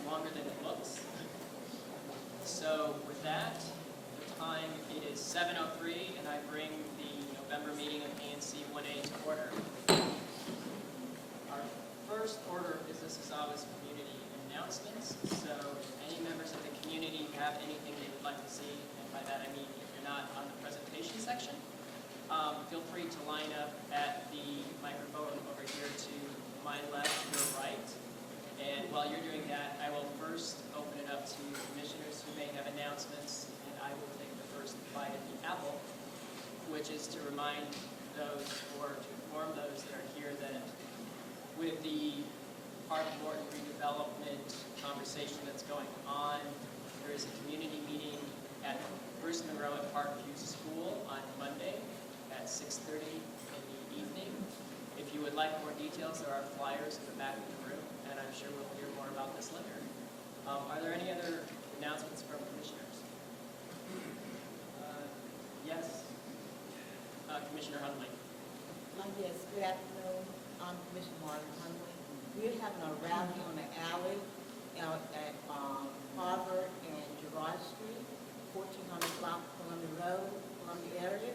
longer than it looks. So with that, the time it is 7:03, and I bring the November meeting of ANC 1A to order. Our first order of business is always community announcements. So if any members of the community have anything they would like to see, and by that I mean if you're not on the presentation section, feel free to line up at the microphone over here to my left, your right. And while you're doing that, I will first open it up to commissioners who may have announcements, and I will take the first bite at the apple, which is to remind those, or to inform those that are here, that with the Park Morton redevelopment conversation that's going on, there is a community meeting at Bruce Monroe at Parkview School on Monday at 6:30 in the evening. If you would like more details, there are flyers in the back of the room, and I'm sure we'll hear more about this later. Are there any other announcements from commissioners? Yes. Commissioner Hundley. Yes, good afternoon. I'm Commissioner Martin Hundley. We're having a rally on the alley at Harvard and Gerard Street, 1400 block Columbia Road, Columbia area.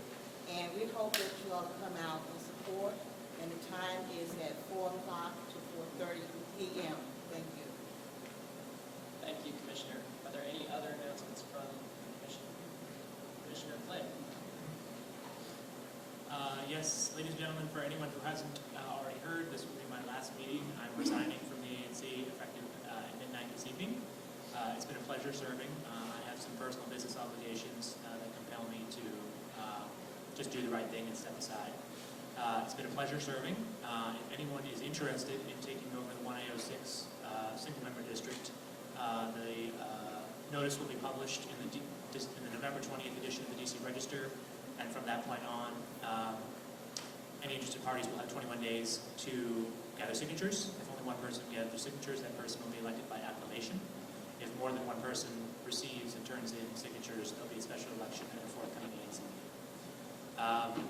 And we hope that you all come out and support. And the time is at 4 o'clock to 4:30 p.m. Thank you. Thank you, Commissioner. Are there any other announcements from the Commission? Commissioner Flynn. Yes, ladies and gentlemen, for anyone who hasn't already heard, this will be my last meeting. I'm resigning from the ANC effective at midnight this evening. It's been a pleasure serving. I have some personal business obligations that compel me to just do the right thing and step aside. It's been a pleasure serving. If anyone is interested in taking over the 1A06 single-member district, the notice will be published in the November 20th edition of the DC Register, and from that point on, any interested parties will have 21 days to gather signatures. If only one person gathers signatures, that person will be elected by acclamation. If more than one person receives and turns in signatures, there'll be a special election at a forthcoming ANC meeting.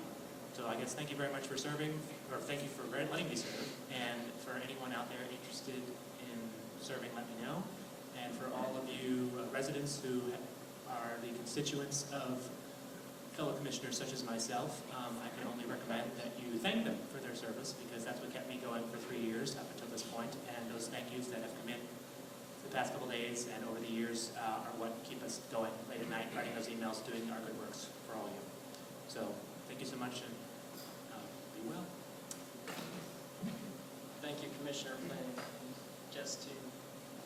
So I guess thank you very much for serving, or thank you for letting me serve, and for anyone out there interested in serving, let me know. And for all of you residents who are the constituents of fellow commissioners such as myself, I can only recommend that you thank them for their service, because that's what kept me going for 3 years up until this point, and those thank yous that have come in the past couple days and over the years are what keep us going late at night, writing those emails, doing our good works for all of you. So thank you so much, and be well. Thank you, Commissioner Flynn. Just to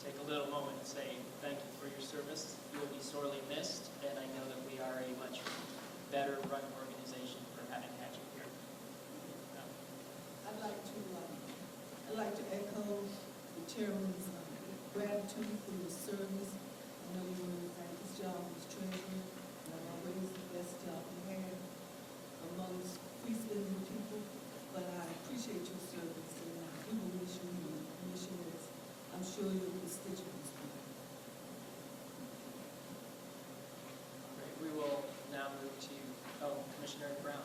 take a little moment and say thank you for your service. You will be sorely missed, and I know that we are a much better run organization for having had you here. I'd like to echo the chairman's gratitude for your service. I know you were in his job as treasurer, and always the best job you had amongst free-spending people. But I appreciate your service, and I do wish you and the commissioners, I'm sure your constituents will. Great. We will now move to Commissioner Brown.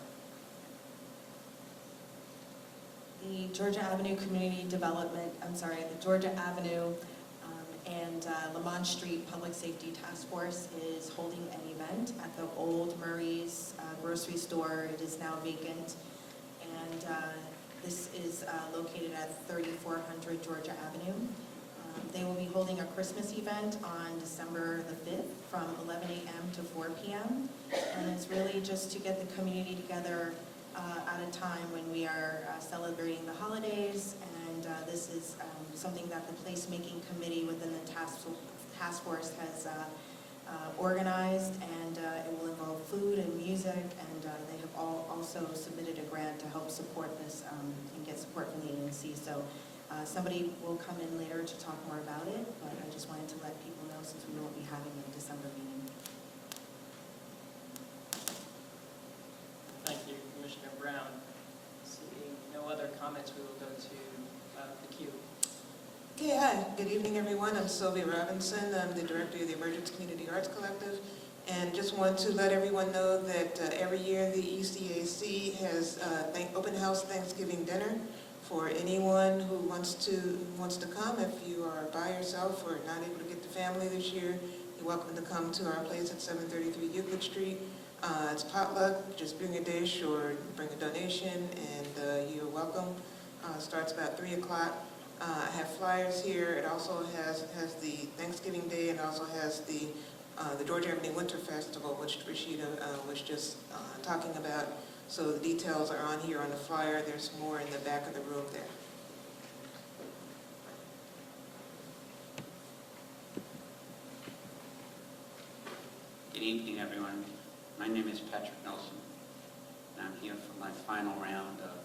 The Georgia Avenue Community Development, the Georgia Avenue and Lamont Street Public Safety Task Force is holding an event at the old Murray's grocery store. It is now vacant, and this is located at 3400 Georgia Avenue. They will be holding a Christmas event on December the 5th from 11 a.m. to 4 p.m. And it's really just to get the community together at a time when we are celebrating the holidays. And this is something that the placemaking committee within the task force has organized, and it will involve food and music, and they have also submitted a grant to help support this and get support from the ANC. So somebody will come in later to talk more about it, but I just wanted to let people know since we won't be having a December meeting. Thank you, Commissioner Brown. Seeing no other comments, we will go to the queue. Okay, hi. Good evening, everyone. I'm Sylvia Robinson. I'm the director of the Emergence Community Arts Collective, and just want to let everyone know that every year the ECAC has open house Thanksgiving dinner for anyone who wants to come. If you are by yourself or not able to get the family this year, you're welcome to come to our place at 733 Euclid Street. It's potluck, just bring a dish or bring a donation, and you're welcome. Starts about 3 o'clock. I have flyers here. It also has the Thanksgiving Day, and also has the Georgia Avenue Winter Festival, which Rashida was just talking about. So the details are on here on the flyer. There's more in the back of the room there. Good evening, everyone. My name is Patrick Nelson, and I'm here for my final round of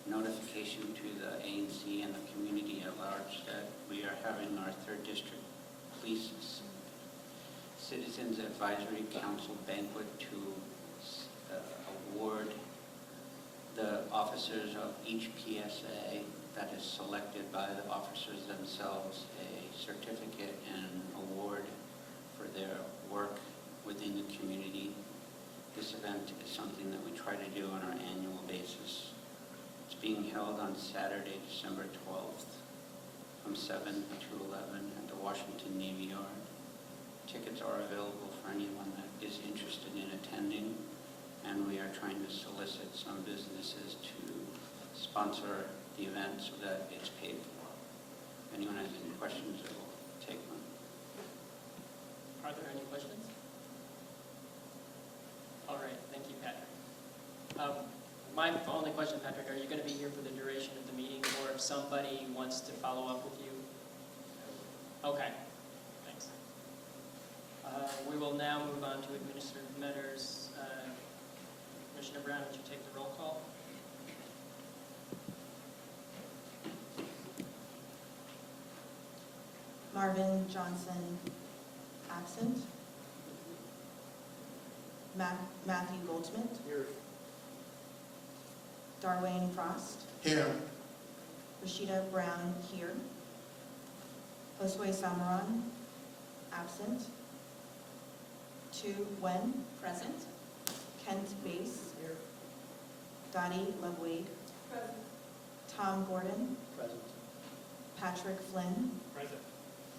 notification to the ANC and the community at large that we are having our 3rd District Police Citizens Advisory Council banquet to award the officers of each PSA that is selected by the officers themselves a certificate and award for their work within the community. This event is something that we try to do on our annual basis. It's being held on Saturday, December 12th from 7 to 11 at the Washington Navy Yard. Tickets are available for anyone that is interested in attending, and we are trying to solicit some businesses to sponsor the event so that it's paid for. If anyone has any questions, I will take them. Are there any questions? All right, thank you, Patrick. My only question, Patrick, are you going to be here for the duration of the meeting, or if somebody wants to follow up with you? Okay, thanks. We will now move on to administrative matters. Commissioner Brown, would you take the roll call? Marvin Johnson, absent. Matthew Goldschmidt. Here. Darwayne Frost. Here. Rashida Brown, here. Josue Samaran, absent. Tu Wen, present. Kent Bass. Here. Dottie Love-Wade. Present. Tom Gordon. Present. Patrick Flynn. Present.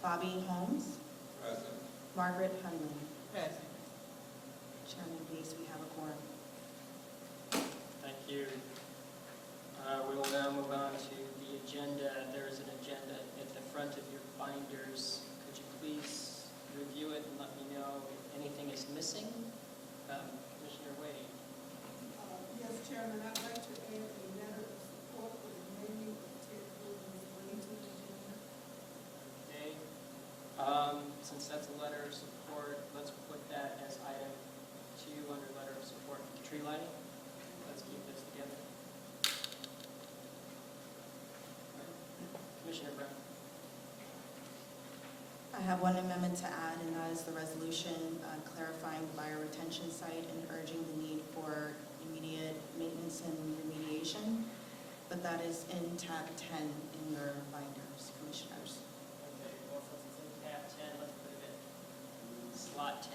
Bobby Holmes. Present. Margaret Hunley. Present. Chairman Bass, we have a quorum. Thank you. We will now move on to the agenda. There is an agenda at the front of your binders. Could you please review it and let me know if anything is missing? Commissioner Wade. Yes, Chairman, I'd like to add a letter of support for the menu of Ted Williams' Wellington agenda. Okay. Since that's a letter of support, let's put that as item 2 under letter of support for the tree lighting. Let's keep this together. Commissioner Brown. I have one amendment to add, and that is the resolution clarifying the buyer retention site and urging the need for immediate maintenance and remediation. But that is in tab 10 in your binders, Commissioners. Okay, well, since it's in tab 10, let's put it in slot 10.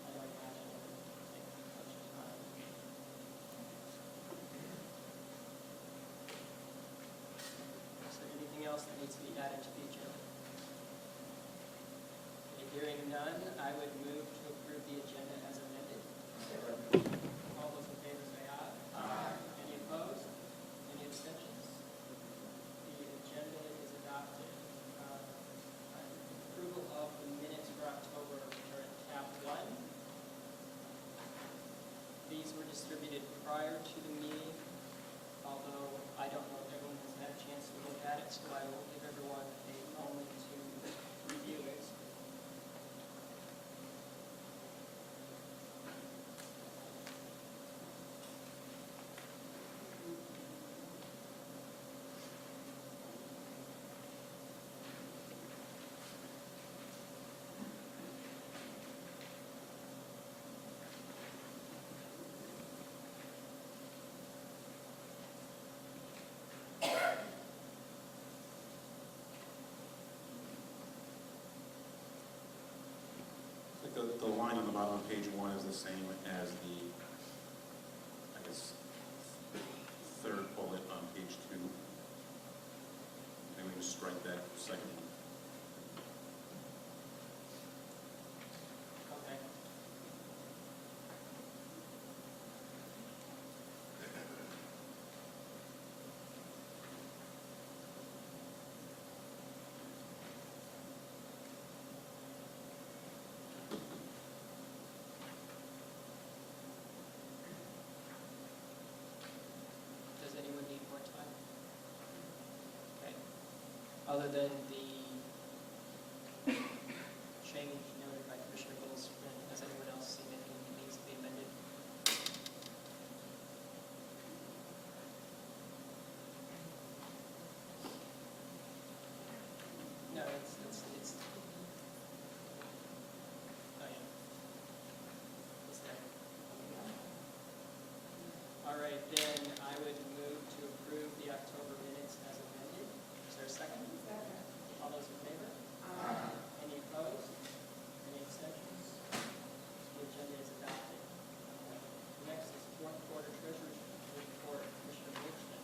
I like that. Is there anything else that needs to be added to the agenda? Okay, hearing none, I would move to approve the agenda as amended. All those in favor say aye. Aye. Any opposed? Any abstentions? The agenda is adopted. Approval of the minutes for October are in tab 1. These were distributed prior to the meeting, although I don't know if everyone has had a chance to look at it, so I will give everyone a moment to review it. The line on the bottom of page 1 is the same as the, I guess, third bullet other than the change noted by Commissioner Goldsmith, has anyone else seen anything that needs to be amended? No, it's, oh yeah. It's there. All right, then I would move to approve the October minutes as amended. Is there a second? Second. All those in favor? Any opposed? Any abstentions? The agenda is adopted. Next is fourth quarter treasurer's report, Commissioner Goldsmith.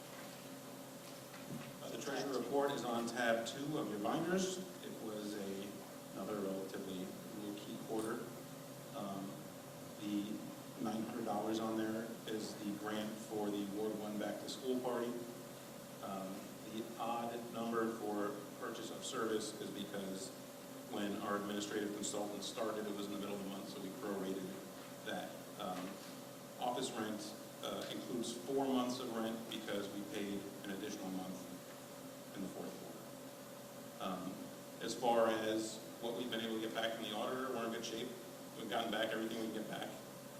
The treasury report is on tab 2 of your binders. It was another relatively low-key quarter. The $900 on there is the grant for the Ward 1 Back to School Party. The odd number for purchase of service is because when our administrative consultant started, it was in the middle of the month, so we prorated that. Office rent includes 4 months of rent because we paid an additional month in the fourth quarter. As far as what we've been able to get back from the auditor, we're in good shape. We've gotten back everything we can get back.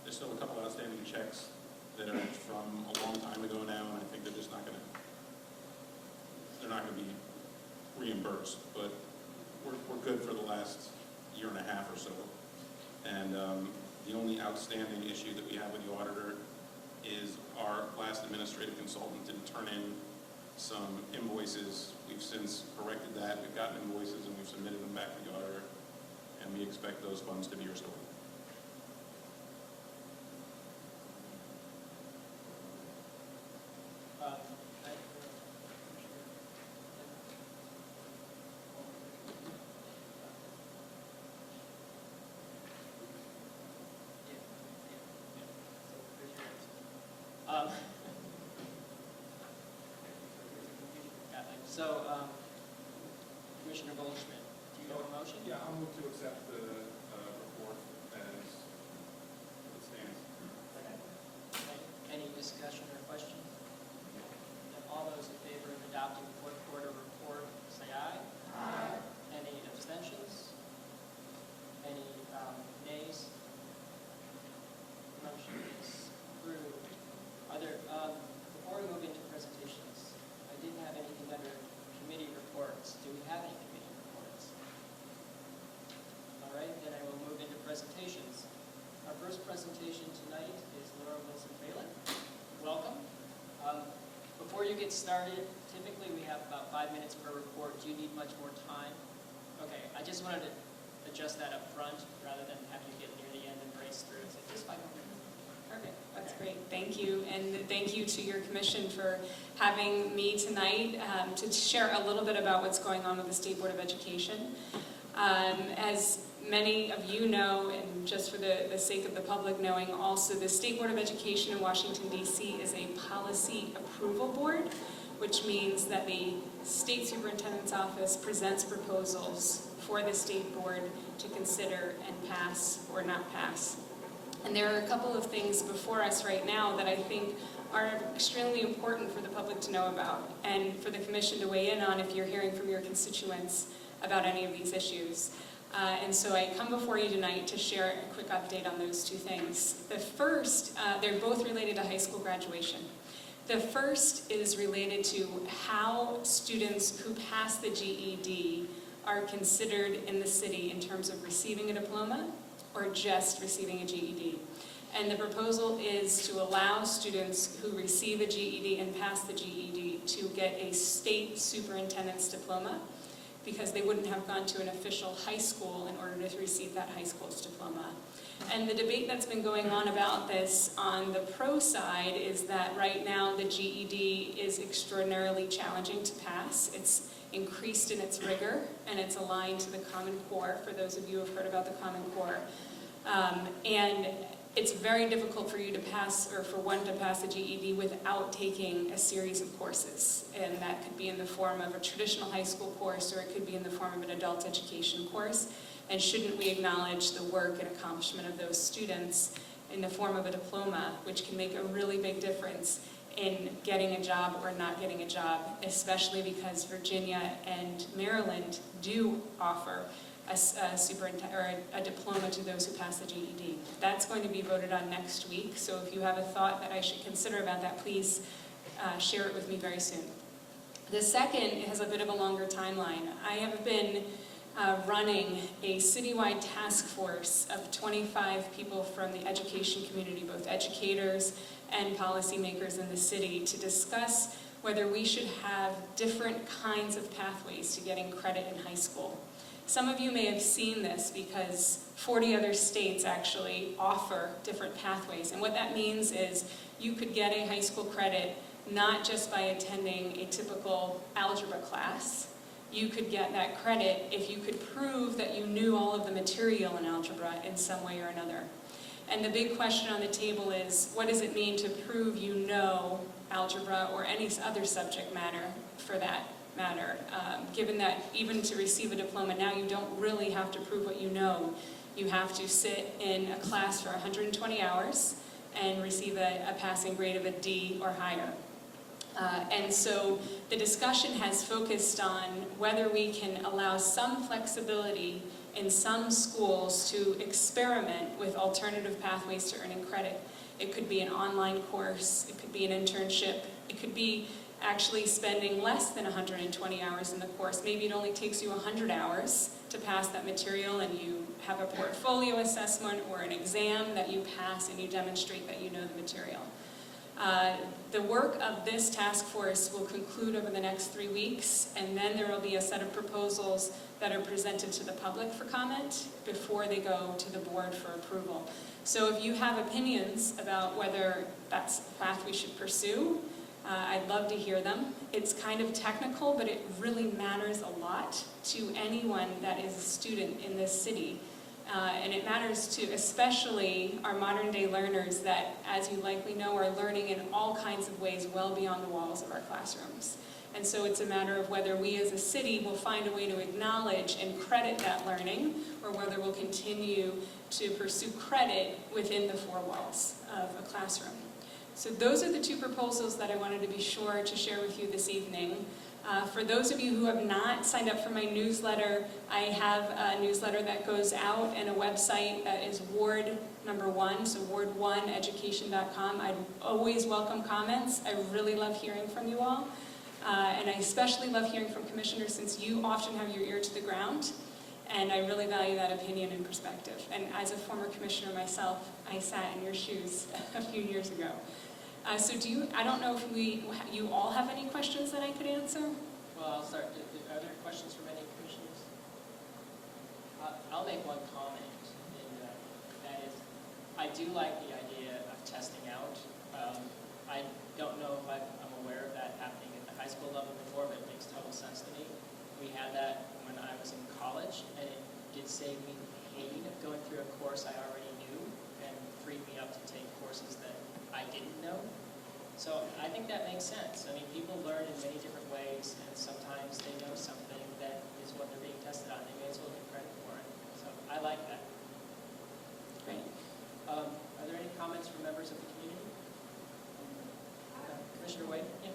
There's still a couple outstanding checks that are from a long time ago now, and I think they're just not going to be reimbursed. But we're good for the last year and a half or so. And the only outstanding issue that we have with the auditor is our last administrative consultant didn't turn in some invoices. We've since corrected that. We've gotten invoices and we've submitted them back to the auditor, and we expect those funds to be restored. So, Commissioner Goldschmidt, do you have a motion? Yeah, I'll move to accept the report as it stands. Okay. Any discussion or questions? And all those in favor of adopting the fourth quarter report, say aye. Aye. Any abstentions? Any nays? Motion is approved. Are there, before we move into presentations, I didn't have anything under committee reports. Do we have any committee reports? All right, then I will move into presentations. Our first presentation tonight is Laura Wilson-Phelan. Welcome. Before you get started, typically we have about 5 minutes per report. Do you need much more time? Okay, I just wanted to adjust that up front rather than have you get near the end and race through it. So just 5 minutes. Perfect, that's great. Thank you, and thank you to your commission for having me tonight to share a little bit about what's going on with the State Board of Education. As many of you know, and just for the sake of the public knowing also, the State Board of Education in Washington, D.C. is a policy approval board, which means that the State Superintendent's Office presents proposals for the State Board to consider and pass or not pass. And there are a couple of things before us right now that I think are extremely important for the public to know about and for the commission to weigh in on if you're hearing from your constituents about any of these issues. And so I come before you tonight to share a quick update on those two things. The first, they're both related to high school graduation. The first is related to how students who pass the GED are considered in the city in terms of receiving a diploma or just receiving a GED. And the proposal is to allow students who receive a GED and pass the GED to get a state superintendent's diploma because they wouldn't have gone to an official high school in order to receive that high school's diploma. And the debate that's been going on about this on the pro side is that right now the GED is extraordinarily challenging to pass. It's increased in its rigor, and it's aligned to the Common Core, for those of you who have heard about the Common Core. And it's very difficult for you to pass, or for one to pass a GED without taking a series of courses. And that could be in the form of a traditional high school course, or it could be in the form of an adult education course. And shouldn't we acknowledge the work and accomplishment of those students in the form of a diploma, which can make a really big difference in getting a job or not getting a job, especially because Virginia and Maryland do offer a diploma to those who pass the GED. That's going to be voted on next week, so if you have a thought that I should consider about that, please share it with me very soon. The second has a bit of a longer timeline. I have been running a citywide task force of 25 people from the education community, both educators and policymakers in the city, to discuss whether we should have different kinds of pathways to getting credit in high school. Some of you may have seen this because 40 other states actually offer different pathways. And what that means is you could get a high school credit not just by attending a typical algebra class. You could get that credit if you could prove that you knew all of the material in algebra in some way or another. And the big question on the table is, what does it mean to prove you know algebra or any other subject matter for that matter? Given that even to receive a diploma now, you don't really have to prove what you know. You have to sit in a class for 120 hours and receive a passing grade of a D or higher. And so the discussion has focused on whether we can allow some flexibility in some schools to experiment with alternative pathways to earning credit. It could be an online course, it could be an internship, it could be actually spending less than 120 hours in the course. Maybe it only takes you 100 hours to pass that material, and you have a portfolio assessment or an exam that you pass and you demonstrate that you know the material. The work of this task force will conclude over the next 3 weeks, and then there will be a set of proposals that are presented to the public for comment before they go to the board for approval. So if you have opinions about whether that's the path we should pursue, I'd love to hear them. It's kind of technical, but it really matters a lot to anyone that is a student in this city. And it matters to especially our modern day learners that, as you likely know, are learning in all kinds of ways well beyond the walls of our classrooms. And so it's a matter of whether we as a city will find a way to acknowledge and credit that learning, or whether we'll continue to pursue credit within the four walls of a classroom. So those are the two proposals that I wanted to be sure to share with you this evening. For those of you who have not signed up for my newsletter, I have a newsletter that goes out and a website that is Ward number 1, so ward1education.com. I always welcome comments. I really love hearing from you all. And I especially love hearing from commissioners, since you often have your ear to the ground. And I really value that opinion and perspective. And as a former commissioner myself, I sat in your shoes a few years ago. So I don't know if you all have any questions that I could answer? Well, I'll start. Are there questions from any commissioners? I'll make one comment, and that is, I do like the idea of testing out. I don't know if I'm aware of that happening at the high school level before, but it makes total sense to me. We had that when I was in college, and it did save me the pain of going through a course I already knew, and freed me up to take courses that I didn't know. So I think that makes sense. I mean, people learn in many different ways, and sometimes they know something that is what they're being tested on. They may as well get credit for it. So I like that. Great. Are there any comments from members of the community? Commissioner Wade? Yeah.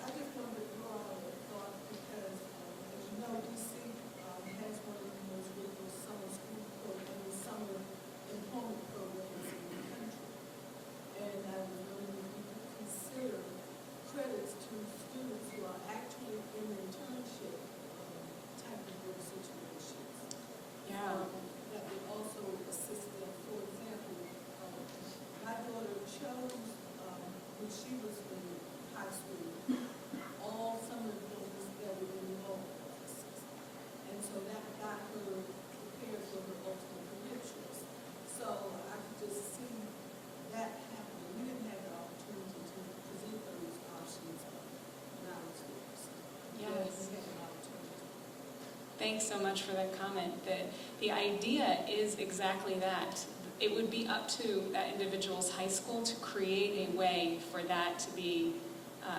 I just wanted to throw out a thought because, as you know, DC has one of the most rigorous summer school programs, summer employment programs in the country. And I was wondering if you could consider credits to students who are actually in internship type of work situations. Yeah. That would also assist them. For example, my daughter chose, when she was in high school, all summer jobs that were in law offices. And so that got her prepared for her ultimate career choice. So I could just see that happening. We didn't have the opportunity to present those options when I was there. So Yes. we had an opportunity. Thanks so much for that comment. The idea is exactly that. It would be up to that individual's high school to create a way for that to be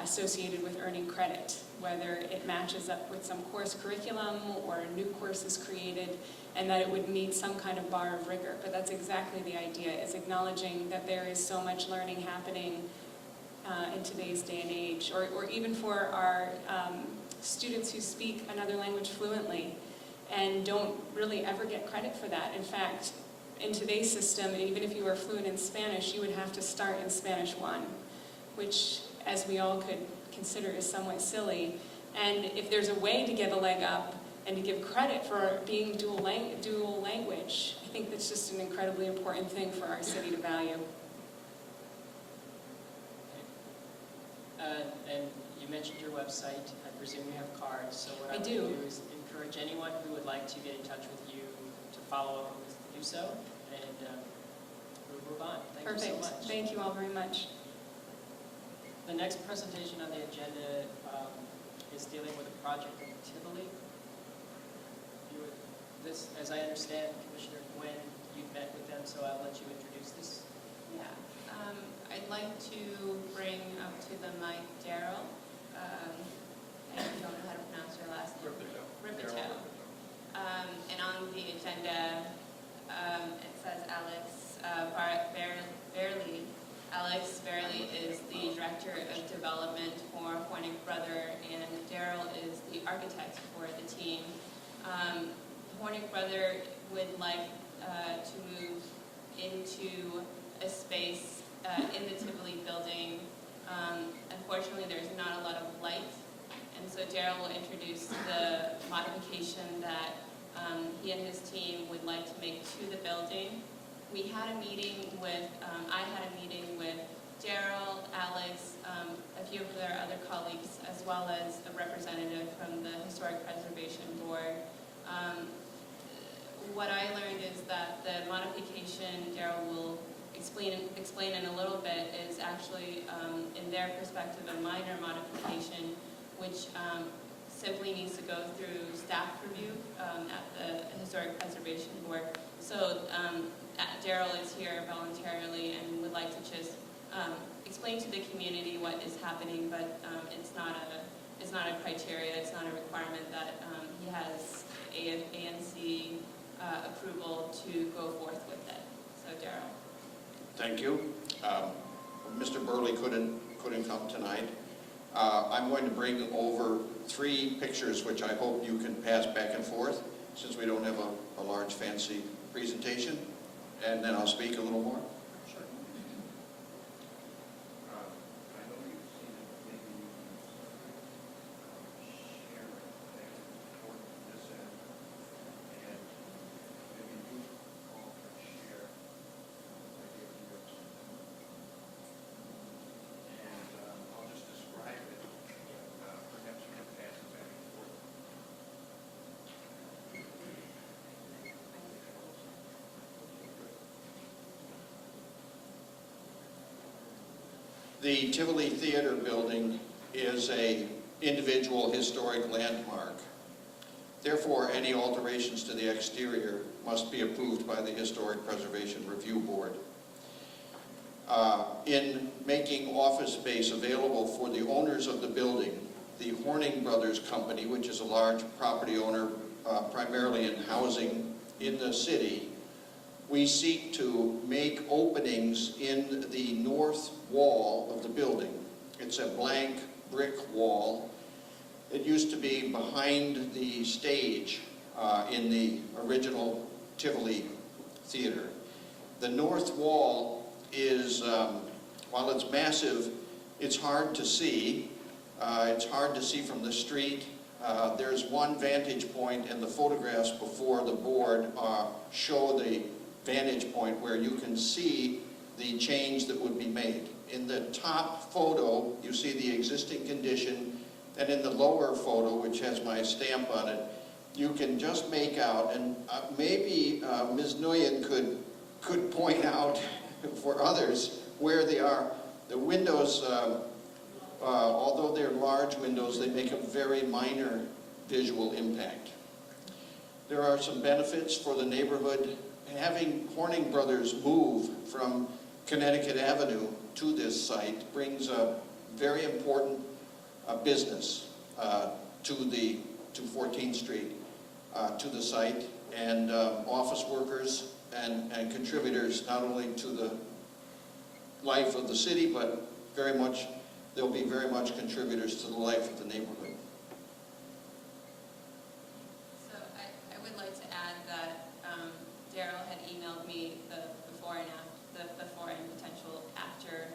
associated with earning credit, whether it matches up with some course curriculum or a new course is created, and that it would meet some kind of bar of rigor. But that's exactly the idea, is acknowledging that there is so much learning happening in today's day and age, or even for our students who speak another language fluently and don't really ever get credit for that. In fact, in today's system, even if you are fluent in Spanish, you would have to start in Spanish 1, which, as we all could consider, is somewhat silly. And if there's a way to get a leg up and to give credit for being dual language, I think that's just an incredibly important thing for our city to value. And you mentioned your website. I presume you have cards. So what I I would do. do is encourage anyone who would like to get in touch with you to follow up with us to do so. And we'll move on. Thank you so Perfect. much. Thank you all very much. The next presentation on the agenda is dealing with a project in Tivoli. This, as I understand, Commissioner Nguyen, you've met with them, so I'll let you introduce this. Yeah, I'd like to bring up to the mic Daryl. I don't know how to pronounce her last name. Ripito. And on the agenda, it says Alex Verley. Alex Verley is the Director of Development for Hornick Brother, and Daryl is the architect for the team. Hornick Brother would like to move into a space in the Tivoli building. Unfortunately, there's not a lot of light, and so Daryl will introduce the modification that he and his team would like to make to the building. We had a meeting with, I had a meeting with Daryl, Alex, a few of their other colleagues, as well as a representative from the Historic Preservation Board. What I learned is that the modification Daryl will explain in a little bit is actually, in their perspective, a minor modification, which simply needs to go through staff review at the Historic Preservation Board. So Daryl is here voluntarily and would like to just explain to the community what is happening, but it's not a criteria, it's not a requirement that he has ANC approval to go forth with it. So Daryl. Thank you. Mr. Burley couldn't come tonight. I'm going to bring over 3 pictures which I hope you can pass back and forth, since we don't have a large fancy presentation, and then I'll speak a little more. Sure. I know you've seen it, maybe you can share it there toward this end, and maybe you all can share. I gave you yours. And I'll just describe it, perhaps you can pass it back and forth. The Tivoli Theater building is an individual historic landmark. Therefore, any alterations to the exterior must be approved by the Historic Preservation Review Board. In making office space available for the owners of the building, the Horning Brothers Company, which is a large property owner primarily in housing in the city, we seek to make openings in the north wall of the building. It's a blank brick wall. It used to be behind the stage in the original Tivoli Theater. The north wall is, while it's massive, it's hard to see. It's hard to see from the street. There's one vantage point, and the photographs before the board show the vantage point where you can see the change that would be made. In the top photo, you see the existing condition, and in the lower photo, which has my stamp on it, you can just make out, and maybe Ms. Nguyen could point out for others where they are. The windows, although they're large windows, they make a very minor visual impact. There are some benefits for the neighborhood. Having Horning Brothers move from Connecticut Avenue to this site brings a very important business to 14th Street, to the site, and office workers and contributors not only to the life of the city, but they'll be very much contributors to the life of the neighborhood. So I would like to add that Daryl had emailed me the before and after, the before and potential after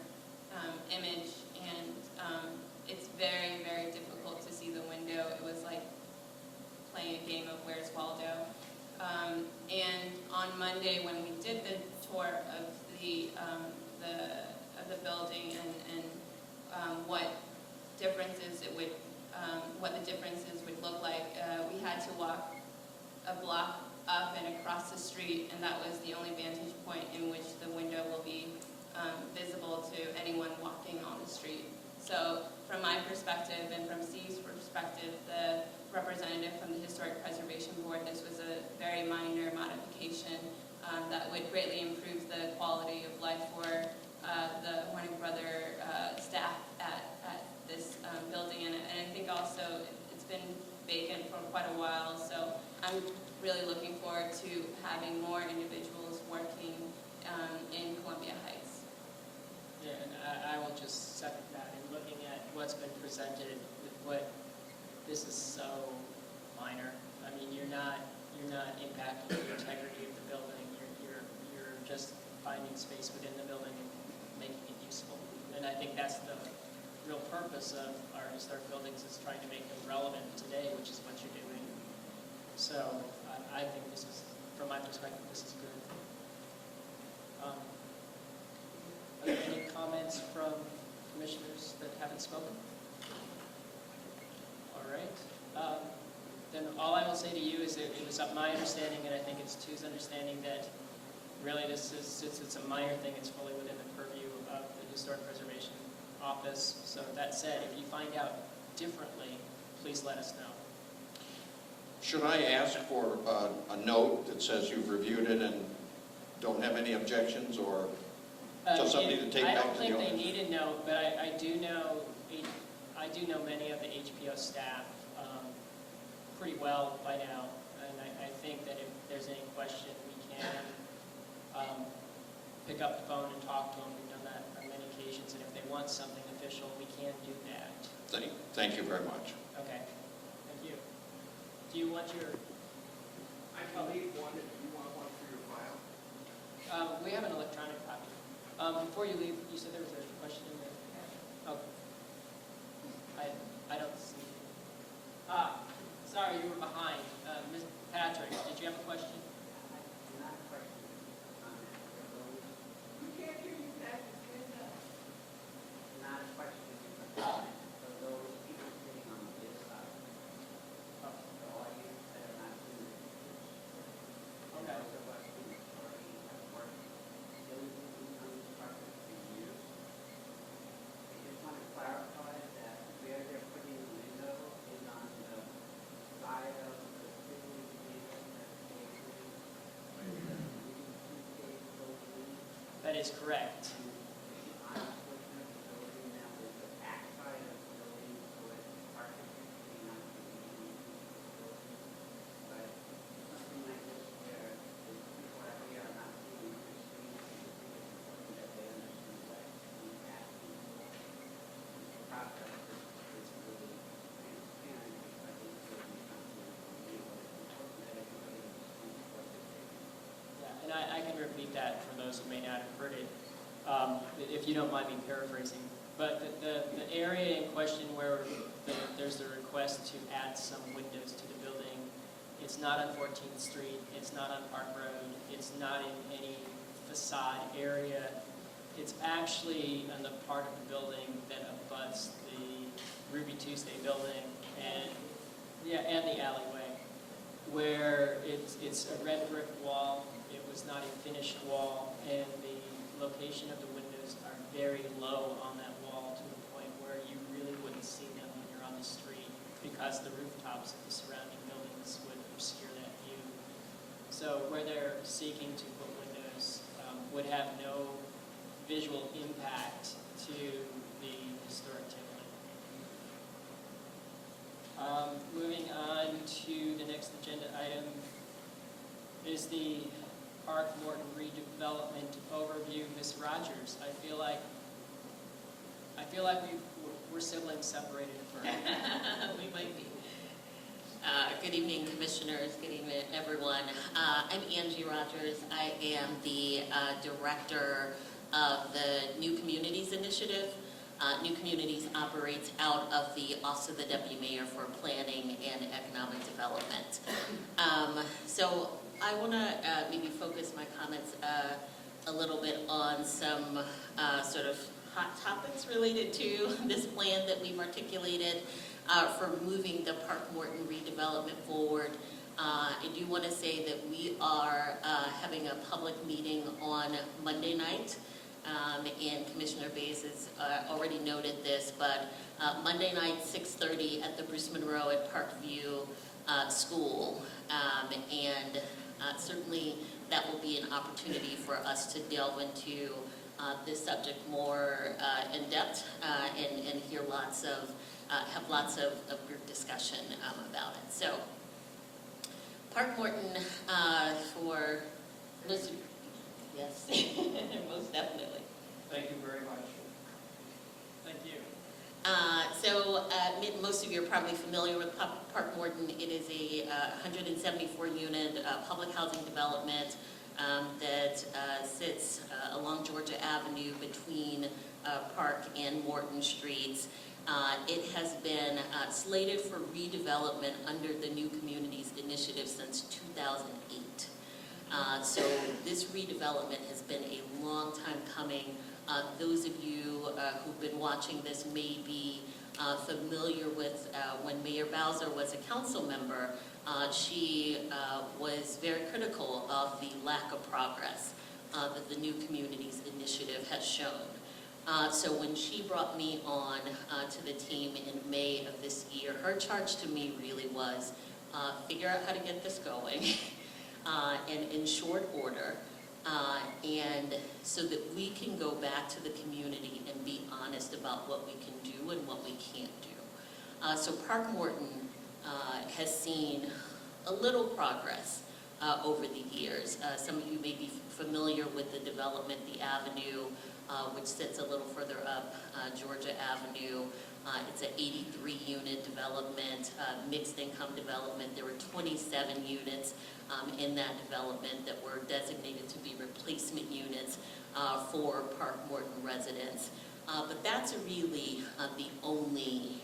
image, and it's very, very difficult to see the window. It was like playing a game of Where's Waldo. And on Monday, when we did the tour of the building and what differences it would, what the differences would look like, we had to walk a block up and across the street, and that was the only vantage point in which the window will be visible to anyone walking on the street. So from my perspective and from Steve's perspective, the representative from the Historic Preservation Board, this was a very minor modification that would greatly improve the quality of life for the Horning Brother staff at this building. And I think also it's been vacant for quite a while, so I'm really looking forward to having more individuals working in Columbia Heights. Yeah, and I will just second that. In looking at what's been presented with what, this is so minor. I mean, you're not impacting the integrity of the building. You're just finding space within the building and making it useful. And I think that's the real purpose of our historic buildings, is trying to make them relevant today, which is what you're doing. So I think this is, from my perspective, this is good. Are there any comments from commissioners that haven't spoken? All right. Then all I will say to you is that it was my understanding, and I think it's Tu's understanding, that really this is, since it's a minor thing, it's fully within the purview of the Historic Preservation Office. So that said, if you find out differently, please let us know. Should I ask for a note that says you've reviewed it and don't have any objections, or just something to take I back don't to the think they office? need a note, but I do know many of the HPO staff pretty well by now, and I think that if there's any question, we can pick up the phone and talk to them. We've done that on many occasions, and if they want something official, we can do that. Thank you very much. Okay, thank you. Do you want your? I can leave one if you want one for your file. We have an electronic copy. Before you leave, you said there was a question in there. Oh. I don't see. Sorry, you were behind. Ms. Patrick, did you have a question? Not a question. You can't hear you, Patrick. Stand up. Not a question. For those people sitting on this side, the audience that are not students, and Okay. those of us who already have worked diligently on this project for years, I just want to clarify that where they're putting the window is on the side of the city vehicle that's facing where the Tuesday building. That is correct. I'm looking at the building now with the back side of the building, so it's architecturally not convenient to the building. But something like this where the people out here are not seeing the street, and that they understand what we have to do. The process is really transparent, but it's really something for me, but it's important that everybody understands what they're doing. Yeah, and I can repeat that for those who may not have heard it, if you don't mind me paraphrasing. But the area in question where there's the request to add some windows to the building, it's not on 14th Street, it's not on Park Road, it's not in any facade area. It's actually on the part of the building that abuts the Ruby Tuesday building and the alleyway, where it's a red brick wall. It was not a finished wall, and the location of the windows are very low on that wall to the point where you really wouldn't see them when you're on the street, because the rooftops of the surrounding buildings would obscure that view. So where they're seeking to put windows would have no visual impact to the historic Tivoli. Moving on to the next agenda item is the Park Morton redevelopment overview. Ms. Rogers, I feel like we're siblings separated at birth. We might be. Good evening, commissioners. Good evening, everyone. I'm Angie Rogers. I am the director of the New Communities Initiative. New Communities operates out of the Office of the Deputy Mayor for Planning and Economic Development. So I want to maybe focus my comments a little bit on some sort of hot topics related to this plan that we've articulated for moving the Park Morton redevelopment forward. I do want to say that we are having a public meeting on Monday night, and Commissioner Bays has already noted this, but Monday night, 6:30 at the Bruce Monroe at Parkview School, and certainly that will be an opportunity for us to delve into this subject more in depth and hear have lots of group discussion about it. So, Park Morton, for most of, yes, most definitely. Thank you very much. Thank you. Most of you are probably familiar with Park Morton. It is a 174-unit public housing development that sits along Georgia Avenue between Park and Morton Streets. It has been slated for redevelopment under the New Communities Initiative since 2008. So this redevelopment has been a long time coming. Those of you who've been watching this may be familiar with when Mayor Bowser was a council member. She was very critical of the lack of progress that the New Communities Initiative has shown. So when she brought me on to the team in May of this year, her charge to me really was figure out how to get this going and in short order, and so that we can go back to the community and be honest about what we can do and what we can't do. So Park Morton has seen a little progress over the years. Some of you may be familiar with the development, the Avenue, which sits a little further up Georgia Avenue. It's an 83-unit development, mixed income development. There were 27 units in that development that were designated to be replacement units for Park Morton residents. But that's really the only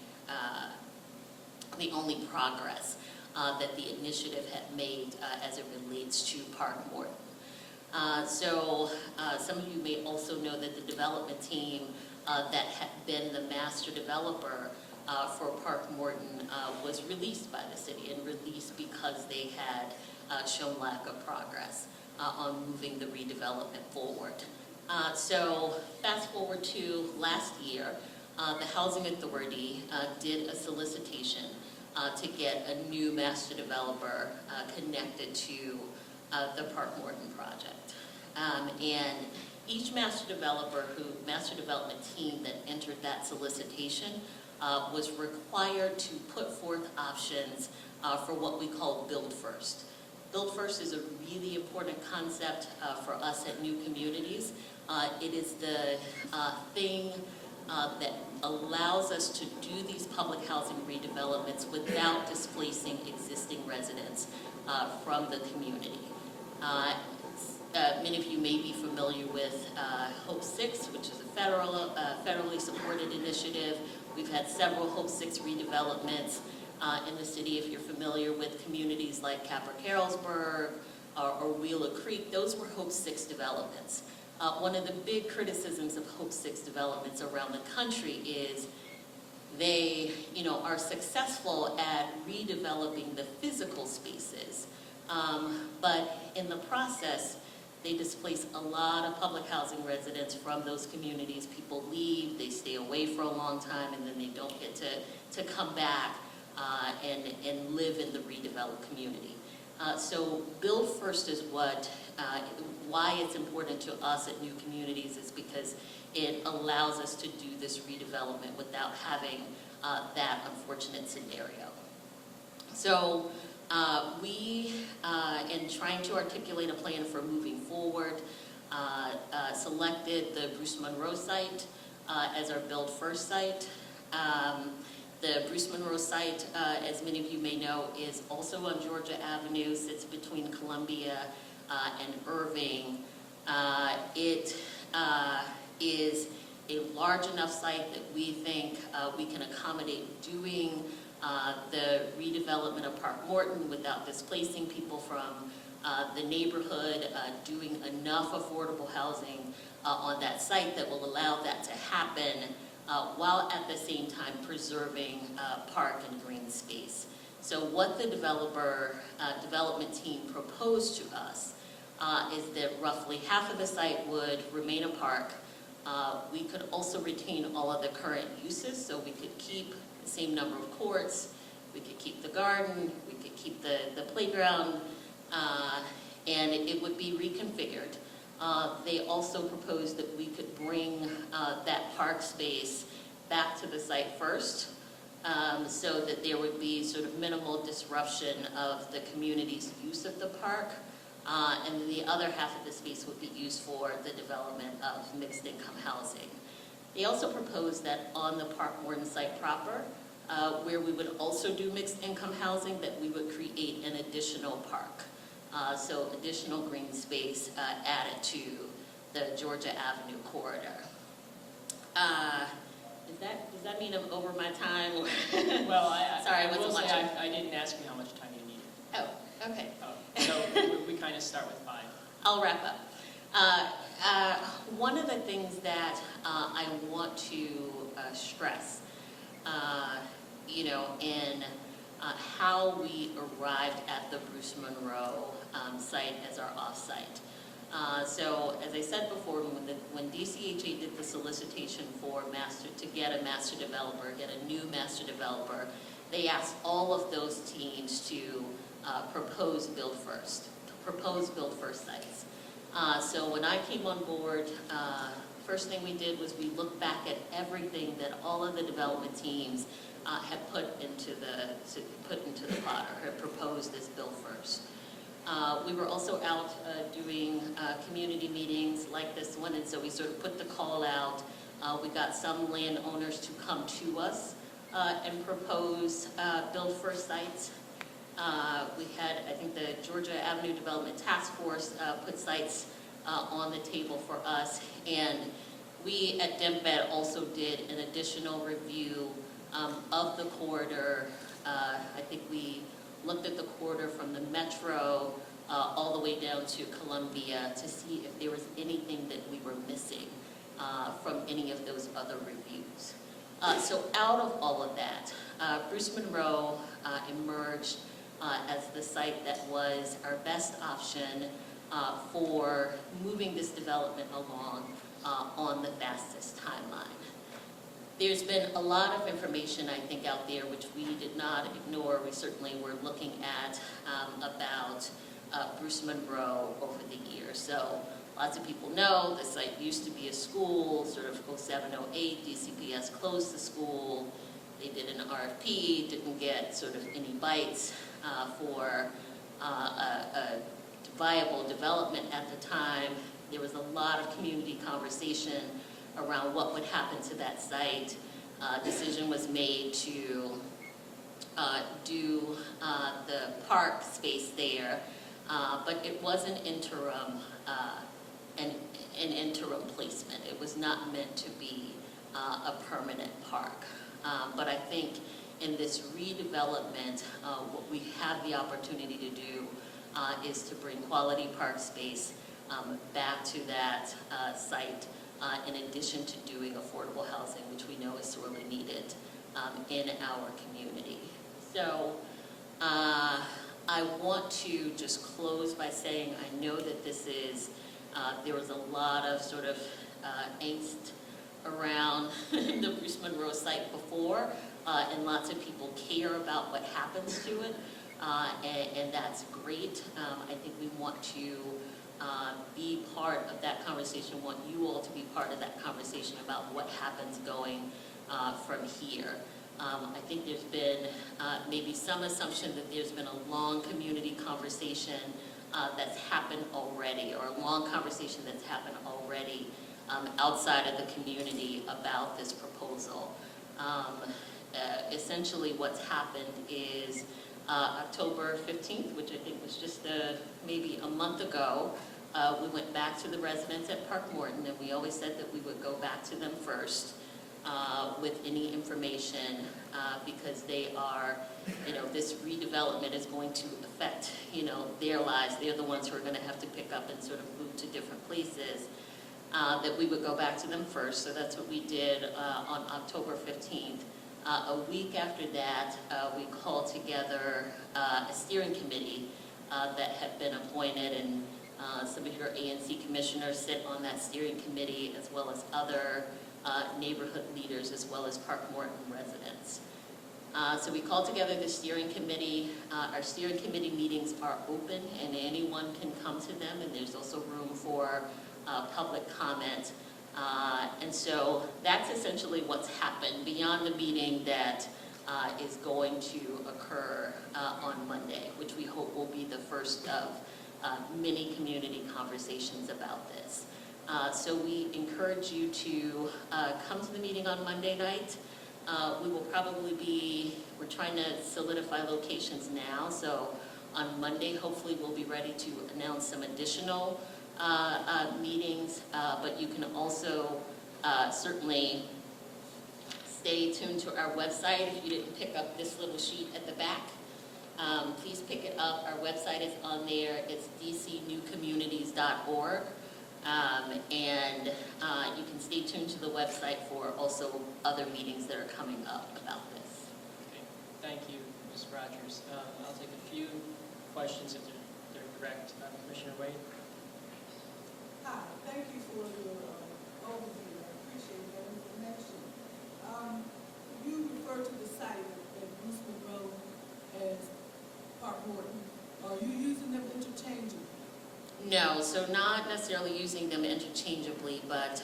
progress that the initiative had made as it relates to Park Morton. So some of you may also know that the development team that had been the master developer for Park Morton was released by the city, and released because they had shown lack of progress on moving the redevelopment forward. So fast forward to last year, the Housing Authority did a solicitation to get a new master developer connected to the Park Morton project. And each master development team that entered that solicitation was required to put forth options for what we call Build First. Build First is a really important concept for us at New Communities. It is the thing that allows us to do these public housing redevelopments without displacing existing residents from the community. Many of you may be familiar with Hope 6, which is a federally supported initiative. We've had several Hope 6 redevelopments in the city. If you're familiar with communities like Capra-Carrollsburg or Wheeler Creek, those were Hope 6 developments. One of the big criticisms of Hope 6 developments around the country is they, are successful at redeveloping the physical spaces, but in the process, they displace a lot of public housing residents from those communities. People leave, they stay away for a long time, and then they don't get to come back and live in the redeveloped community. So Build First is why it's important to us at New Communities is because it allows us to do this redevelopment without having that unfortunate scenario. So we, in trying to articulate a plan for moving forward, selected the Bruce Monroe site as our Build First site. The Bruce Monroe site, as many of you may know, is also on Georgia Avenue, sits between Columbia and Irving. It is a large enough site that we think we can accommodate doing the redevelopment of Park Morton without displacing people from the neighborhood, doing enough affordable housing on that site that will allow that to happen while at the same time preserving park and green space. So what the development team proposed to us is that roughly half of the site would remain a park. We could also retain all of the current uses, so we could keep the same number of courts, we could keep the garden, we could keep the playground, and it would be reconfigured. They also proposed that we could bring that park space back to the site first, so that there would be sort of minimal disruption of the community's use of the park, and then the other half of the space would be used for the development of mixed income housing. They also proposed that on the Park Morton site proper, where we would also do mixed income housing, that we would create an additional park. So additional green space added to the Georgia Avenue corridor. Does that mean I'm over my time? Well, Sorry, I I will wasn't say watching. I didn't ask you how much time you needed. Oh, okay. So we kind of start with 5. I'll wrap up. One of the things that I want to stress, in how we arrived at the Bruce Monroe site as our off-site. So as I said before, when DCHA did the solicitation to get a master developer, get a new master developer, they asked all of those teams to propose Build First sites. So when I came on board, first thing we did was we looked back at everything that all of the development teams had put into the pot, or had proposed as Build First. We were also out doing community meetings like this one, and so we sort of put the call out. We got some landowners to come to us and propose Build First sites. We had, I think, the Georgia Avenue Development Task Force put sites on the table for us, and we at DEMPED also did an additional review of the corridor. I think we looked at the corridor from the metro all the way down to Columbia to see if there was anything that we were missing from any of those other reviews. So out of all of that, Bruce Monroe emerged as the site that was our best option for moving this development along on the fastest timeline. There's been a lot of information, I think, out there which we did not ignore. We certainly were looking at about Bruce Monroe over the years. So lots of people know the site used to be a school, sort of 07, 08, DCPS closed the school. They did an RFP, didn't get sort of any bites for a viable development at the time. There was a lot of community conversation around what would happen to that site. Decision was made to do the park space there, but it was an interim placement. It was not meant to be a permanent park. But I think in this redevelopment, what we have the opportunity to do is to bring quality park space back to that site, in addition to doing affordable housing, which we know is sorely needed in our community. So I want to just close by saying I know that this is, there was a lot of sort of angst around the Bruce Monroe site before, and lots of people care about what happens to it. and that's great. I think we want to be part of that conversation, want you all to be part of that conversation about what happens going from here. I think there's been maybe some assumption that there's been a long community conversation that's happened already, or a long conversation that's happened already outside of the community about this proposal. Essentially what's happened is October 15th, which I think was just maybe a month ago, we went back to the residents at Park Morton, and we always said that we would go back to them first with any information because they are, this redevelopment is going to affect, their lives. They're the ones who are going to have to pick up and sort of move to different places. That we would go back to them first, so that's what we did on October 15th. A week after that, we called together a steering committee that had been appointed, and some of your ANC commissioners sit on that steering committee, as well as other neighborhood leaders, as well as Park Morton residents. So we called together the steering committee. Our steering committee meetings are open, and anyone can come to them, and there's also room for public comment. And so that's essentially what's happened beyond the meeting that is going to occur on Monday, which we hope will be the first of many community conversations about this. So we encourage you to come to the meeting on Monday night. We will probably we're trying to solidify locations now, so on Monday hopefully we'll be ready to announce some additional meetings, but you can also certainly stay tuned to our website. If you didn't pick up this little sheet at the back, please pick it up. Our website is on there. It's dcnewcommunities.org, and you can stay tuned to the website for also other meetings that are coming up about this. Okay. Thank you, Ms. Rogers. I'll take a few questions if they're correct. Commissioner Wade? Hi, thank you for your overview. I appreciate that information. You refer to the site at Bruce Monroe as Park Morton. Are you using them interchangeably? No, so not necessarily using them interchangeably, but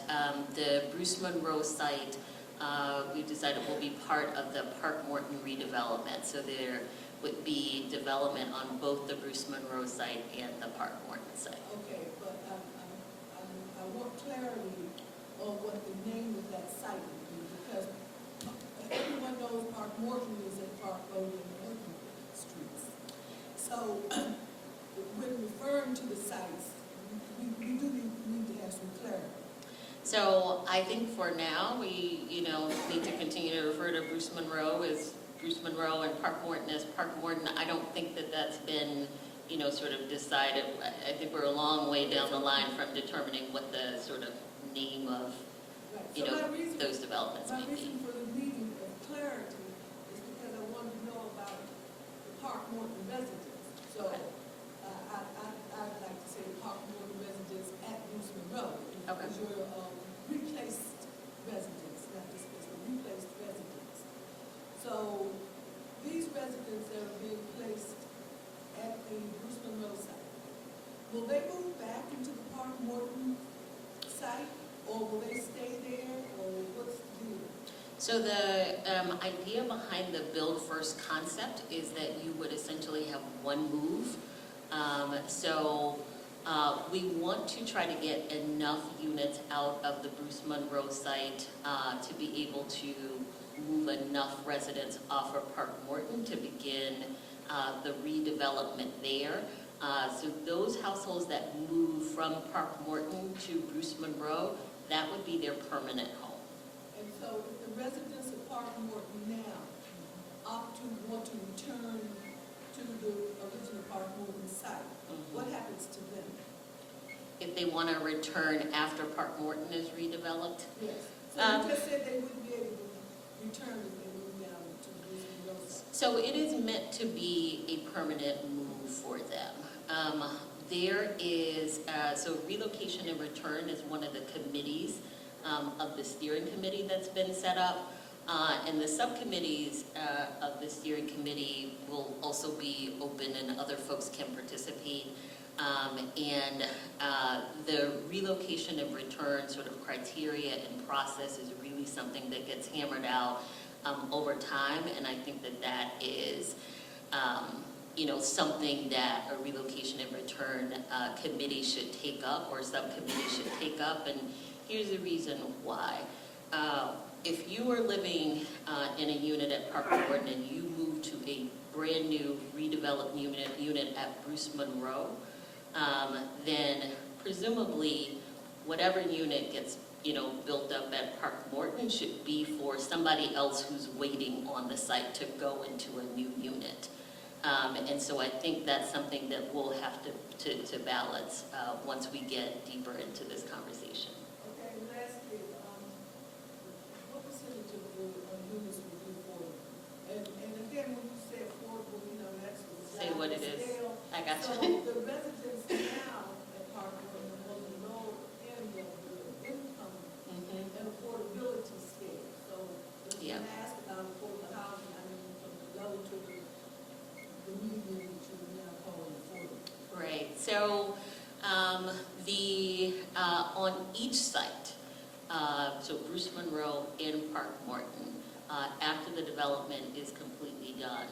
the Bruce Monroe site, we decided will be part of the Park Morton redevelopment. So there would be development on both the Bruce Monroe site and the Park Morton site. Okay, but I want clarity on what the name of that site would be, because everyone knows Park Morton is at Park Road and Morton Streets. So when referring to the sites, we do need to have some clarity. So I think for now, we need to continue to refer to Bruce Monroe as Bruce Monroe and Park Morton as Park Morton. I don't think that that's been sort of decided. I think we're a long way down the line from determining what the sort of name of those developments may My be. reason for the meeting of clarity is because I wanted to know about the Park Morton residents. So I'd like to say Park Morton residents at Bruce Monroe. Okay. Because you're replaced residents, not displaced, but replaced residents. So these residents that are being placed at the Bruce Monroe site, will they move back into the Park Morton site, or will they stay there, or what's the deal? So the idea behind the Build First concept is that you would essentially have one move. We want to try to get enough units out of the Bruce Monroe site to be able to move enough residents off of Park Morton to begin the redevelopment there. So those households that move from Park Morton to Bruce Monroe, that would be their permanent home. And so if the residents of Park Morton now opt to want to return to the original Park Morton site, what happens to them? If they want to return after Park Morton is redeveloped? Yes. So you just said they wouldn't be able to return if they moved down to the Bruce Monroe site. So it is meant to be a permanent move for them. There is, so relocation and return is one of the committees of the steering committee that's been set up. And the subcommittees of the steering committee will also be open and other folks can participate. And the relocation and return sort of criteria and process is really something that gets hammered out over time. And I think that that is, something that a relocation and return committee should take up, or subcommittee should take up. And here's the reason why. If you are living in a unit at Park Gordon and you move to a brand new redeveloped unit at Bruce Monroe, then presumably whatever unit gets built up at Park Morton should be for somebody else who's waiting on the site to go into a new unit. And so I think that's something that we'll have to balance once we get deeper into this conversation. Okay, lastly, what percentage of the units would be affordable? And again, when you say affordable, that's the Say what it is. scale. I got So you. the residents now at Park Road are on the low end of the income Mhm. and affordability scale. So when you Yeah. ask about affordable housing, I mean, from the low to the median to now calling affordable. Right, so on each site, so Bruce Monroe and Park Morton, after the development is completely done,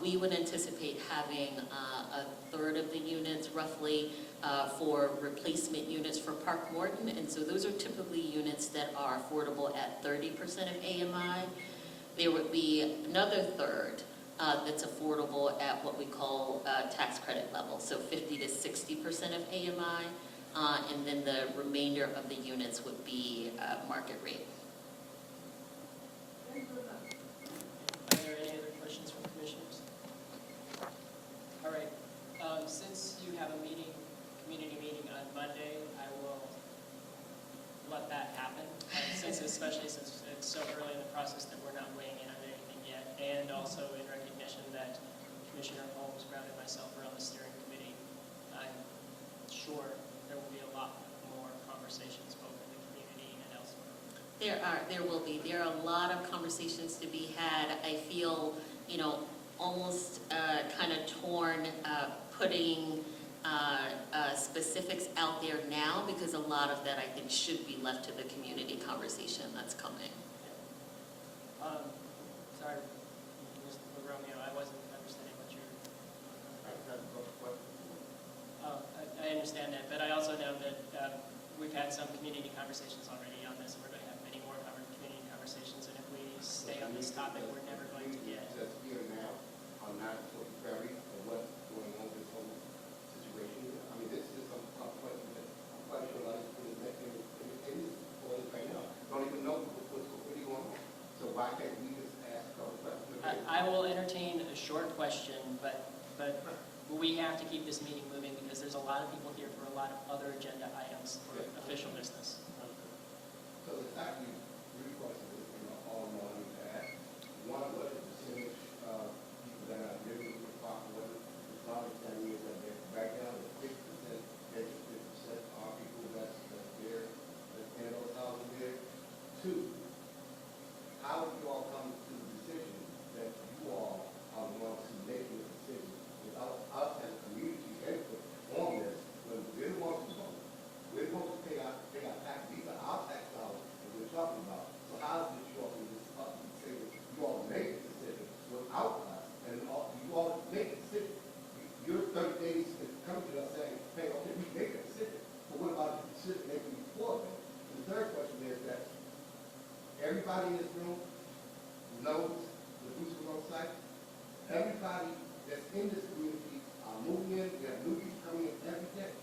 we would anticipate having a third of the units roughly for replacement units for Park Morton. And so those are typically units that are affordable at 30% of AMI. There would be another third that's affordable at what we call tax credit level, so 50 to 60% of AMI, and then the remainder of the units would be market rate. Thank you very much. Are there any other questions from commissioners? All right, since you have a community meeting on Monday, I will let that happen, especially since it's so early in the process that we're not weighing in on anything yet, and also in recognition that Commissioner Holmes, Brown, and myself are on the steering committee. I'm sure there will be a lot more conversations both in the community and elsewhere. There will be. There are a lot of conversations to be had. I feel, almost kind of torn putting specifics out there now, because a lot of that I think should be left to the community conversation that's coming. Sorry, Mr. Romeo, I wasn't understanding what you're... I understand that, but I also know that we've had some community conversations already on this, and we're going to have many more community conversations, and if we stay on this topic, we're never going to get... Just here now, I'm not so very of what's going on with this whole situation. I mean, this is a question that I'm quite sure a lot of people in it is going right now. Don't even know what's really going on. So why can't we just ask a question? I will entertain a short question, but we have to keep this meeting moving because there's a lot of people here for a lot of other agenda items for official business. So it's actually three questions, all in one we've asked. One, what is the percentage of people that are living with Park Water? My understanding is that right now, the 6%, 50% are people that's there, that's in those houses there. Two, how do you all come to the decision that you all are the ones who make the decision without us as a community input on this, when we're the ones who vote? We're supposed to pay our tax, these are our tax dollars that we're talking about. So how did you all do this up and say that you all make the decision without us, and you all make the decision? You're 30 days to come to us saying, hey, okay, we make a decision, but what about the decision making before that? And the third question is that everybody in this room knows the Bruce Monroe site. Everybody that's in this community are moving in, we have new people coming in every day.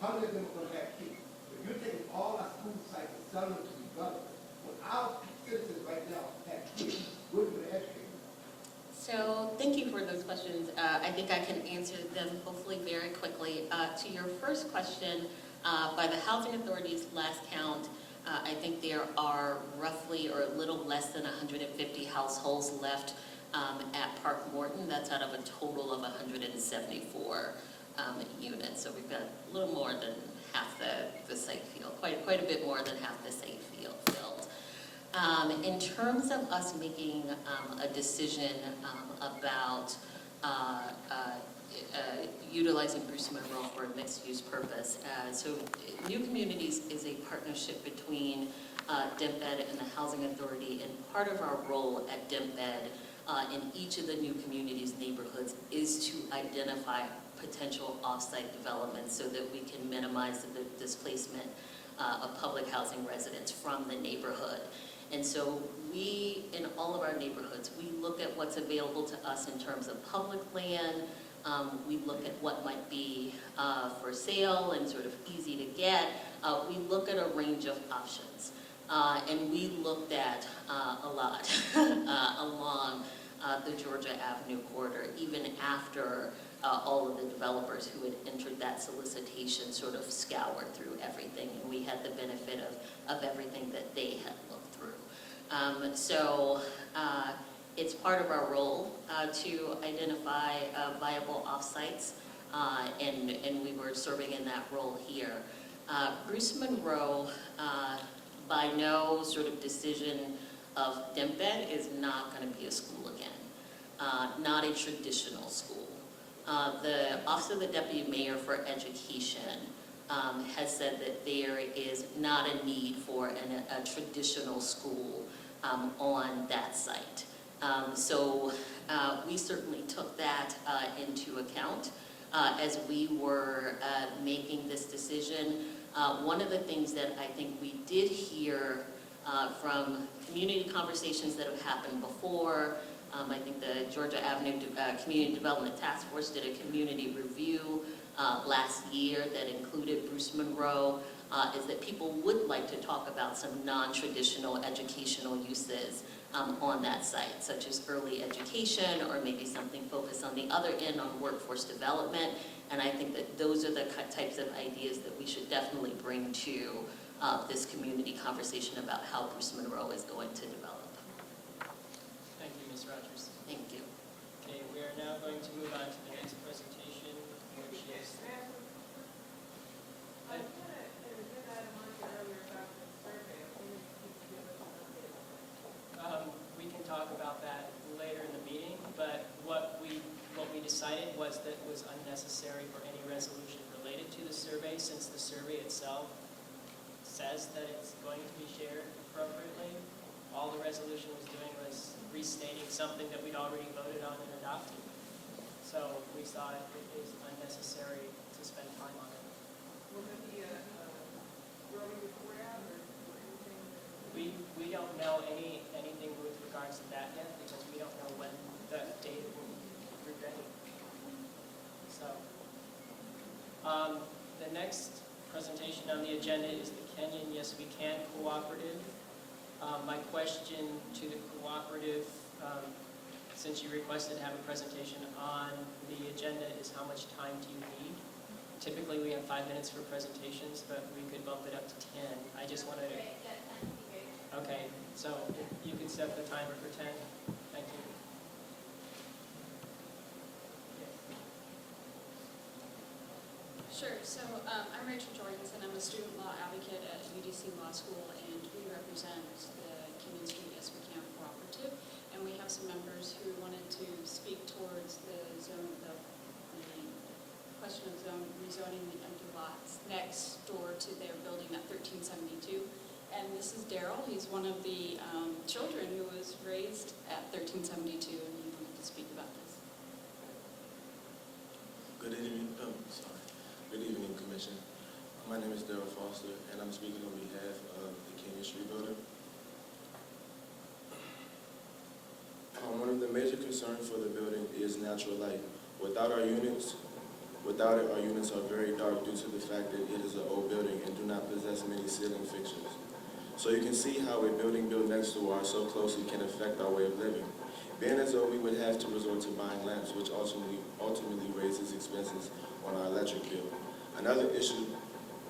How many of them are going to have kids? If you're taking all our school sites and selling them to the government, when our citizens right now have kids, we're going to educate them. So thank you for those questions. I think I can answer them hopefully very quickly. To your first question, by the Housing Authority's last count, I think there are roughly or a little less than 150 households left at Park Morton. That's out of a total of 174 units. So we've got a little more than half the site field, quite a bit more than half the site field filled. In terms of us making a decision about utilizing Bruce Monroe for a mixed-use purpose, so New Communities is a partnership between DIMPED and the Housing Authority, and part of our role at DIMPED in each of the New Communities neighborhoods is to identify potential off-site developments so that we can minimize the displacement of public housing residents from the neighborhood. And so we, in all of our neighborhoods, we look at what's available to us in terms of public land. We look at what might be for sale and sort of easy to get. We look at a range of options. And we looked at a lot along the Georgia Avenue corridor, even after all of the developers who had entered that solicitation sort of scoured through everything, and we had the benefit of everything that they had looked through. So it's part of our role to identify viable off-sites, and we were serving in that role here. Bruce Monroe, by no sort of decision of DIMPED, is not going to be a school again, not a traditional school. The Office of the Deputy Mayor for Education has said that there is not a need for a traditional school on that site. So we certainly took that into account as we were making this decision. One of the things that I think we did hear from community conversations that have happened before, I think the Georgia Avenue Community Development Task Force did a community review last year that included Bruce Monroe, is that people would like to talk about some non-traditional educational uses on that site, such as early education, or maybe something focused on the other end on workforce development. And I think that those are the types of ideas that we should definitely bring to this community conversation about how Bruce Monroe is going to develop. Thank you, Ms. Rogers. Thank you. Okay, we are now going to move on to the next presentation, which is... We can talk about that later in the meeting, but what we decided was that it was unnecessary for any resolution related to the survey, since the survey itself says that it's going to be shared appropriately. All the resolution was doing was restating something that we'd already voted on and adopted. So we thought it is unnecessary to spend time on it. Will there be a early report out or anything? We don't know anything with regards to that yet, because we don't know when the data will be ready. So, the next presentation on the agenda is the Kenyon Yes We Can Cooperative. My question to the cooperative, since you requested to have a presentation on the agenda, is how much time do you need? Typically, we have 5 minutes for presentations, but we could bump it up to 10. I just wanted to... Okay, so you can set the timer for 10. Thank you. Sure. So I'm Rachel Jorgensen. I'm a student law advocate at UDC Law School, and we represent the Kenyon Street Yes We Can Cooperative. And we have some members who wanted to speak towards the question of rezoning the empty lots next door to their building at 1372. And this is Daryl. He's one of the children who was raised at 1372, and he wanted to speak about this. Good evening, Good evening, Commission. My name is Daryl Foster, and I'm speaking on behalf of the Kenyon Street building. One of the major concerns for the building is natural light. Without it, our units are very dark due to the fact that it is an old building and do not possess many ceiling fixtures. So you can see how a building built next to ours so closely can affect our way of living. Being as though we would have to resort to buying lamps, which ultimately raises expenses on our electric bill. Another issue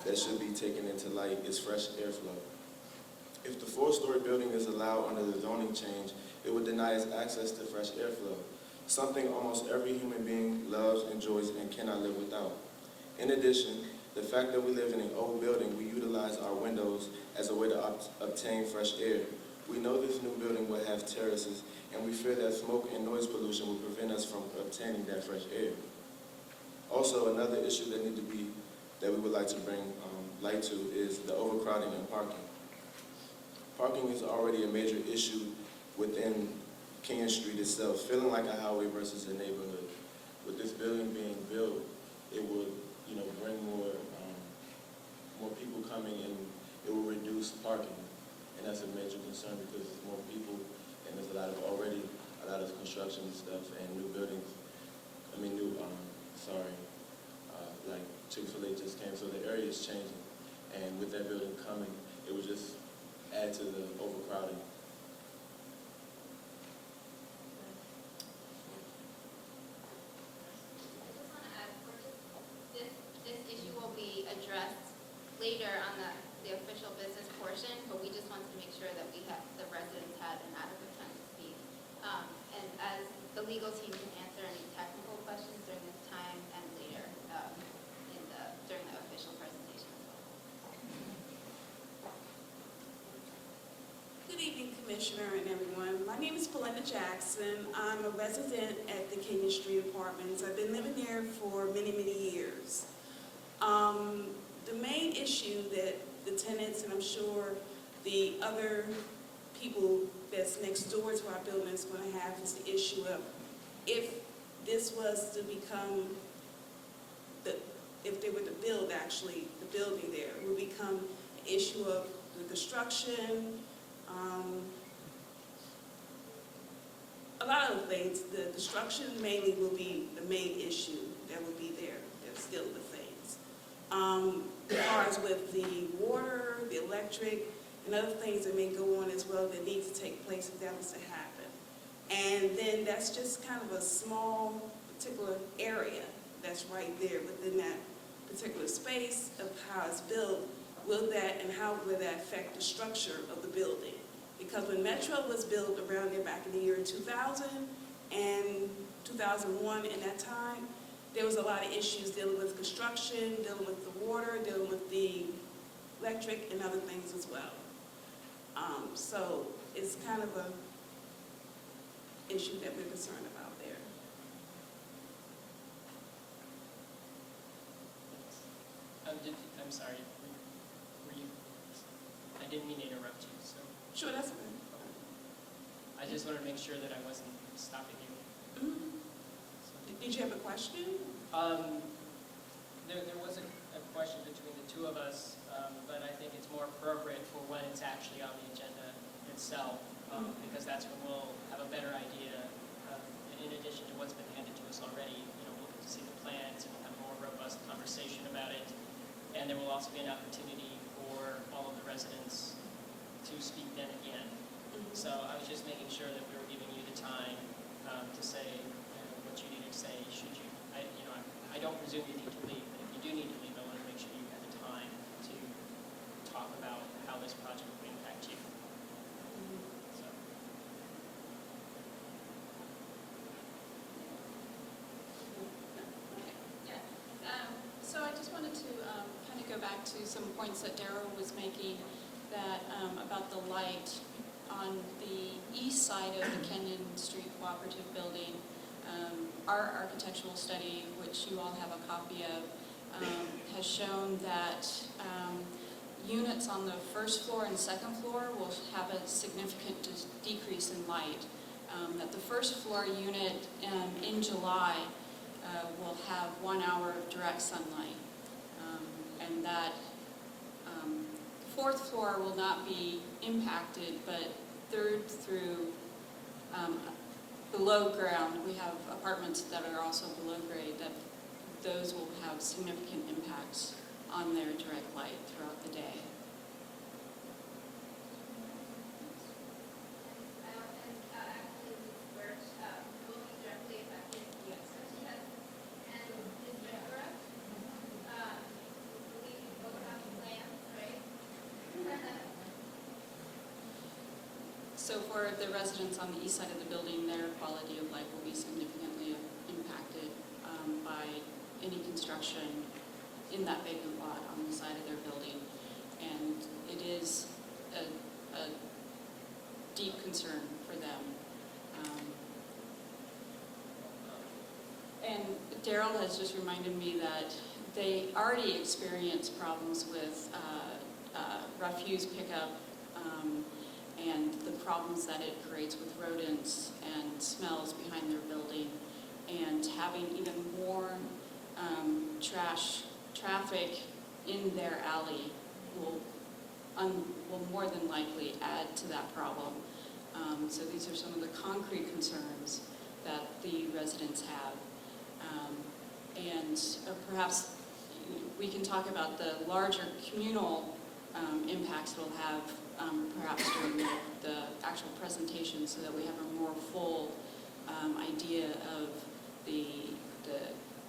that should be taken into light is fresh airflow. If the 4-story building is allowed under the zoning change, it would deny us access to fresh airflow, something almost every human being loves, enjoys, and cannot live without. In addition, the fact that we live in an old building, we utilize our windows as a way to obtain fresh air. We know this new building will have terraces, and we fear that smoke and noise pollution will prevent us from obtaining that fresh air. Also, another issue that we would like to bring light to is the overcrowding and parking. Parking is already a major issue within King Street itself, feeling like a highway versus a neighborhood. With this building being built, it would, bring more people coming, and it will reduce parking. And that's a major concern because there's more people, and there's a lot of construction and stuff, and new buildings. Like Chick-fil-A just came, so the area is changing. And with that building coming, it would just add to the overcrowding. This issue will be addressed later on the official business portion, but we just wanted to make sure that the residents had an adequate time to speak. And as the legal team can answer any technical questions during this time and later during the official presentation as well. Good evening, Commissioner and everyone. My name is Belinda Jackson. I'm a resident at the King Street Apartments. I've been living there for many, many years. The main issue that the tenants, and I'm sure the other people that's next door to our building is going to have, is the issue of if this was to become, if they were to build actually the building there, it would become an issue of the construction, a lot of things. The construction mainly will be the main issue that will be there. That's still the things. As far as with the water, the electric, and other things that may go on as well that need to take place if that was to happen. And then that's just kind of a small particular area that's right there within that particular space of how it's built. Will that and how will that affect the structure of the building? Because when Metro was built around there back in the year 2000 and 2001, in that time, there was a lot of issues dealing with construction, dealing with the water, dealing with the electric and other things as well. So it's kind of a issue that we're concerned about there. I'm sorry, were you, I didn't mean to interrupt you, so. Sure, that's okay. I just wanted to make sure that I wasn't stopping you. Mm-hmm. Did you have a question? There was a question between the two of us, but I think it's more appropriate for when it's actually on the agenda itself, because that's when we'll have a better idea, in addition to what's been handed to us already. We'll get to see the plans and we'll have a more robust conversation about it. And there will also be an opportunity for all of the residents to speak then again. So I was just making sure that we were giving you the time to say what you needed to say. Should you, I don't presume you need to leave, but if you do need to leave, I want to make sure you have the time to talk about how this project will impact you. So. So I just wanted to kind of go back to some points that Darryl was making that about the light on the east side of the Kenyon Street Cooperative Building. Our architectural study, which you all have a copy of, has shown that units on the first floor and second floor will have a significant decrease in light. That the first floor unit in July will have 1 hour of direct sunlight, and that fourth floor will not be impacted, but third through below ground, we have apartments that are also below grade, that those will have significant impacts on their direct light throughout the day. So for the residents on the east side of the building, their quality of life will be significantly impacted by any construction in that vacant lot on the side of their building. And it is a concern for them. And Daryl has just reminded me that they already experience problems with refuse pickup and the problems that it creates with rodents and smells behind their building, and having even more traffic in their alley will more than likely add to that problem. So these are some of the concrete concerns that the residents have. And perhaps we can talk about the larger communal impacts it'll have perhaps during the actual presentation, so that we have a more full idea of the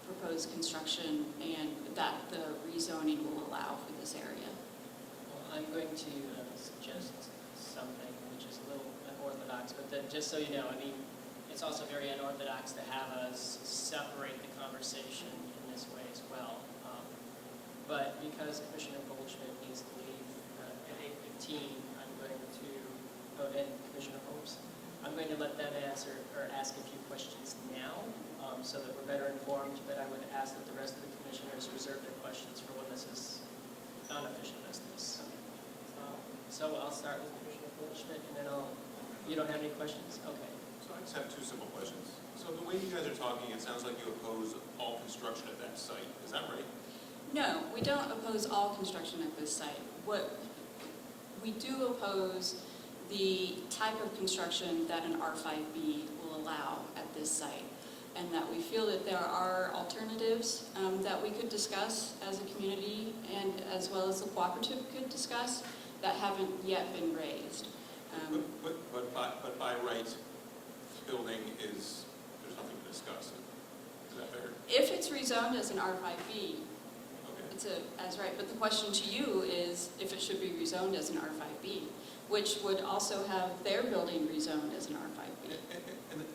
proposed construction and that the rezoning will allow for this area. Well, I'm going to suggest something which is a little unorthodox, but then, just so you know, I mean, it's also very unorthodox to have us separate the conversation in this way as well. But because Commissioner Goldschmidt needs to leave at 8:15, I'm going to, and Commissioner Holmes, I'm going to let them answer or ask a few questions now, so that we're better informed, but I would ask that the rest of the commissioners reserve their questions for when this is non-official business. So I'll start with Commissioner Goldschmidt, and then you don't have any questions? Okay. So I just have two simple questions. So the way you guys are talking, it sounds like you oppose all construction at that site. Is that right? No, we don't oppose all construction at this site. What we do oppose the type of construction that an R5B will allow at this site, and that we feel that there are alternatives that we could discuss as a community, and as well as the cooperative could discuss, that haven't yet been raised. But by right, building is, there's nothing to discuss. Is that fair? If it's rezoned as an R5B, Okay. it's as right, but the question to you is if it should be rezoned as an R5B, which would also have their building rezoned as an R5B.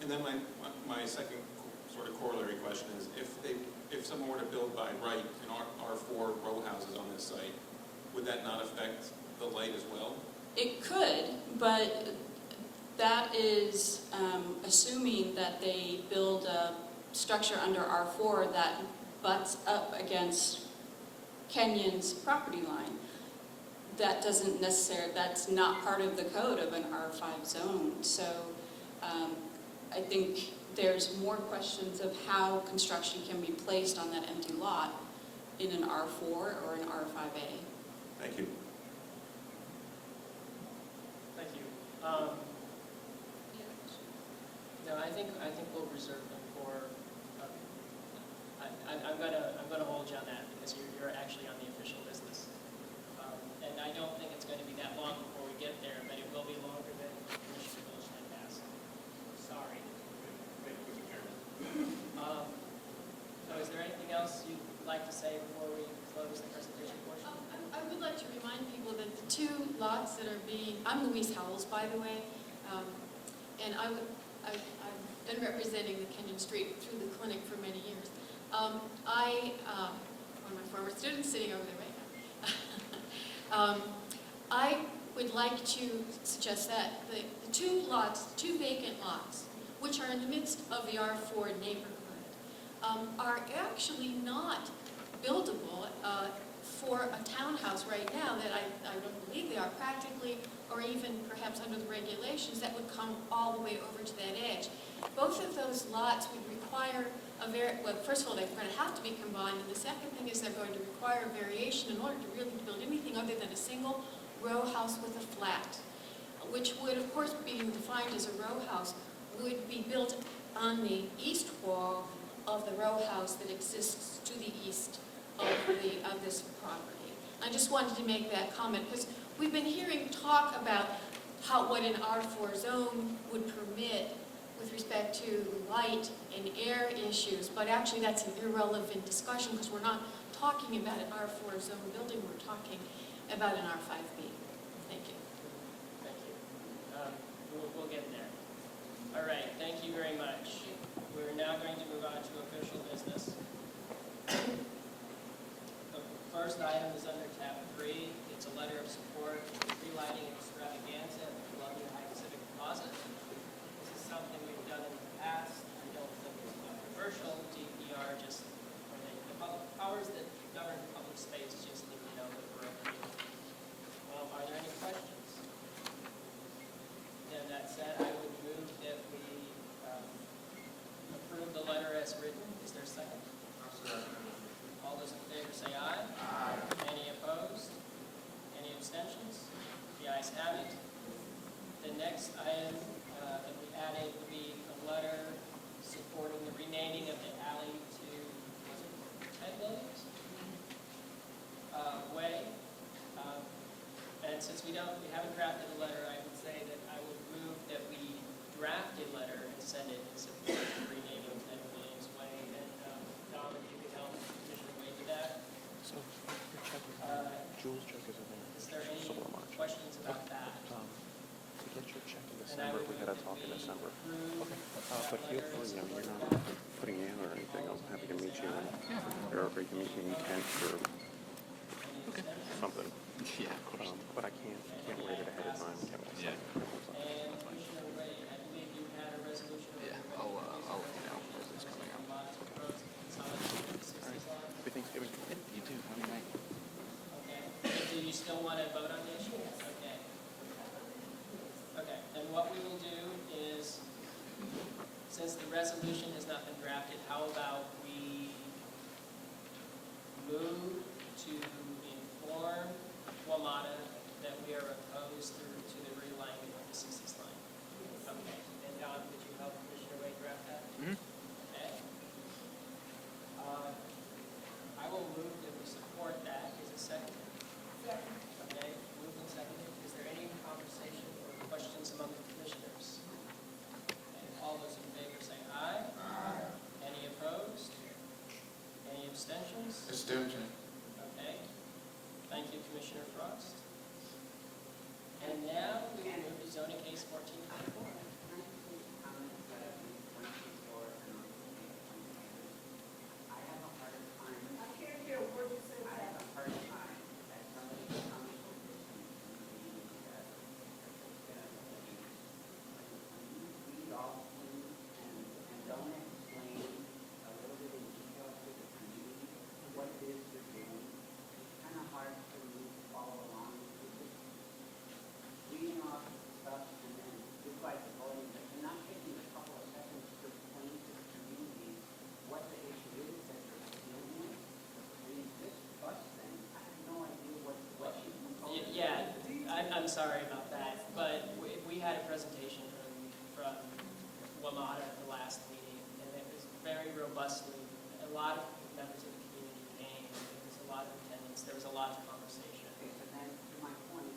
And then my second sort of corollary question is, if someone were to build by right an R4 row houses on this site, would that not affect the light as well? It could, but that is assuming that they build a structure under R4 that butts up against Kenyon's property line. That doesn't necessarily, that's not part of the code of an R5 zone. So I think there's more questions of how construction can be placed on that empty lot in an R4 or an R5A. Thank you. Thank you. No, I think we'll reserve them for. I'm gonna hold you on that, because you're actually on the official business, and I don't think it's going to be that long before we get there, but it will be longer than Commissioner Goldschmidt asked. Sorry. So, is there anything else you'd like to say before we close the presentation portion? I would like to remind people that the two lots that are being, I'm Louise Howells, by the way, and I've been representing the Kenyon Street through the clinic for many years. One of my former students sitting over there right now. I would like to suggest that the two vacant lots, which are in the midst of the R4 neighborhood, are actually not buildable for a townhouse right now, that I don't believe they are practically, or even perhaps under the regulations, that would come all the way over to that edge. Both of those lots would require well, first of all, they're going to have to be combined, and the second thing is they're going to require variation in order to really build anything other than a single row house with a flat, which would, of course, being defined as a row house, would be built on the east wall of the row house that exists to the east of this property. I just wanted to make that comment, because we've been hearing talk about what an R4 zone would permit with respect to light and air issues, but actually that's an irrelevant discussion, because we're not talking about an R4 zone building, we're talking about an R5B. Thank you. Thank you. We'll get there. All right, thank you very much. We're now going to move on to official business. The first item is under tab 3. It's a letter of support for the tree lighting extravaganza at the Columbia Heights Civic Plaza. Plaza. This is something we've done in the past. I don't think it's controversial. DPR just, or the public powers that govern public space just need to know that we're okay. Are there any questions? Then that said, I would move that we approve the letter as written. Is there a second? All those in favor say aye. Aye. Any opposed? Any abstentions? The ayes have it. The next item that we added would be a letter supporting the renaming of the alley to, was it Ted Williams? Way. And since we haven't drafted a letter, I would say that I would move that we draft a letter and send it in support of renaming Ted Williams Way. And Dom, if you could help Commissioner Wade with that. So your check is in there. Jules' check is in there. Is there any So will mine. questions about that? To get your check in And I December, would we gotta move talk that in we December. approve Okay. that But feel letter free, in you're support. not putting in or anything. I'm happy to meet you or you can meet me in Kent or something. Yeah, of course. But I can't wait it ahead of time. And Commissioner Ray, I believe you had a resolution. Yeah, I'll let you know as it's coming out. Happy Thanksgiving. You too. Have a night. Okay. Do you still want to vote on the issue? Okay. Okay, then what we will do is, since the resolution has not been drafted, how about we move to inform WMATA that we are opposed to the realignment of the 60s line? Okay, and Don, could you help Commissioner Wade draft that? Okay. I will move that we support that. Is it second? Second. Okay, moved and seconded. Is there any conversation or questions among the commissioners? Okay, all those in favor say aye. Aye. Any opposed? Any abstentions? Abstention. Okay. Thank you, Commissioner Frost. And now we will move to zoning case 1424. I have a hard time. I can't hear a word you say. I have a hard time that somebody comes to this meeting read all things and don't explain a little bit in detail to the community what it is you're doing. It's kind of hard to follow along. Reading off stuff and then you guys are voting, but you're not taking a couple of seconds to explain to the community what the issue is that you're dealing with. I mean, this bus thing, I have no idea what you proposed. Yeah, I'm sorry about that, but we had a presentation from WMATA at the last meeting, and it was very robustly, a lot of members of the community came, there was a lot of attendance, there was a lot of conversation. Okay, but then to my point,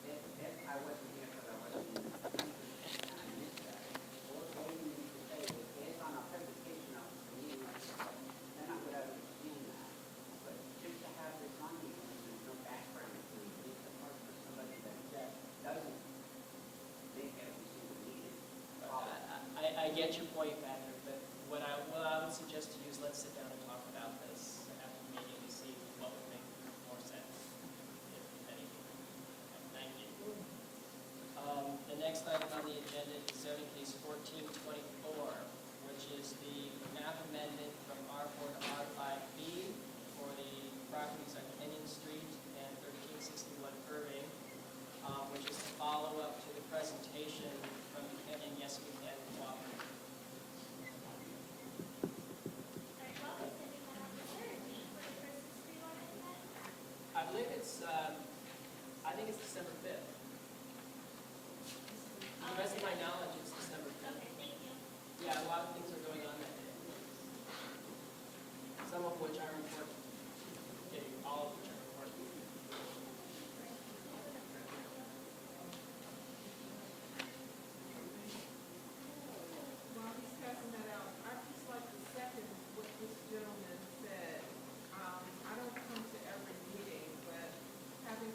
if I wasn't here because I wasn't in the country and I missed that, what you need to say is based on a presentation of the meeting like this, then I would understand that. But just to have this on here and there's no background to it, it's the part for somebody that doesn't make every single meeting. I get your point, Patrick, but what I would suggest to you is let's sit down and talk about this after the meeting to see what would make more sense, if anything. Okay, thank you. The next item on the agenda is zoning case 1424, which is the map amendment from R4 to R5B for the properties on Kenyon Street and 1361 Irving, which is a follow-up to the presentation from the Kenyon Yes We Can cooperative. I believe I think it's December 5th. To the best of my knowledge, it's December 5th. Yeah, a lot of things are going on that day. Some of which are important. Okay, all of which are important. While he's passing that out, I'd just like to second what this gentleman said. I don't come to every meeting, but having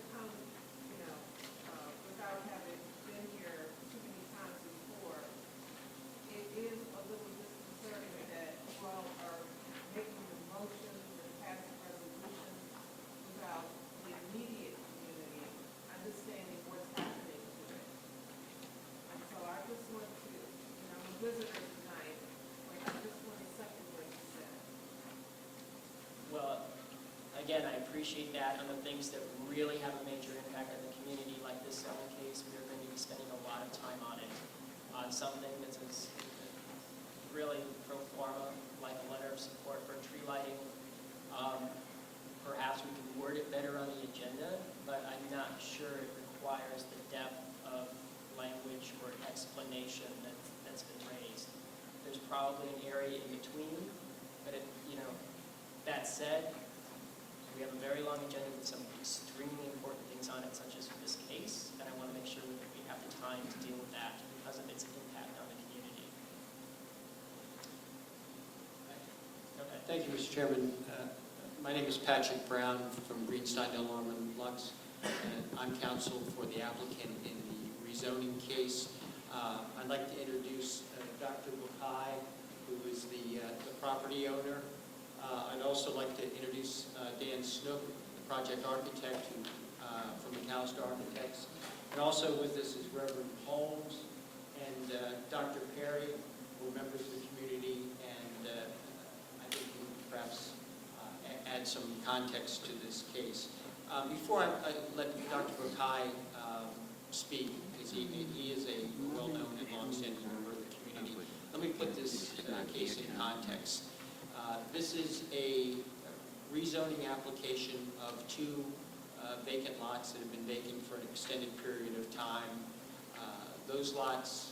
again, I appreciate that on the things that really have a major impact on the community, like this zoning case. We are going to be spending a lot of time on it, on something that's really pro forma, like a letter of support for tree lighting. Perhaps we can word it better on the agenda, but I'm not sure it requires the depth of language or explanation that's been raised. There's probably an area in between, but that said, we have a very long agenda with some extremely important things on it, such as this case, and I want to make sure that we have the time to deal with that because of its impact on the community. Okay. Thank you, Mr. Chairman. My name is Patrick Brown from Greenstein, Delnorman, Lux, and I'm counsel for the applicant in the rezoning case. I'd like to introduce Dr. Bukai, who is the property owner. I'd also like to introduce Dan Snook, the project architect from McAllister Architects. And also with us is Reverend Holmes and Dr. Perry, who are members of the community, and I think we can perhaps add some context to this case. Before I let Dr. Bukai speak, because he is a well-known and long-standing member of the community, let me put this case in context. This is a rezoning application of two vacant lots that have been vacant for an extended period of time. Those lots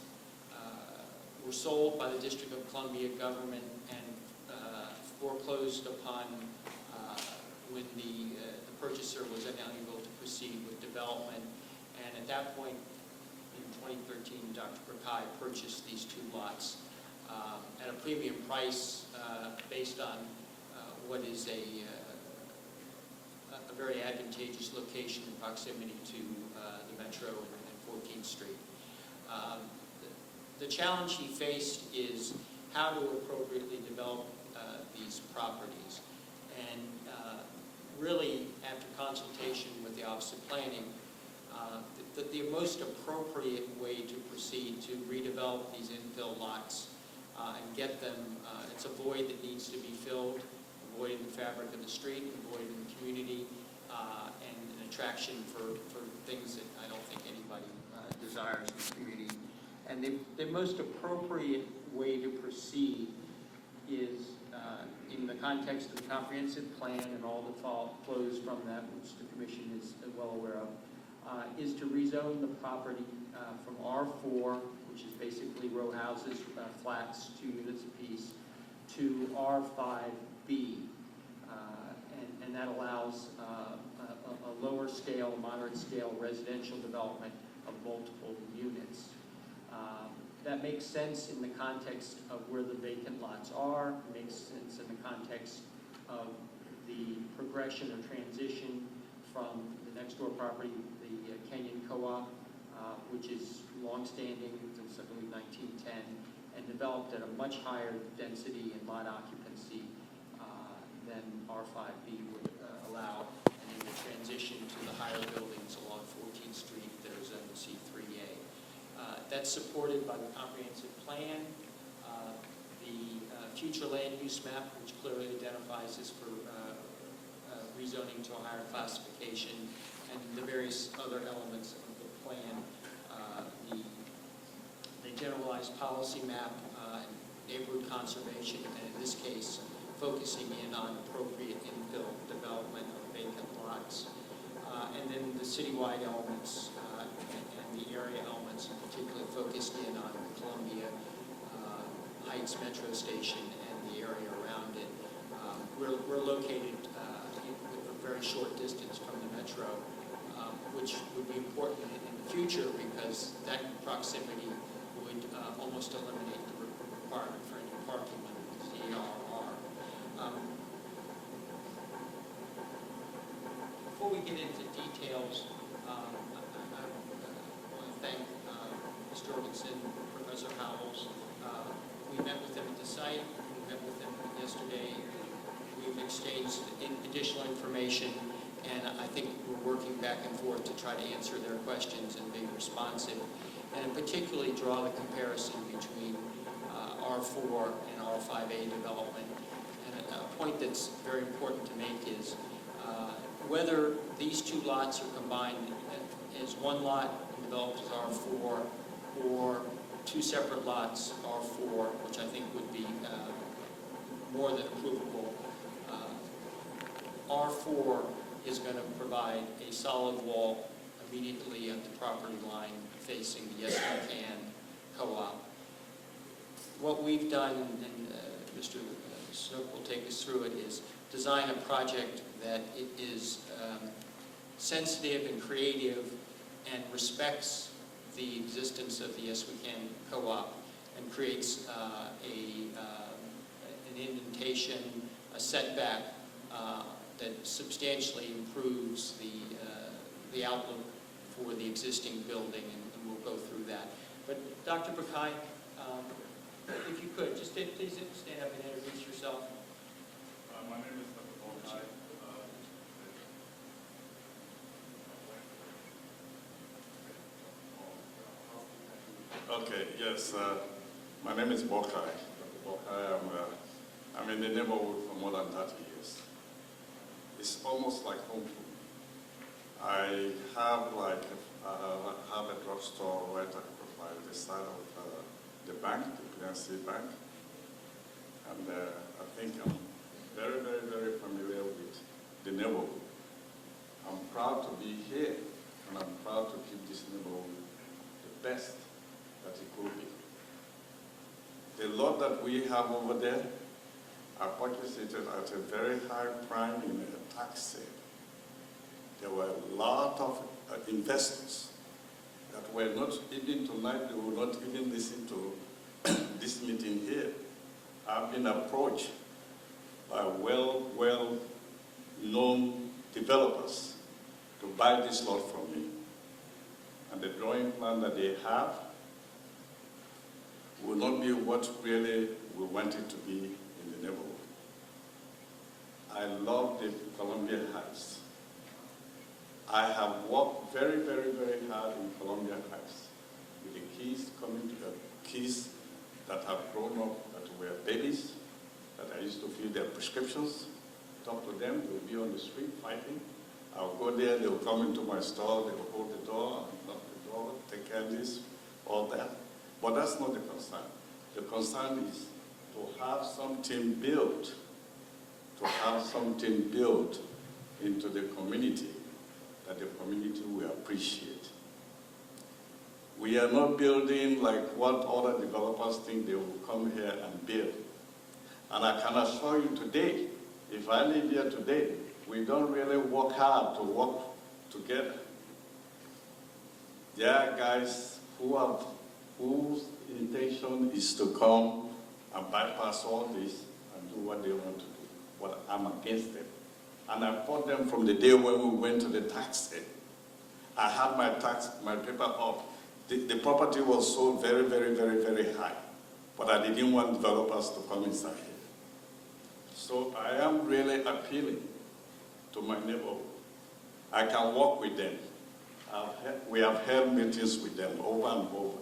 were sold by the District of Columbia government and foreclosed upon when the purchaser was unable to proceed with development. And at that point, in 2013, Dr. Bukai purchased these two lots at a premium price based on what is a very advantageous location in proximity to the Metro and 14th Street. The challenge he faced is how to appropriately develop these properties. And really, after consultation with the Office of Planning, the most appropriate way to proceed to redevelop these infill lots and get them, it's a void that needs to be filled, a void in the fabric of the street, a void in the community, and an attraction for things that I don't think anybody desires in the community. And the most appropriate way to proceed is, in the context of the comprehensive plan and all that flows from that, which the Commission is well aware of, is to rezone the property from R4, which is basically row houses, flats, 2 units apiece, to R5B. And that allows a lower scale, moderate scale residential development of multiple units. That makes sense in the context of where the vacant lots are. It makes sense in the context of the progression or transition from the next door property, the Kenyon Co-op, which is longstanding since I believe 1910, and developed at a much higher density and lot occupancy than R5B would allow, and then the transition to the higher buildings along 14th Street that are zoned C3A. That's supported by the comprehensive plan, the future land use map, which clearly identifies this for rezoning to a higher classification, and the various other elements of the plan, the generalized policy map, neighborhood conservation, and in this case, focusing in on appropriate infill development of vacant lots, and then the citywide elements and the area elements, particularly focused in on Columbia Heights Metro Station and the area around it. We're located a very short distance from the Metro, which would be important in the future because that proximity would almost eliminate the requirement for any parking under the ERR. Before we get into details, I want to thank Mr. Jorgensen, Professor Howells. We met with them at the site. We met with them yesterday. We've exchanged additional information, and I think we're working back and forth to try to answer their questions and be responsive, and particularly draw the comparison between R4 and R5A development. And a point that's very important to make is Whether these two lots are combined as one lot and developed as R4, or two separate lots, R4, which I think would be more than approvable. R4 is going to provide a solid wall immediately at the property line facing the Yes We Can co-op. What we've done, and Mr. Snook will take us through it, is design a project that it is sensitive and creative and respects the existence of the Yes We Can co-op and creates an indentation, a setback that substantially improves the outlook for the existing building, and we'll go through that. But Dr. Bakai, if you could, just please stand up and introduce yourself. My name is Dr. Bakai. Okay, yes, my name is Bokai. Dr. Bokai, I'm in the neighborhood for more than 30 years. It's almost like home for me. I have a drugstore right by the side of the bank, the PNC Bank, and I think I'm very, very, very familiar with the neighborhood. I'm proud to be here, and I'm proud to keep this neighborhood the best that it could be. The lot that we have over there, I purchased it at a very high prime in a tax sale. There were a lot of investors that were not, even tonight, they will not even listen to this meeting here. I've been approached by well-known developers to buy this lot from me. And the drawing plan that they have will not be what really we want it to be in the neighborhood. I love the Columbia Heights. I have worked very, very, very hard in Columbia Heights with the kids coming to the kids that have grown up, that were babies, that I used to fill their prescriptions, talk to them, they will be on the street fighting. I'll go there, they will come into my store, they will hold the door, lock the door, take care of this, all that. But that's not the concern. The concern is to have something built, into the community that the community will appreciate. We are not building like what other developers think they will come here and build. And I can assure you today, if I live here today, we don't really work hard to work together. There are guys whose intention is to come and bypass all this and do what they want to do. But I'm against them. And I fought them from the day when we went to the tax sale. I had my paper up. The property was sold very, very, very, very high. But I didn't want developers to come inside here. So I am really appealing to my neighborhood. I can work with them. We have held meetings with them over and over,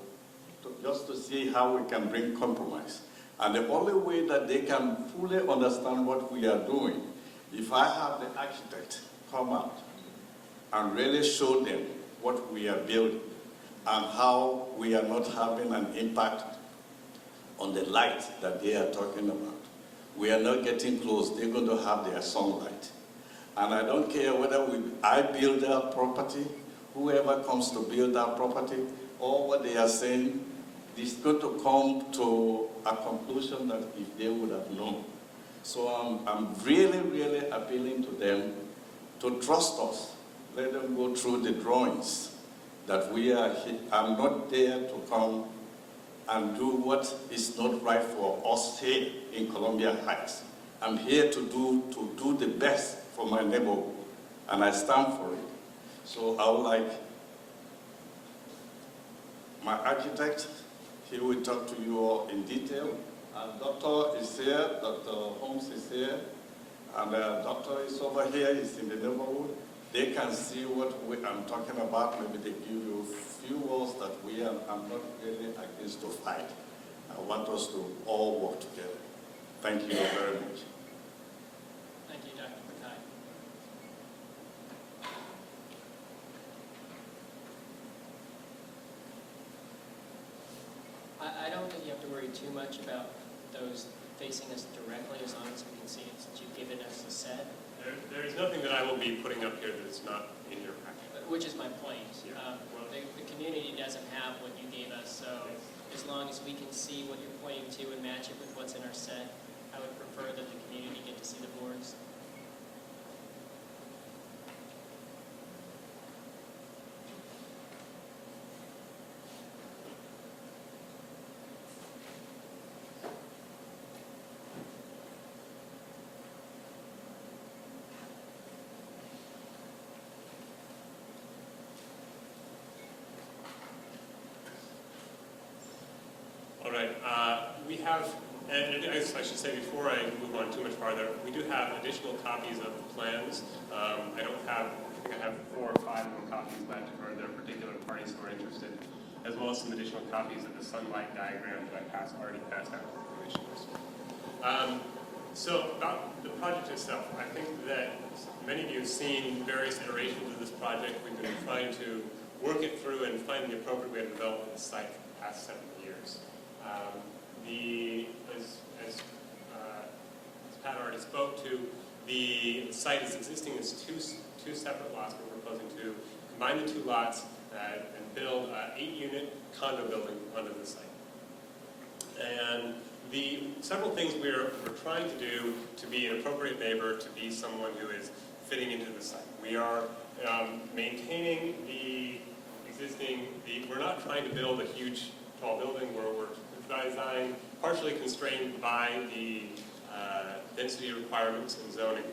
just to see how we can bring compromise. And the only way that they can fully understand what we are doing, if I have the architect come out and really show them what we are building and how we are not having an impact on the light that they are talking about. We are not getting close. They're going to have their sunlight. And I don't care whether I build their property, whoever comes to build that property, or what they are saying, it's going to come to a conclusion that if they would have known. So I'm really, really appealing to them to trust us. Let them go through the drawings that we are here. I'm not there to come and do what is not right for us here in Columbia Heights. I'm here to do the best for my neighborhood, and I stand for it. So I would like my architect, he will talk to you all in detail. And Doctor is here, Dr. Holmes is here, and the doctor is over here, he's in the neighborhood. They can see what I'm talking about. Maybe they give you a few words that I'm not really against to fight. I want us to all work together. Thank you very much. Thank you, Dr. Mackay. to worry too much about those facing us directly, as long as we can see it, since you've given us a set. There is nothing that I will be putting up here that's not in your packet. Which is my point. Yeah. The community doesn't have what you gave us, so as long as we can see what you're pointing to and match it with what's in our set, I would prefer that the community get to see the boards. All right, we have, and I guess I should say before I move on too much farther, we do have additional copies of the plans. I think I have 4 or 5 more copies left for their particular parties who are interested, as well as some additional copies of the sunlight diagram that I already passed out to the commissioners. So about the project itself, I think that many of you have seen various iterations of this project. We've been trying to work it through and find the appropriate way to develop the site for the past 7 years. As Pat already spoke to, the site is existing as two separate lots. We're proposing to combine the 2 lots and build an 8-unit condo building onto the site. And the several things we're trying to do to be an appropriate neighbor, to be someone who is fitting into the site. We are maintaining the existing, we're not trying to build a huge tall building where we're design partially constrained by the density requirements and zoning.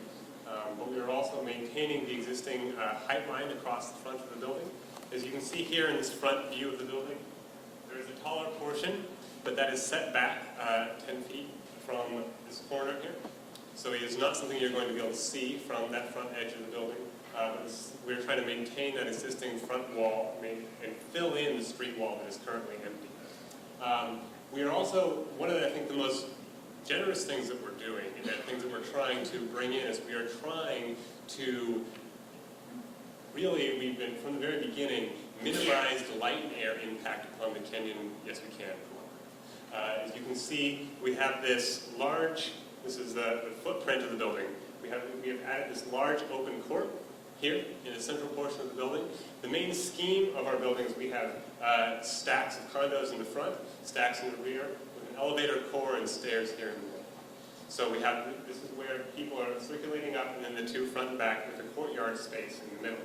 But we are also maintaining the existing height line across the front of the building. As you can see here in this front view of the building, there is a taller portion, but that is set back 10 feet from this corner here. So it is not something you're going to be able to see from that front edge of the building. We're trying to maintain that existing front wall and fill in the street wall that is currently empty. We are also, one of the, I think the most generous things that we're doing, and things that we're trying to bring in, is we are trying to really, we've been, from the very beginning, minimize the light and air impact upon the Kenyon Yes We Can cooperative. As you can see, we have this large, this is the footprint of the building. We have added this large open court here in the central portion of the building. The main scheme of our buildings, we have stacks of condos in the front, stacks in the rear, with an elevator core and stairs here in the middle. So we have, this is where people are circulating up, and then the 2 front and back with a courtyard space in the middle.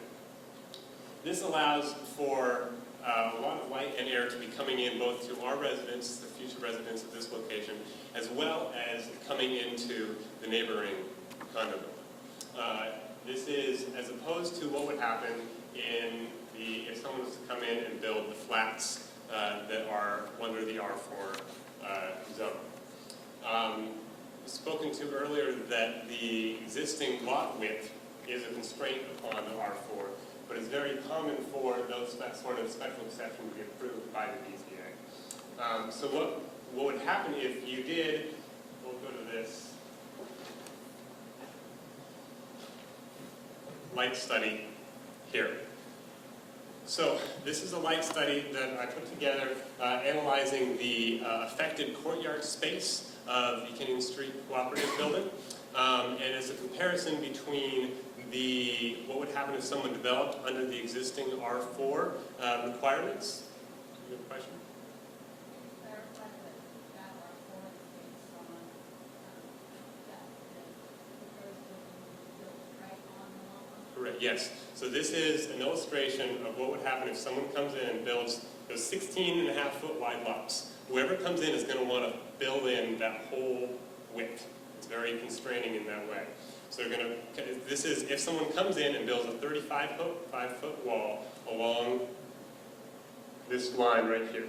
This allows for a lot of light and air to be coming in both to our residents, the future residents of this location, as well as coming into the neighboring condo building. This is as opposed to what would happen if someone was to come in and build the flats that are under the R4 zone. Spoken to earlier that the existing lot width is a constraint upon the R4, but it's very common for that sort of special exception to be approved by the BZA. So what would happen if you did, we'll go to this light study here. So this is a light study that I put together analyzing the affected courtyard space of the Kenyon Street Cooperative Building, and as a comparison between what would happen if someone developed under the existing R4 requirements. Do you have a question? Correct, yes. So this is an illustration of what would happen if someone comes in and builds those 16.5-foot wide lots. Whoever comes in is going to want to build in that whole width. It's very constraining in that way. So this is if someone comes in and builds a 35-foot wall along this line right here,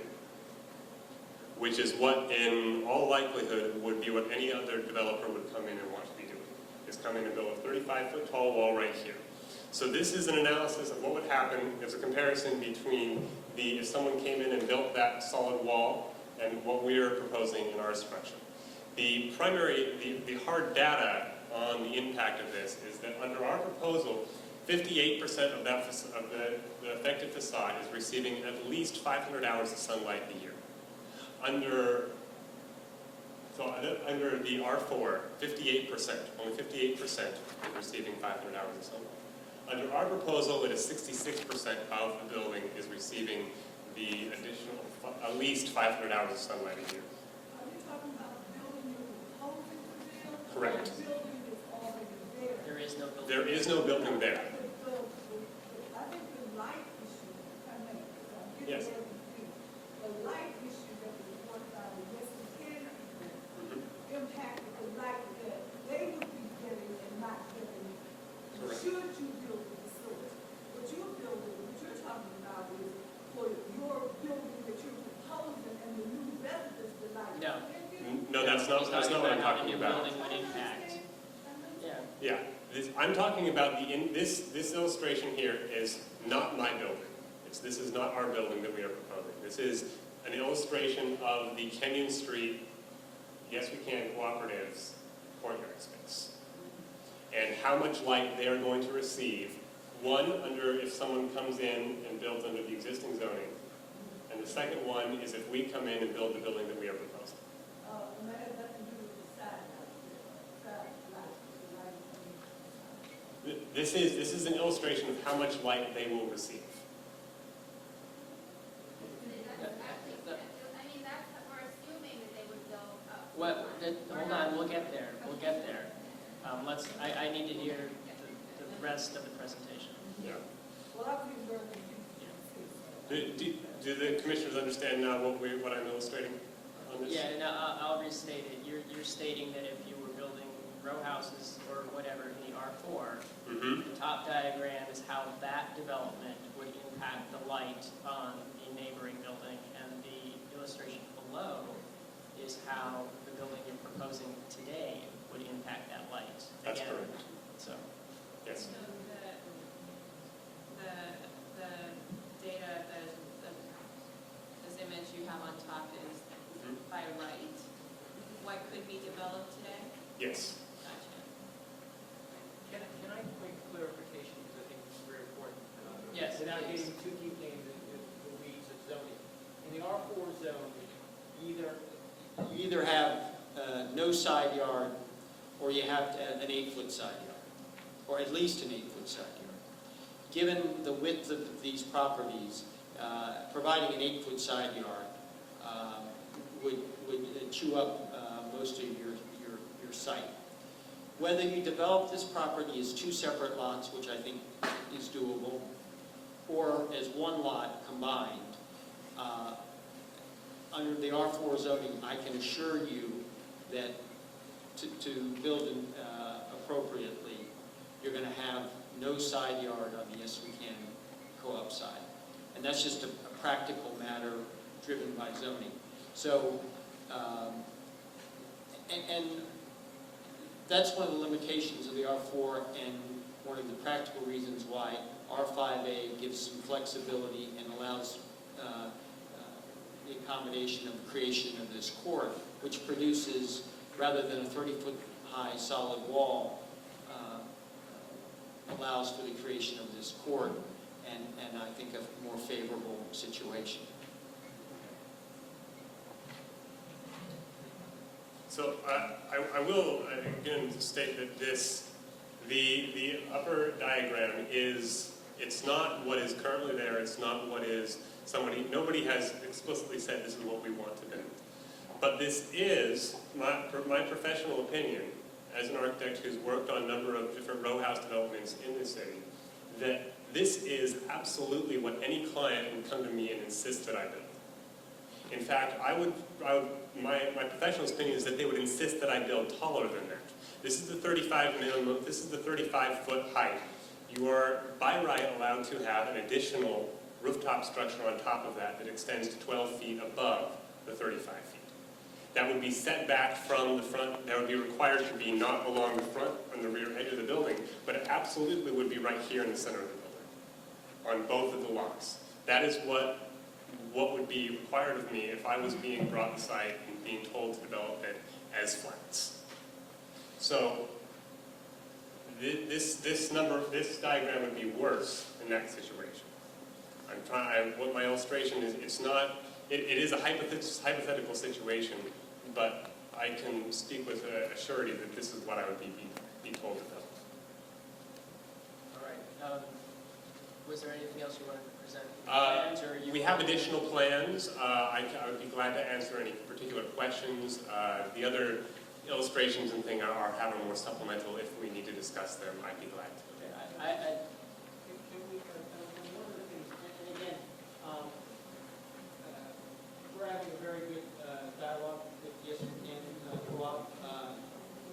which is what in all likelihood would be what any other developer would come in and want to be doing, is come in and build a 35-foot tall wall right here. So this is an analysis of what would happen as a comparison between if someone came in and built that solid wall and what we are proposing in our structure. The hard data on the impact of this is that under our proposal, 58% of the affected facade is receiving at least 500 hours of sunlight a year. Under So under the R4, 58%, only 58% is receiving 500 hours of sunlight. Under our proposal, it is 66% of the building is receiving the additional, at least 500 hours of sunlight a year. Are you talking about the building you're proposing to build? Correct. Or the building that's already there? There is no building. There is no building there. I think the light issue, if I may, because I'm getting Yes. very confused. The light issue that was reported by the Western Canada impacted the light that they would be getting and not getting. Correct. Should you build the facility? What you're building, what you're talking about is for your building that you're proposing and the new residents, the light. No. No, that's not what I'm how the talking new about. building would impact. Yeah. Yeah, I'm talking about this illustration here is not my building. This is not our building that we are proposing. This is an illustration of the Kenyon Street, Yes We Can Cooperative's courtyard space. And how much light they are going to receive, one, under if someone comes in and builds under the existing zoning, and the second one is if we come in and build the building that we are proposing. And that has nothing to do with the side light. This is an illustration of how much light they will receive. What, hold on, we'll get there, I need to hear the rest of the presentation. Yeah. Well, I've been very confused. Do the commissioners understand now what I'm illustrating on this? Yeah, and I'll restate it. You're stating that if you were building row houses or whatever in the R4, the top diagram is how that development would impact the light on the neighboring building, and the illustration below is how the building you're proposing today would impact that light. That's Again, correct. So, Yes. So the data, this image you have on top is by right. What could be developed today? Yes. Gotcha. Can I make clarification, because I think it's very important? Yes, Without please. getting too deep into the weeds of zoning. In the R4 zone, you either have no side yard, or you have an 8-foot side yard, or at least an 8-foot side yard. Given the width of these properties, providing an 8-foot side yard would chew up most of your site. Whether you develop this property as 2 separate lots, which I think is doable, or as 1 lot combined, under the R4 zoning, I can assure you that to build appropriately, you're going to have no side yard on the Yes We Can co-op side. And that's just a practical matter driven by zoning. So, and that's one of the limitations of the R4, and one of the practical reasons why R5A gives some flexibility and allows the accommodation of the creation of this court, which produces, rather than a 30-foot high solid wall, allows for the creation of this court, and I think a more favorable situation. So I will again state that the upper diagram it's not what is currently there, it's not what is nobody has explicitly said this is what we want to do. But this is my professional opinion as an architect who's worked on a number of different row house developments in the city, that this is absolutely what any client would come to me and insist that I build. In fact, my professional opinion is that they would insist that I build taller than that. This is the 35 minimum, this is the 35-foot height. You are, by right, allowed to have an additional rooftop structure on top of that extends to 12 feet above the 35 feet. That would be set back from the front, that would be required to be not along the front and the rear edge of the building, but it absolutely would be right here in the center of the building, on both of the lots. That is what would be required of me if I was being brought to site and being told to develop it as flats. So this diagram would be worse in that situation. What my illustration is, it is a hypothetical situation, but I can speak with a surety that this is what I would be told to build. All right. Was there anything else you wanted to present? Plans, or you We have additional plans. I would be glad to answer any particular questions. The other illustrations and things are having more supplemental. If we need to discuss them, I'd be glad to. Okay, can we, one of the things, and again, we're having a very good dialogue with the Yes Co-op.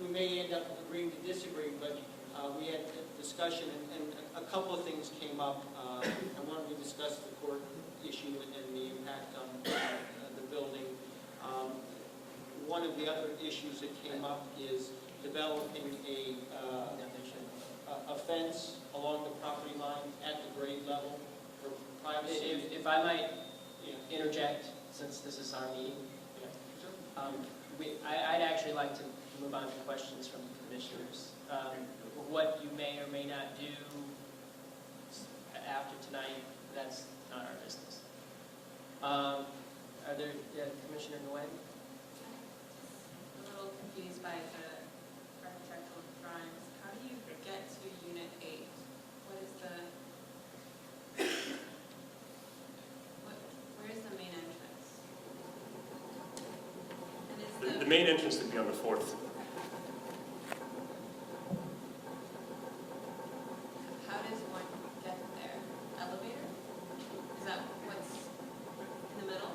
We may end up agreeing to disagree, but we had a discussion, and a couple of things came up. I wanted to discuss the court issue and the impact on the building. One of the other issues that came up is developing a fence along the property line at the grade level for privacy. If I might interject, since this is our meeting, I'd actually like to move on to questions from the commissioners. What you may or may not do after tonight, that's not our business. Are there, Commissioner Nguyen? I'm a little confused by the architectural drawings. How do you get to Unit 8? What is where's the main entrance? And is The main entrance would be on the 4th floor. How does one get there? Elevator? Is that what's in the middle?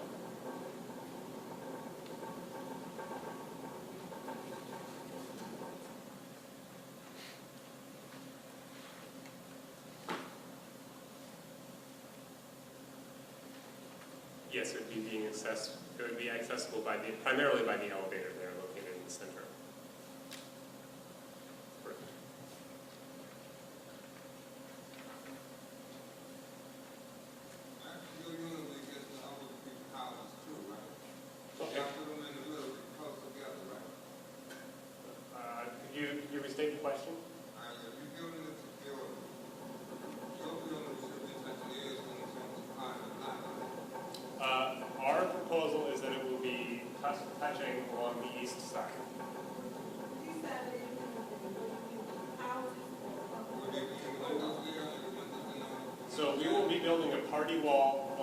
Yes, it would be being accessed. It would be accessible primarily by the elevator there, located in the center. Correct. Your unit will get the other people's houses too, right? Okay. You have to put them in the middle, close together, right? Could you restate the question? You're building it secure. Your building should be touching the edge when it's on the part of the lot, right? Our proposal is that it will be touching along the east side. Will there be windows there and windows in the... So we will be building a party wall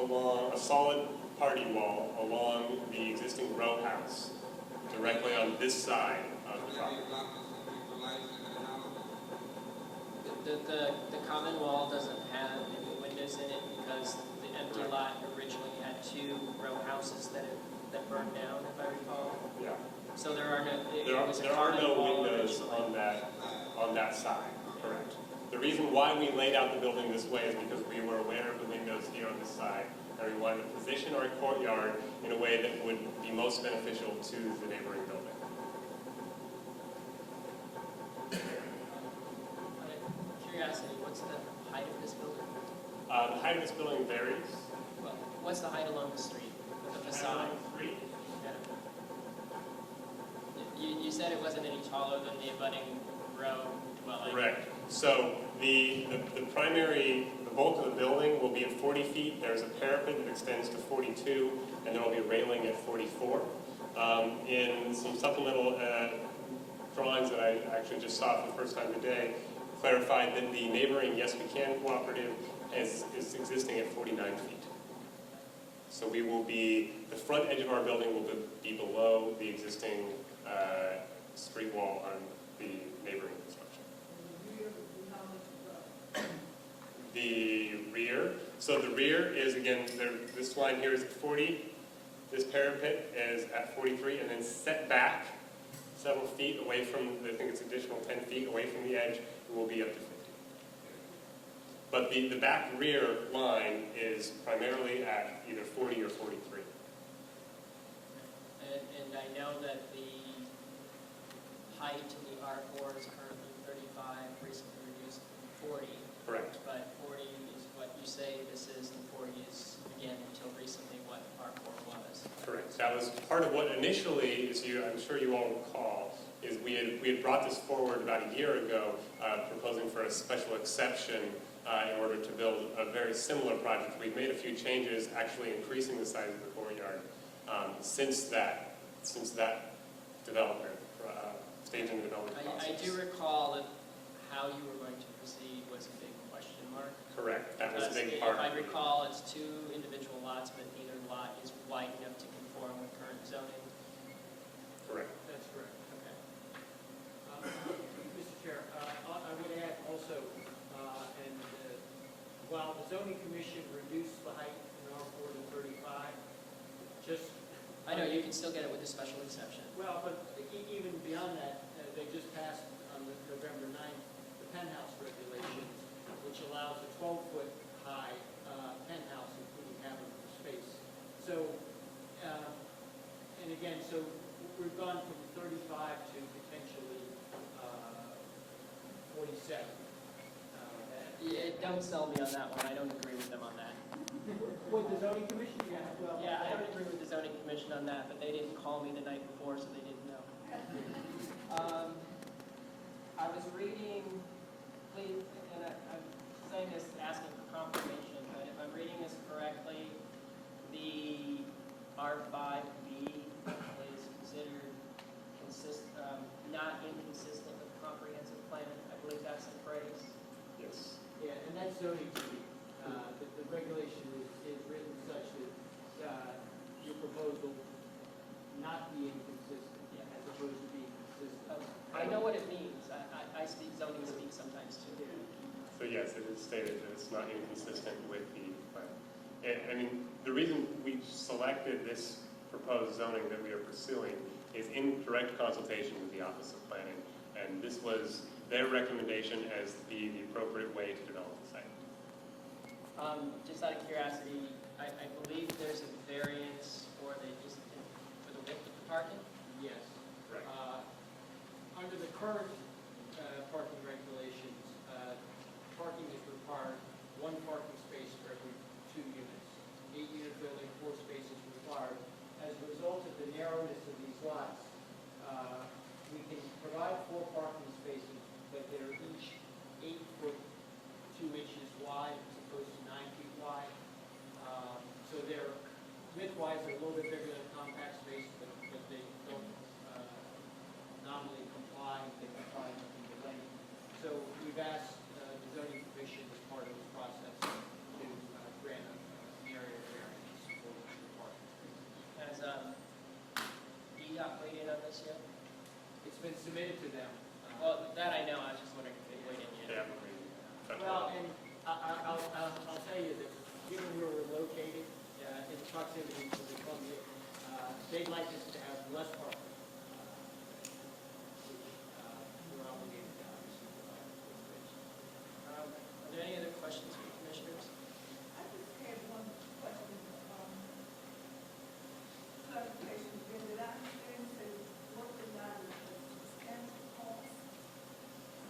a solid party wall along the existing row house, directly on this side of the property. The common wall doesn't have any windows in it because the empty lot originally had 2 row houses that burned down, if I recall. Yeah. So there are no. There are no windows on that side. Correct. The reason why we laid out the building this way is because we were aware of the windows here on this side, and we wanted to position our courtyard in a way that would be most beneficial to the neighboring building. Curiosity, what's the height of this building? The height of this building varies. Well, what's the height along the street, the facade? Street? Yeah. You said it wasn't any taller than the abutting row dwelling. Correct. So the bulk of the building will be at 40 feet. There's a parapet that extends to 42, and there will be a railing at 44. In some supplemental drawings that I actually just saw for the first time today, clarified that the neighboring Yes We Can cooperative is existing at 49 feet. So we will be, the front edge of our building will be below the existing street wall on the neighboring construction. The rear, so the rear is, again, this line here is at 40, this parapet is at 43, and then set back several feet away from, I think it's additional 10 feet away from the edge, it will be up to 50. But the back rear line is primarily at either 40 or 43. And I know that the height in the R4 is currently 35, recently reduced to 40. Correct. But 40 is what you say this is, and 40 is, again, until recently what R4 was. Correct. That was part of what initially, as I'm sure you all recall, is we had brought this forward about a year ago, proposing for a special exception in order to build a very similar project. We've made a few changes, actually increasing the size of the courtyard since that development, staging the development process. I do recall that how you were going to proceed was a big question mark. Correct, that was a Because big part. If I recall, it's 2 individual lots, but neither lot is wide enough to conform with current zoning. Correct. That's correct. Okay. Mr. Chair, I would add also, while the zoning commission reduced the height in R4 to 35, just... I know, you can still get it with a special exception. Well, but even beyond that, they just passed on November 9th, the penthouse regulations, which allows a 12-foot high penthouse, including habitable space. So, and again, so we've gone from 35 to potentially 47. Yeah, don't sell me on that one, I don't agree with them on that. With the zoning commission? Yeah, well... Yeah, I don't agree with the zoning commission on that, but they didn't call me the night before, so they didn't know. I was reading, please, and I'm saying this asking for confirmation, but if I'm reading this correctly, the R5B is considered not inconsistent with the comprehensive plan. I believe that's the phrase. Yes. Yeah, and that's zoning to me. The regulation is written such that your proposal not be inconsistent, as opposed to being consistent. I know what it means. I speak zoning speak sometimes too. So yes, it is stated that it's not inconsistent with the plan. I mean, the reason we selected this proposed zoning that we are pursuing is in direct consultation with the Office of Planning, and this was their recommendation as the appropriate way to develop the site. Just out of curiosity, I believe there's a variance for the width of the parking? Yes. Right. Under the current parking regulations, parking is required 1 parking space for every 2 units. 8-unit building, 4 spaces required. As a result of the narrowness of these lots, we can provide 4 parking spaces, but they're each 8 foot 2 inches wide as opposed to 9 feet wide. So they're width-wise, they're a little bit bigger than a compact space, but they don't nominally comply. They comply with the length. So we've asked the zoning commission as part of this process to grant an area variance for the parking. Has EDOT weighed in on this yet? It's been submitted to them. Well, that I know. I was just wondering if they weighed in yet. Well, and I'll tell you that given where we're located, in proximity to the Columbia, they'd like us to have less parking. We're obligated to obviously provide space. Are there any other questions from commissioners? I just had one question, clarification. Did I understand that what the lot is substantial cost?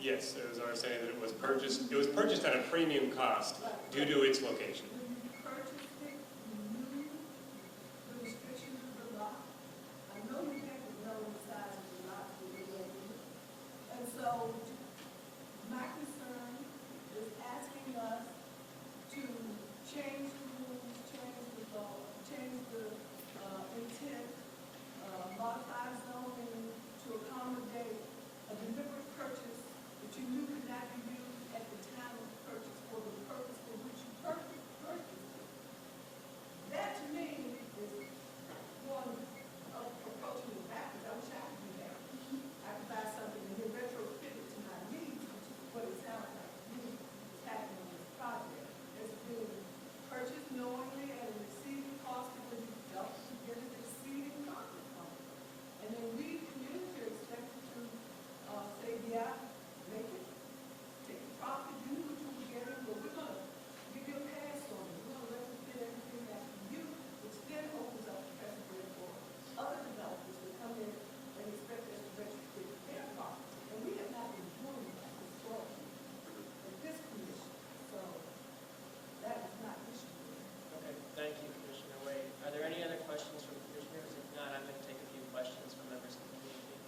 Yes, it was our understanding that it was purchased at a premium cost due to its location. When you purchased it, you knew the restrictions of the lot. I know you had to know the size of the lot to be able to. And so my concern is asking us to change the rules, change the law, change the intent, modify zoning to accommodate a deliberate purchase that you knew could not be used at the time of purchase for the purpose for which you purchased it. That to me is one of approaching it backwards. I wish I could do that. I could buy something and then retrofit it to my needs, which is what it sounds like to me is happening in this project. It's being purchased knowingly at an exceeding cost and when you don't, you get an exceeding profit from it. And then we, community, are expected to say, yeah, make it, take the profit, do what you were getting, but we're going to give you a pass on it. We're going to let you fit everything after you, which then opens up the precedent for other developers to come in and expect us to retrofit their property. And we have not been doing that historically in this commission. So that is not issue. Okay, thank you, Commissioner Wade. Are there any other questions from commissioners? If not, I'm going to take a few questions from members of the community.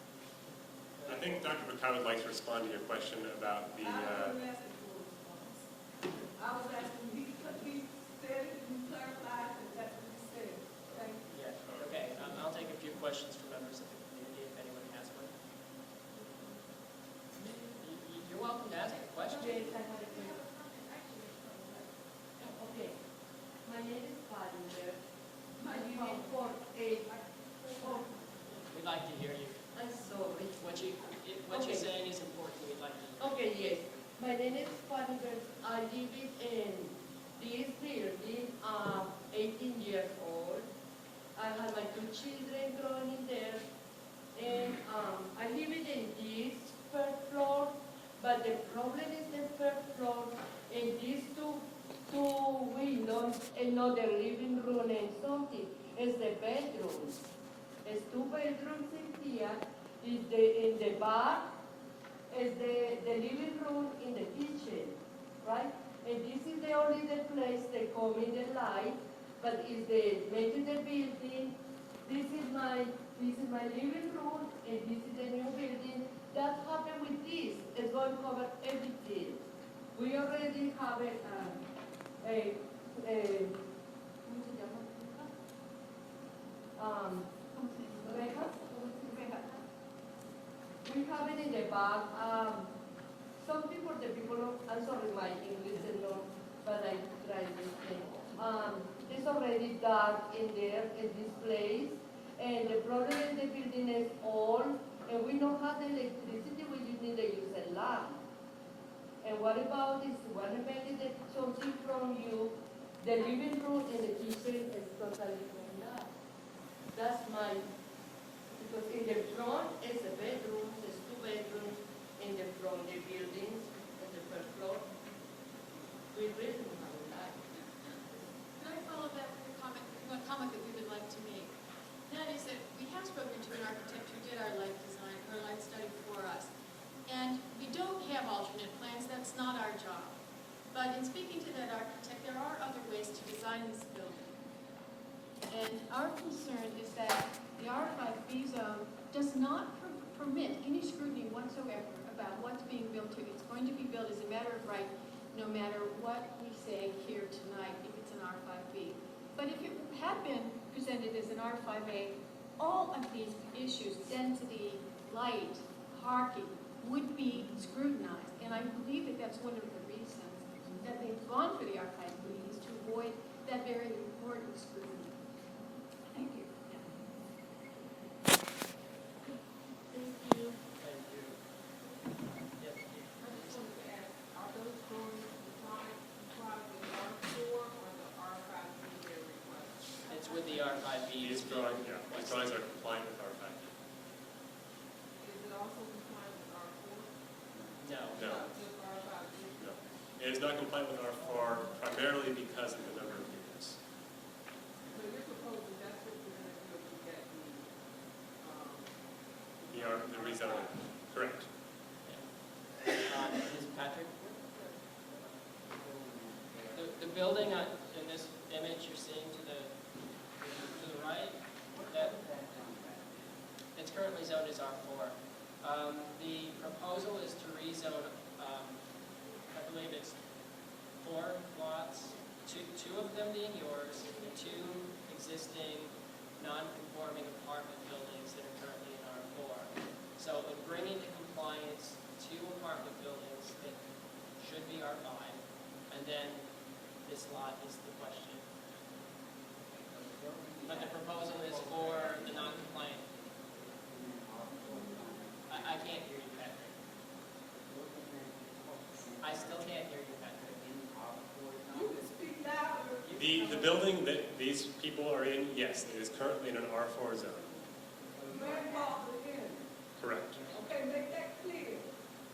I think Dr. McCoy would like to respond to your question about the... I wasn't asking for a response. I was asking, he said it, and he clarified that that's what he said. Thank you. Yeah, okay. I'll take a few questions from members of the community if anyone Yes, I have a question. Okay. My name is Farinda. I live in Fort A. We'd like to hear you. I'm sorry. What you're saying is important, we'd like to hear. Okay, yes. My name is Farinda. I live in this building. I'm 18 years old. I have my 2 children growing in there. And I live in this first floor, but the problem is the first floor and these two windows, another living room and something. It's the bedrooms. It's 2 bedrooms in here. In the back is the living room in the kitchen, right? And this is the only the place they come in the light, but is the making the building. This is my living room, and this is the new building. That happened with this. It's going to cover everything. We already have we have it in the back. Some people, I'm sorry, my English is not, but I try this thing. It's already dark in there, in this place. And the problem in the building is old, and we don't have the electricity, we just need to use a lamp. And what about this? When I get something from you, the living room and the kitchen is totally cleaned up. That's because in the front is a bedroom, there's 2 bedrooms in the front of the buildings, on the first floor. We really don't have a lot. Can I follow that with a comment that we would like to make? That is that we have spoken to an architect who did our light design, or light study for us. And we don't have alternate plans, that's not our job. But in speaking to that architect, there are other ways to design this building. And our concern is that the R5B zone does not permit any scrutiny whatsoever about what's being built to. It's going to be built as a matter of right, no matter what we say here tonight, if it's an R5B. But if it had been presented as an R5A, all of these issues, density, light, parking, would be scrutinized. And I believe that that's one of the reasons that they've gone for the R5B, is to avoid that very important scrutiny. Thank you. Thank you. Thank you. Yes. I just wanted to ask, are those going to comply with R4 or the R5B they're requesting? It's with the R5B. These drawings are compliant with R5. Is it also compliant with R4? No. No. Just R5B? No. It is not compliant with R4 primarily because of the number of units. So you're proposing that's what you're going to do if you get The rezoning. Correct. Ms. Patrick? The building in this image you're seeing to the right, it's currently zoned as R4. The proposal is to rezone, I believe it's 4 lots, two of them being yours, and 2 existing non-conforming apartment buildings that are currently in R4. So in bringing to compliance 2 apartment buildings that should be R5, and then this lot is the question. But the proposal is for the non-compliant. I can't hear you, Patrick. I still can't hear you, Patrick. You can speak louder. The building that these people are in, yes, it is currently in an R4 zone. Grandfather in. Correct. Okay, make that clear.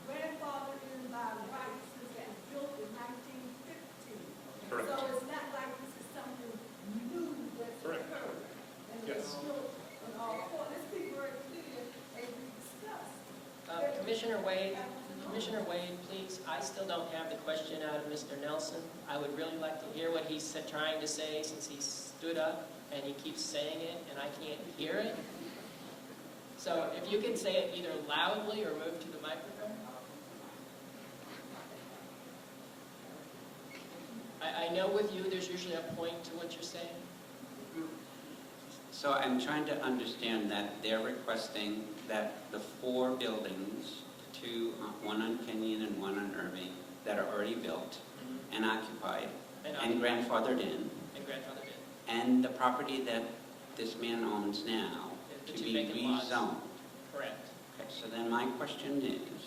Grandfather in by rights since it was built in 1915. Correct. So it's not like this is something new that's Correct. occurred. And Yes. it's built in R4. Let's be very clear as we discussed. Commissioner Wade, please, I still don't have the question out of Mr. Nelson. I would really like to hear what he's trying to say since he stood up and he keeps saying it and I can't hear it. So if you can say it either loudly or move to the microphone. I know with you there's usually a point to what you're saying. So I'm trying to understand that they're requesting that the 4 buildings, 2, one on Kenyon and 1 on Irving, that are already built and occupied And and grandfathered in, And grandfathered in. and the property that this man owns now The to two be vacant lots. rezoned. Correct. Okay, so then my question is,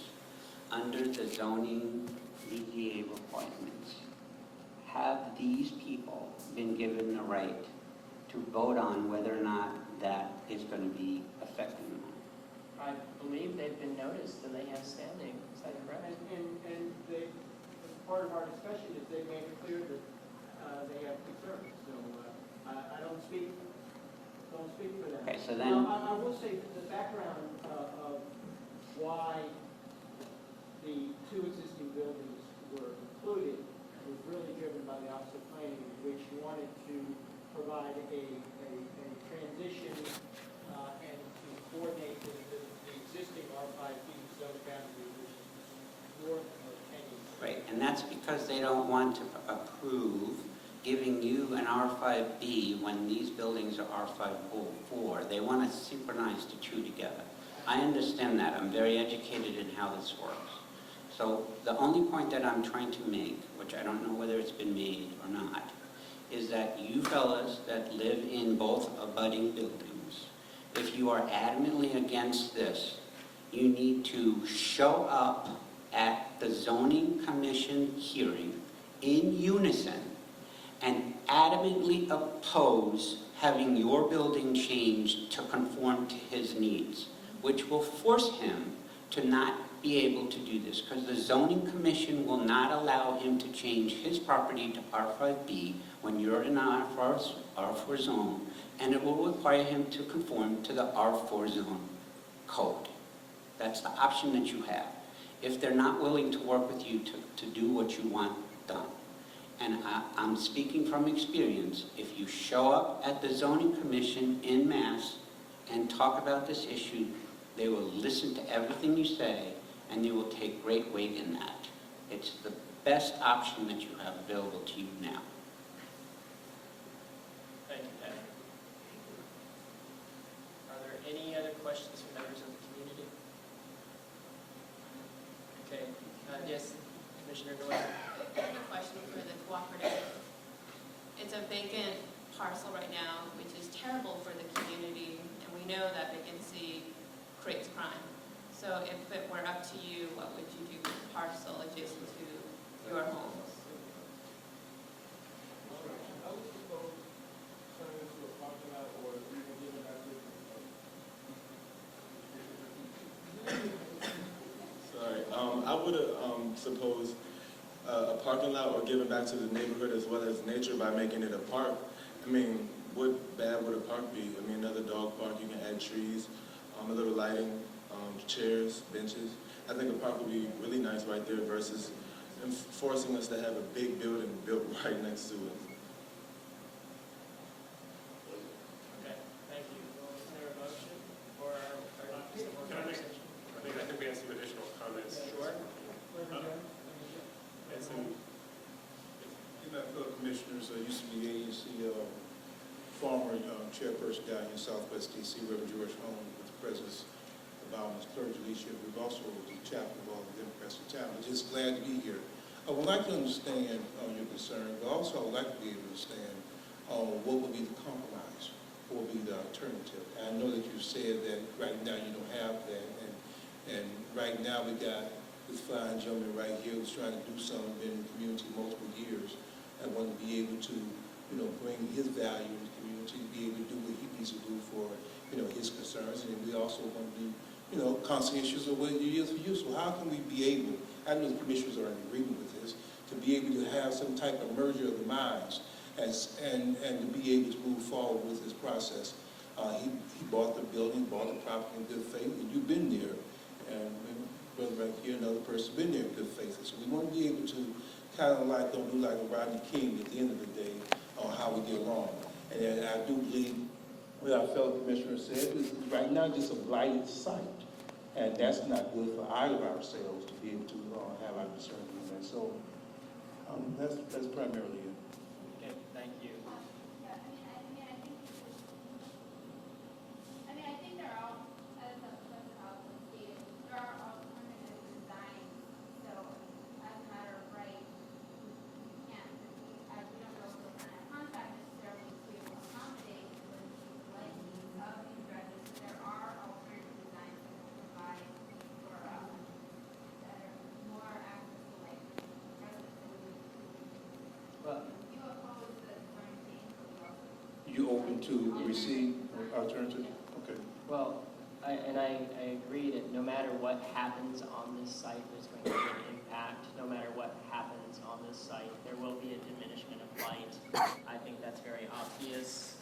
under the zoning DDA requirements, have these people been given the right to vote on whether or not that is going to be effective or not? I believe they've been noticed and they have standing. Is that correct? And they, as part of our discussion, is they made it clear that they have concerns. So I don't speak for them. Okay, so then- Now, I will say that the background of why the two existing buildings were included was really driven by the Office of Planning, which wanted to provide a transition and to coordinate the existing R5B zone boundary, which is north of Kenny. Right, and that's because they don't want to approve giving you an R5B when these buildings are R504. They want to synchronize the two together. I understand that. I'm very educated in how this works. So the only point that I'm trying to make, which I don't know whether it's been made or not, is that you fellas that live in both abutting buildings, if you are adamantly against this, you need to show up at the zoning commission hearing in unison and adamantly oppose having your building changed to conform to his needs, which will force him to not be able to do this, because the zoning commission will not allow him to change his property to R5B when you're in an R4 zone, and it will require him to conform to the R4 zone code. That's the option that you have, if they're not willing to work with you to do what you want done. And I'm speaking from experience. If you show up at the zoning commission en masse and talk about this issue, they will listen to everything you say, and they will take great weight in that. It's the best option that you have available to you now. Thank you, Patrick. Are there any other questions from members of the community? Okay, yes, Commissioner Noy. I have a question for the cooperative. It's a vacant parcel right now, which is terrible for the community, and we know that vacancy creates crime. So if it were up to you, what would you do with the parcel adjacent to your homes? I would propose turning it into a parking lot or even giving out Sorry, I would suppose a parking lot or giving back to the neighborhood as well as nature by making it a park. I mean, what bad would a park be? I mean, another dog park, you can add trees, a little lighting, chairs, benches. I think a park would be really nice right there versus forcing us to have a big building built right next to it. Okay, thank you. Is there a motion or just a more Can I make- conversation? I think we have some additional comments. Sure. Yes, and My fellow commissioners, I used to be ANC former chairperson down in Southwest DC, Reverend George Holmes, with the presence of our clergy leadership. We've also the chaplain of all the Democrats in town. I'm just glad to be here. I would like to understand your concern, but also I would like to be able to understand what would be the compromise, what would be the alternative. And I know that you said that right now you don't have that, and right now we got this fine gentleman right here who's trying to do something in the community multiple years. I want to be able to, bring his value in the community, be able to do what he needs to do for, his concerns. And we also want to do, constant issues of what it is for you. So how can we be able, I know the commissioners are in agreement with this, to be able to have some type of merger of the minds and to be able to move forward with this process. He bought the building, bought the property in good faith, and you've been there. And brother right here, another person been there in good faith. So we want to be able to kind of like, don't do like a Rodney King at the end of the day on how we get along. And I do believe what our fellow commissioner said is right now just a blighted site. And that's not good for either of ourselves to be able to have our concerns with that. So that's primarily it. Okay, thank you. I think there are all, as the president also stated, there are alternative designs. So as a matter of to receive alternative? Okay. Well, I agree that no matter what happens on this site, there's going to be an impact. No matter what happens on this site, there will be a diminishment of light. I think that's very obvious.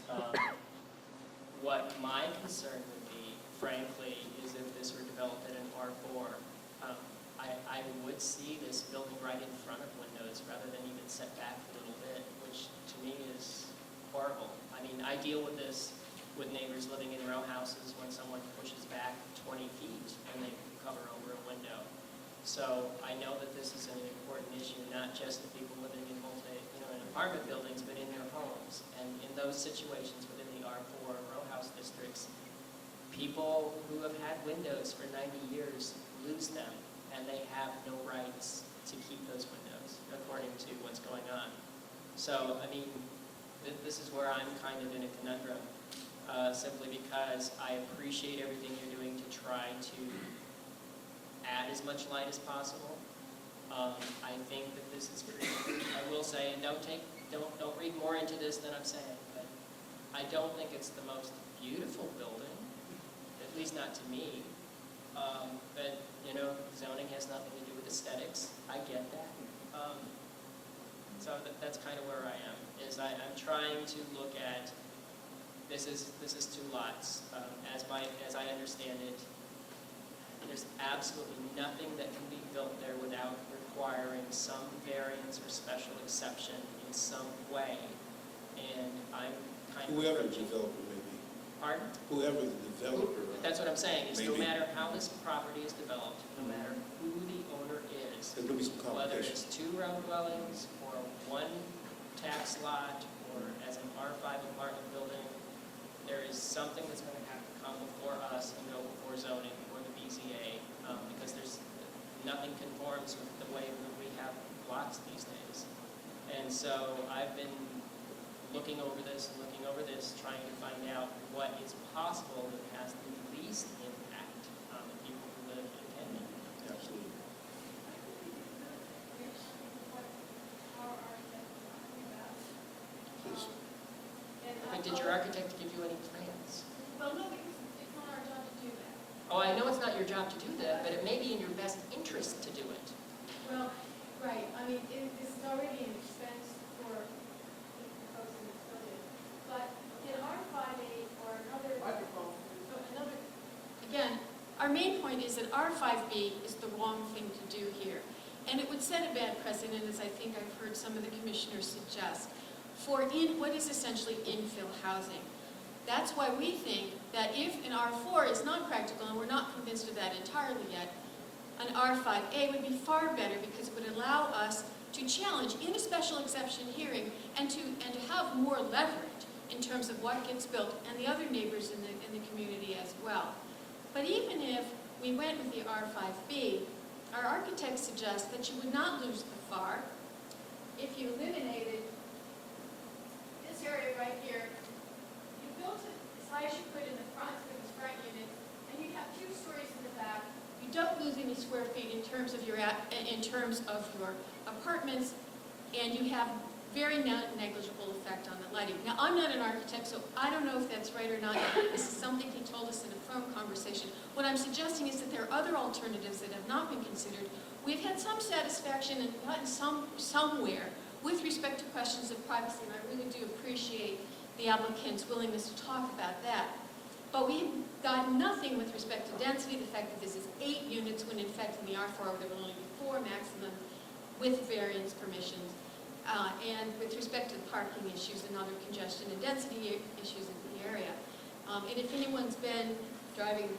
What my concern would be, frankly, is if this were developed at an R4. I would see this building right in front of windows rather than even set back a little bit, which to me is horrible. I mean, I deal with this with neighbors living in row houses when someone pushes back 20 feet and they cover over a window. So I know that this is an important issue, not just the people living in in apartment buildings, but in their homes. And in those situations within the R4 row house districts, people who have had windows for 90 years lose them, and they have no rights to keep those windows, according to what's going on. So, I mean, this is where I'm kind of in a conundrum, simply because I appreciate everything you're doing to try to add as much light as possible. I think that this is creative. I will say, and don't read more into this than I'm saying, but I don't think it's the most beautiful building, at least not to me. But, zoning has nothing to do with aesthetics. I get that. So that's kind of where I am, is I'm trying to look at, this is 2 lots. As I understand it, there's absolutely nothing that can be built there without requiring some variance or special exception in some way. And I'm kind of... Whoever the developer may be. Pardon? Whoever the developer. That's what I'm saying, is no Maybe. matter how this property is developed, no matter who the owner is, There's going to be some whether complications. it's 2 row dwellings or 1 tax lot or as an R5 apartment building, there is something that's going to have to come before us and go before zoning or the BZA, because nothing conforms with the way that we have lots these days. And so I've been looking over this, trying to find out what is possible that has the least impact on the people who live in Kenya. Absolutely. Please. But did your architect give you any plans? Well, no, because it's not our job to do that. Oh, I know it's not your job to do that, but it may be in your best interest to do it. Well, right, I mean, this is already an expense for proposing this building. But in R5A or another, again, our main point is that R5B is the wrong thing to do here. And it would set a bad precedent, as I think I've heard some of the commissioners suggest, for what is essentially infill housing. That's why we think that if an R4 is not practical, and we're not convinced of that entirely yet, an R5A would be far better because it would allow us to challenge in a special exception hearing and to have more leverage in terms of what gets built and the other neighbors in the community as well. But even if we went with the R5B, our architects suggest that you would not lose the FAR if you eliminated this area right here. You built it as high as you could in the front of this front unit, and you have 2 stories in the back. You don't lose any square feet in terms of your apartments, and you have very negligible effect on the lighting. Now, I'm not an architect, so I don't know if that's right or not. This is something he told us in a phone conversation. What I'm suggesting is that there are other alternatives that have not been considered. We've had some satisfaction and gotten somewhere with respect to questions of privacy, and I really do appreciate the applicant's willingness to talk about that. But we've got nothing with respect to density, the fact that this is 8 units when in fact in the R4 there will only be 4 maximum with variance permissions. And with respect to parking issues and other congestion and density issues in the area. And if anyone's been driving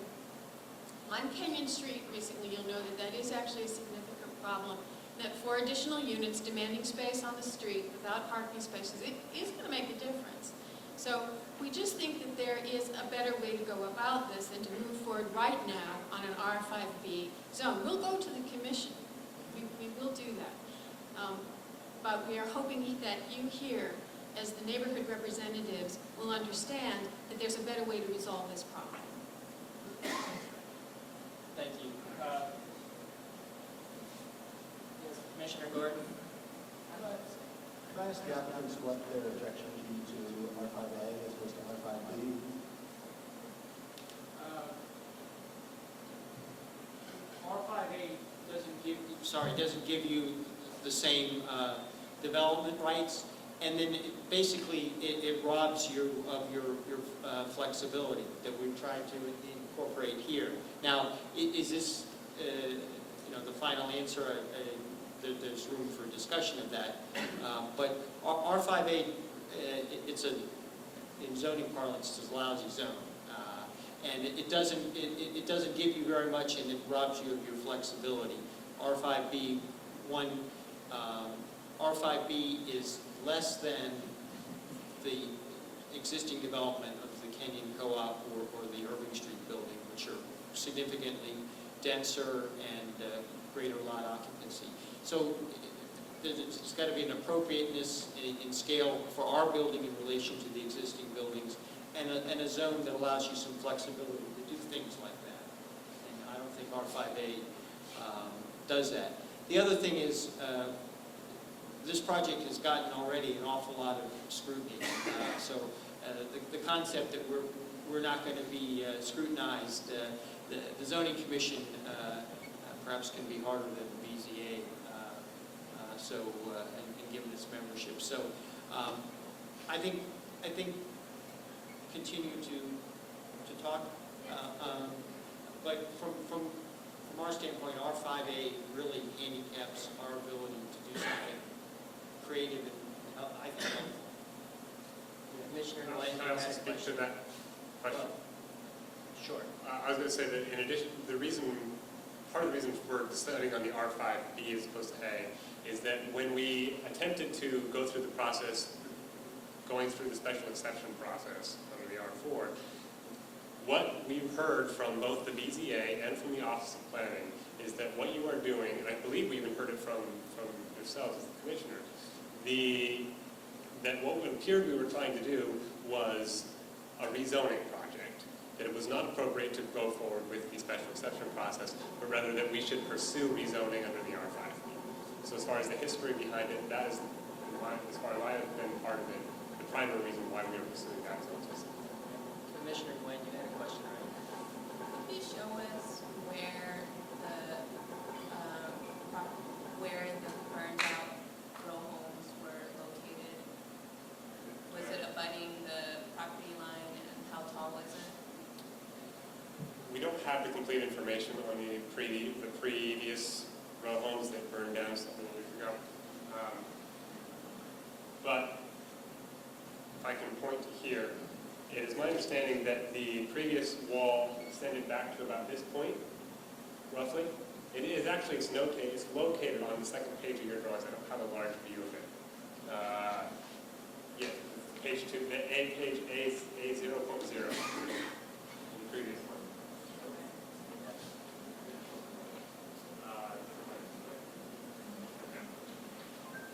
on Kenyon Street recently, you'll know that that is actually a significant problem. That 4 additional units demanding space on the street without parking spaces, it is going to make a difference. So we just think that there is a better way to go about this than to move forward right now on an R5B zone. We'll go to the commission. We will do that. But we are hoping that you here, as the neighborhood representatives, will understand that there's a better way to resolve this problem. Thank you. Commissioner Gordon? I'd Can I ask the applicants what their objection would be to R5A as opposed to R5B? R5A doesn't give you the same development rights, and then it robs you of your flexibility that we've tried to incorporate here. Now, is this the final answer? There's room for discussion of that, but R5A, in zoning parlance, it's a lousy zone. And it doesn't give you very much, and it robs you of your flexibility. R5B is less than the existing development of the Kenyon Co-op or the Irving Street building, which are significantly denser and greater lot occupancy. So there's got to be an appropriateness in scale for our building in relation to the existing buildings, and a zone that allows you some flexibility to do things like that. And I don't think R5A does that. The other thing is, this project has gotten already an awful lot of scrutiny. So the concept that we're not going to be scrutinized, the zoning commission perhaps can be harder than the BZA. And given its membership. So I think continue to talk. But from our standpoint, R5A really handicaps our ability to do something creative and I think helpful. Commissioner Glenn, Can I also speak to that question? Sure. I was going to say that in addition, part of the reason we're deciding on the R5B as opposed to A is that when we attempted to go through the process, going through the special exception process under the R4, what we've heard from both the BZA and from the Office of Planning is that what you are doing, and I believe we even heard it from yourselves as the commissioner, that what it appeared we were trying to do was a rezoning project, that it was not appropriate to go forward with the special exception process, but rather that we should pursue rezoning under the R5B. So as far as the history behind it, that is, as far as I have been part of it, the primary reason why we are pursuing that zone specifically. Commissioner Gwen, you had a question, right? Could you show us where the burned out row homes were located? Was it abutting the property line, and how tall was it? We don't have the complete information on the previous row homes that burned down several years ago. But if I can point to here, it is my understanding that the previous wall extended back to about this point, roughly. It is actually, it's located on the second page of your drawings. I don't have a large view of it. Yeah, page 2, page A0.0, the previous one.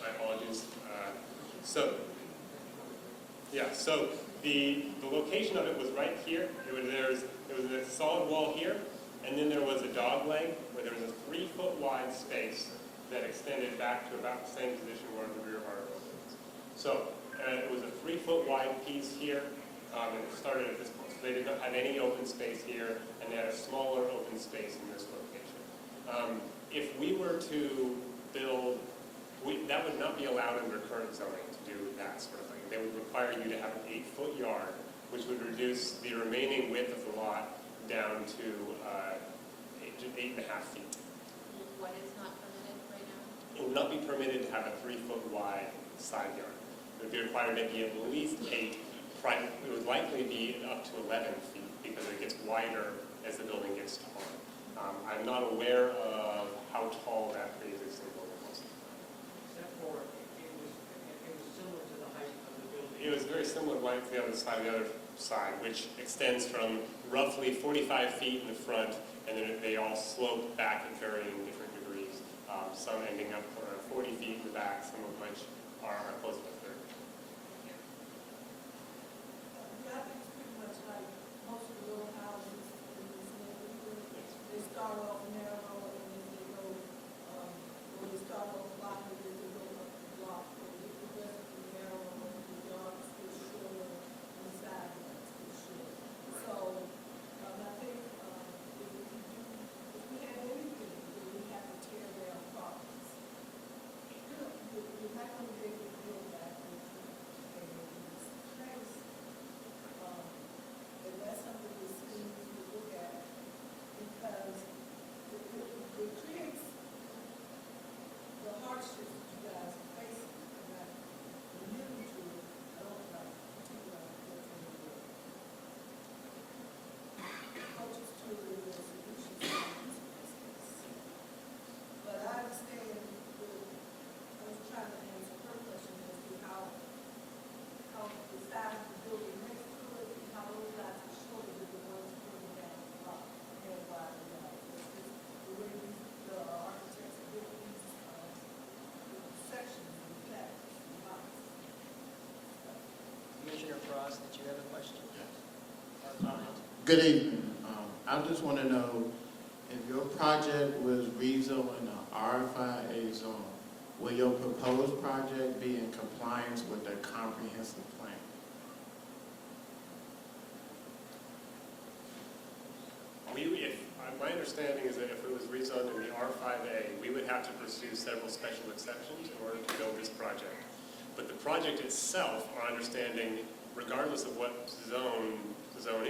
My apologies. So the location of it was right here. There was a solid wall here, and then there was a dog leg where there was a 3-foot wide space that extended back to about the same position where the rear of our building is. So it was a 3-foot wide piece here, and it started at this point. So they did not have any open space here, and they had a smaller open space in this location. If we were to build, that would not be allowed under current zoning to do that sort of thing. They would require you to have an 8-foot yard, which would reduce the remaining width of the lot down to 8.5 feet. What is not permitted right now? It would not be permitted to have a 3-foot wide side yard. It would be required to be at least 8. It would likely be up to 11 feet because it gets wider as the building gets taller. I'm not aware of how tall that pre-existing building was. Except for it was similar to the height of the building. It was very similar to the other side, which extends from roughly 45 feet in the front, and then they all slope back at varying different degrees. Some ending up around 40 feet in the back, some of which are close to 30. Yeah, I think it's pretty much like most of the little houses in this neighborhood. They start off narrow and then they go, when they start off block, and then they go up the block. They progressively Good evening. I just want to know if your project was rezoned in a R5A zone, will your proposed project be in compliance with the comprehensive plan? My understanding is that if it was rezoned in the R5A, we would have to pursue several special exceptions in order to build this project. But the project itself, our understanding, regardless of what zone the zone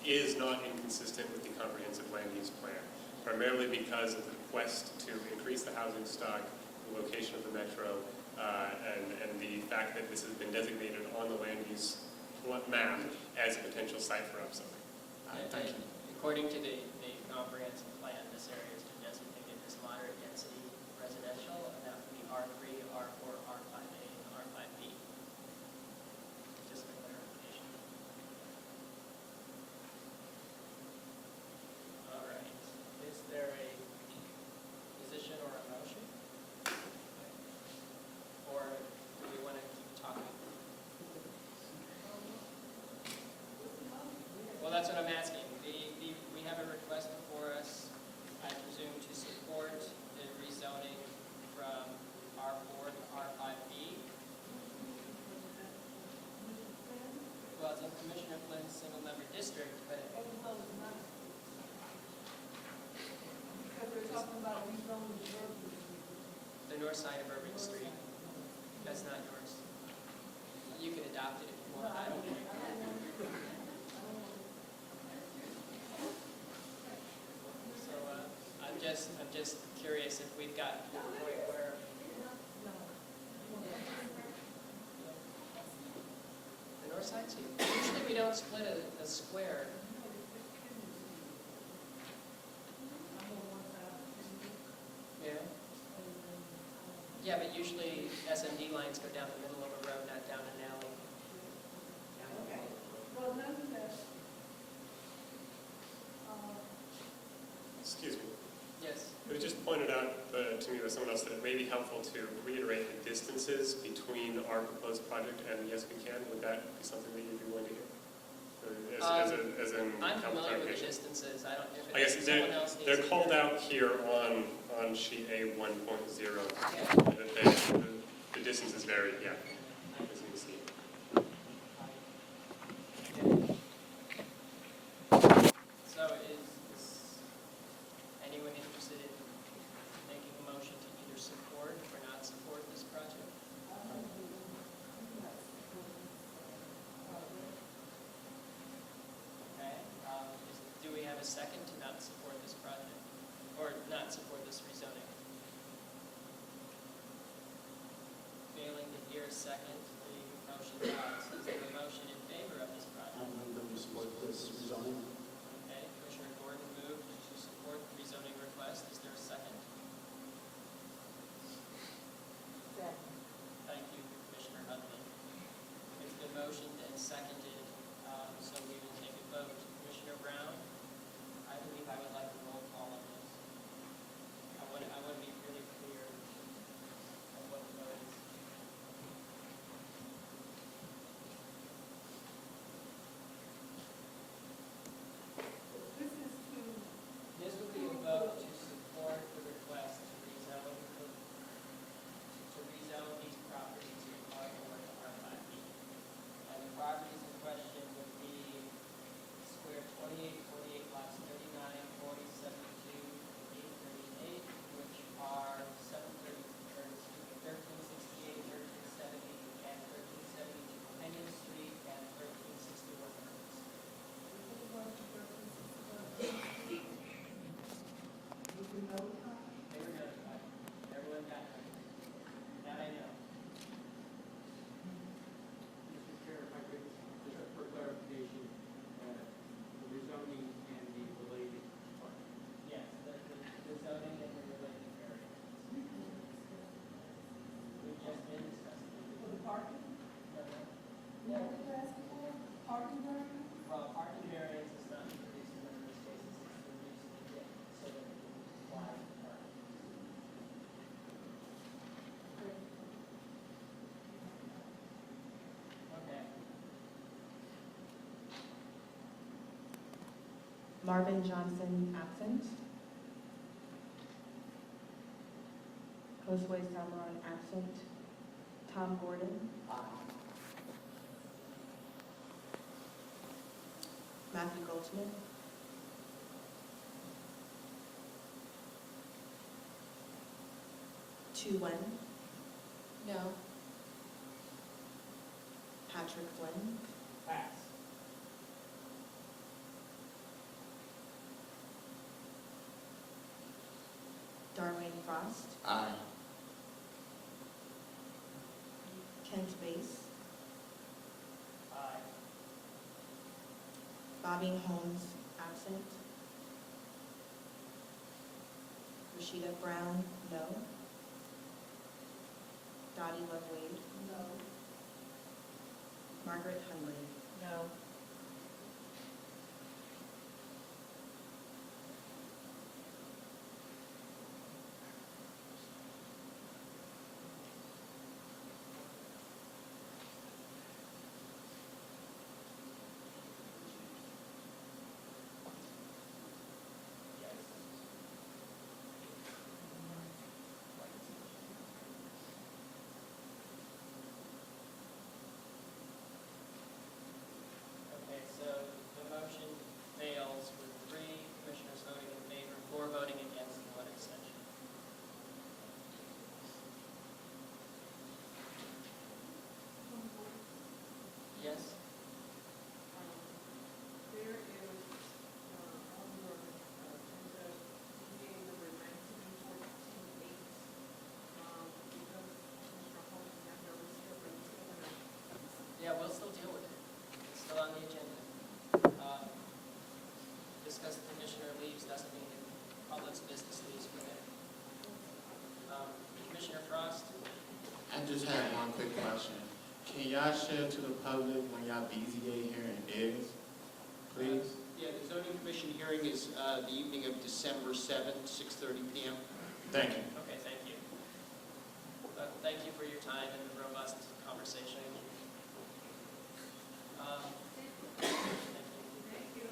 is not inconsistent with the comprehensive land use plan, primarily because of the quest to increase the housing stock, the location of the metro, and the fact that this has been designated on the land use map as a potential site for upzoning. Thank you. According to the comprehensive plan, this area is designated as moderate density residential, and that would be R3, R4, R5A, and R5B. Just for clarification. All right. Is there a position or a motion? Or do we want to keep talking? Well, that's what I'm asking. We have a request before us, I presume, to support the rezoning from R4 to R5B. Well, it's in Commissioner Flynn's single-member district, but Because we're talking about rezoning the north side of Urban Street, that's not yours. You can adopt it if you want. I don't care. I'm just curious if we've got to the point where the north side's here. Usually we don't split a square. Yeah. Yeah, but usually SMD lines go down the middle of a road, not down an alley. Okay. Well, nonetheless, Excuse me. Yes. It was just pointed out to me by someone else that it may be helpful to reiterate the distances between our proposed project and the Yes We Can. Would that be something that you'd be willing to hear? As in I'm helpful familiar with the clarification? distances. I don't. If I guess someone else needs they're to- called out here on sheet A 1.0. The distances vary, yeah, as you can see. So is anyone interested in making a motion to either support or not support this project? Okay. Do we have a second to not support this project? Or not support this rezoning? Failing to hear a second, the motion dies. Is there a motion in favor of this project? I move that we support this rezoning. Okay, Commissioner Gordon moved to support the rezoning request. Is there a second? Thank you, Commissioner Huntley. It's been motioned and seconded, so we will take a vote. Commissioner Brown, I believe I would like a roll call on this. I want to be really clear on what the vote is. This would be a vote to support the request to rezone these properties from R4 to R5B. And the properties in Marvin Johnson, absent. Josue Samaron, absent. Tom Gordon. Matthew Goldschmidt. Tu Wen. No. Patrick Flynn. Pass. Darlene Frost. Aye. Kent Bass. Aye. Bobby Holmes, absent. Rashida Brown, no. Dottie Love Wade. No. Margaret Hundley. No. Okay, so the motion fails with 3 commissioners voting in favor, 4 voting against, and 1 abstention. Yes? There is, on your agenda, DA number 1914-8, because Mr. Holmes has no restriction. Yeah, we'll still deal with it. It's still on the agenda. Just because the commissioner leaves doesn't mean the public's business leaves for that. Commissioner Frost? I just had one quick question. Can y'all share to the public when y'all BZA hearing is, please? Yeah, the zoning commission hearing is the evening of December 7th, 6:30 p.m. Thank you. Okay, thank you. Thank you for your time and the robust conversation. Thank you.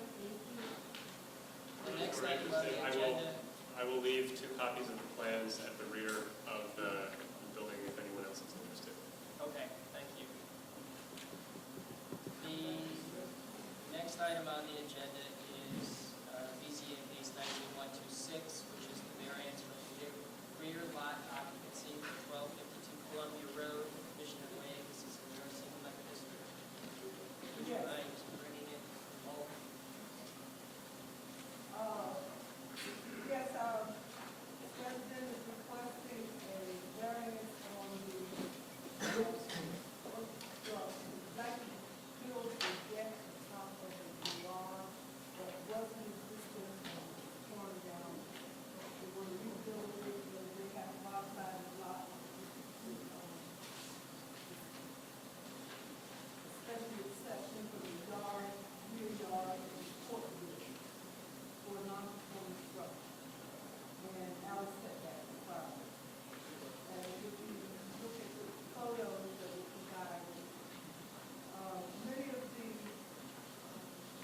The next item on the agenda. I will leave 2 copies of the plans at the rear of the building if anyone else is interested. Okay, thank you. The next item on the agenda is BZA case 19126, which is the variance for the rear lot occupancy for 1252 Columbia Road. Commissioner Wade, this is a nursing home district. Would you mind bringing it home? Yes, the president is requesting a variance on the, like, build a deck on top of the yard that wasn't existing, torn down. They were rebuilding it, and they have modified the lot, especially a section for the yard, rear yard, and courtyard for non-conforming structure. And Alice said that problem. And if you look at the photos that we provided, many of the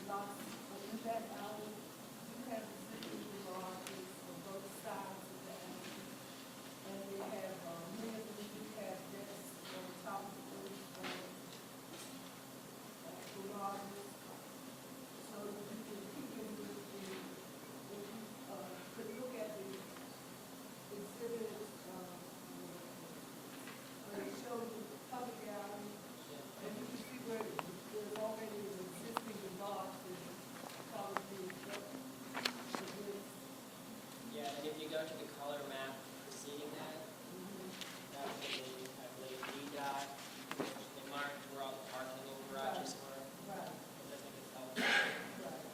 lots in that alley do have existing garages on both sides of the alley. And they have, many of them do have decks on top of those garages. So that you can keep in with the, if you could look at the exhibits, they show the public alley, and you can see where there's already an existing garage that's probably Yeah, and if you go to the color map preceding that, that would be, I believe, VDOT, they marked where all the parking and garages were. Right. I think it's helpful. Right.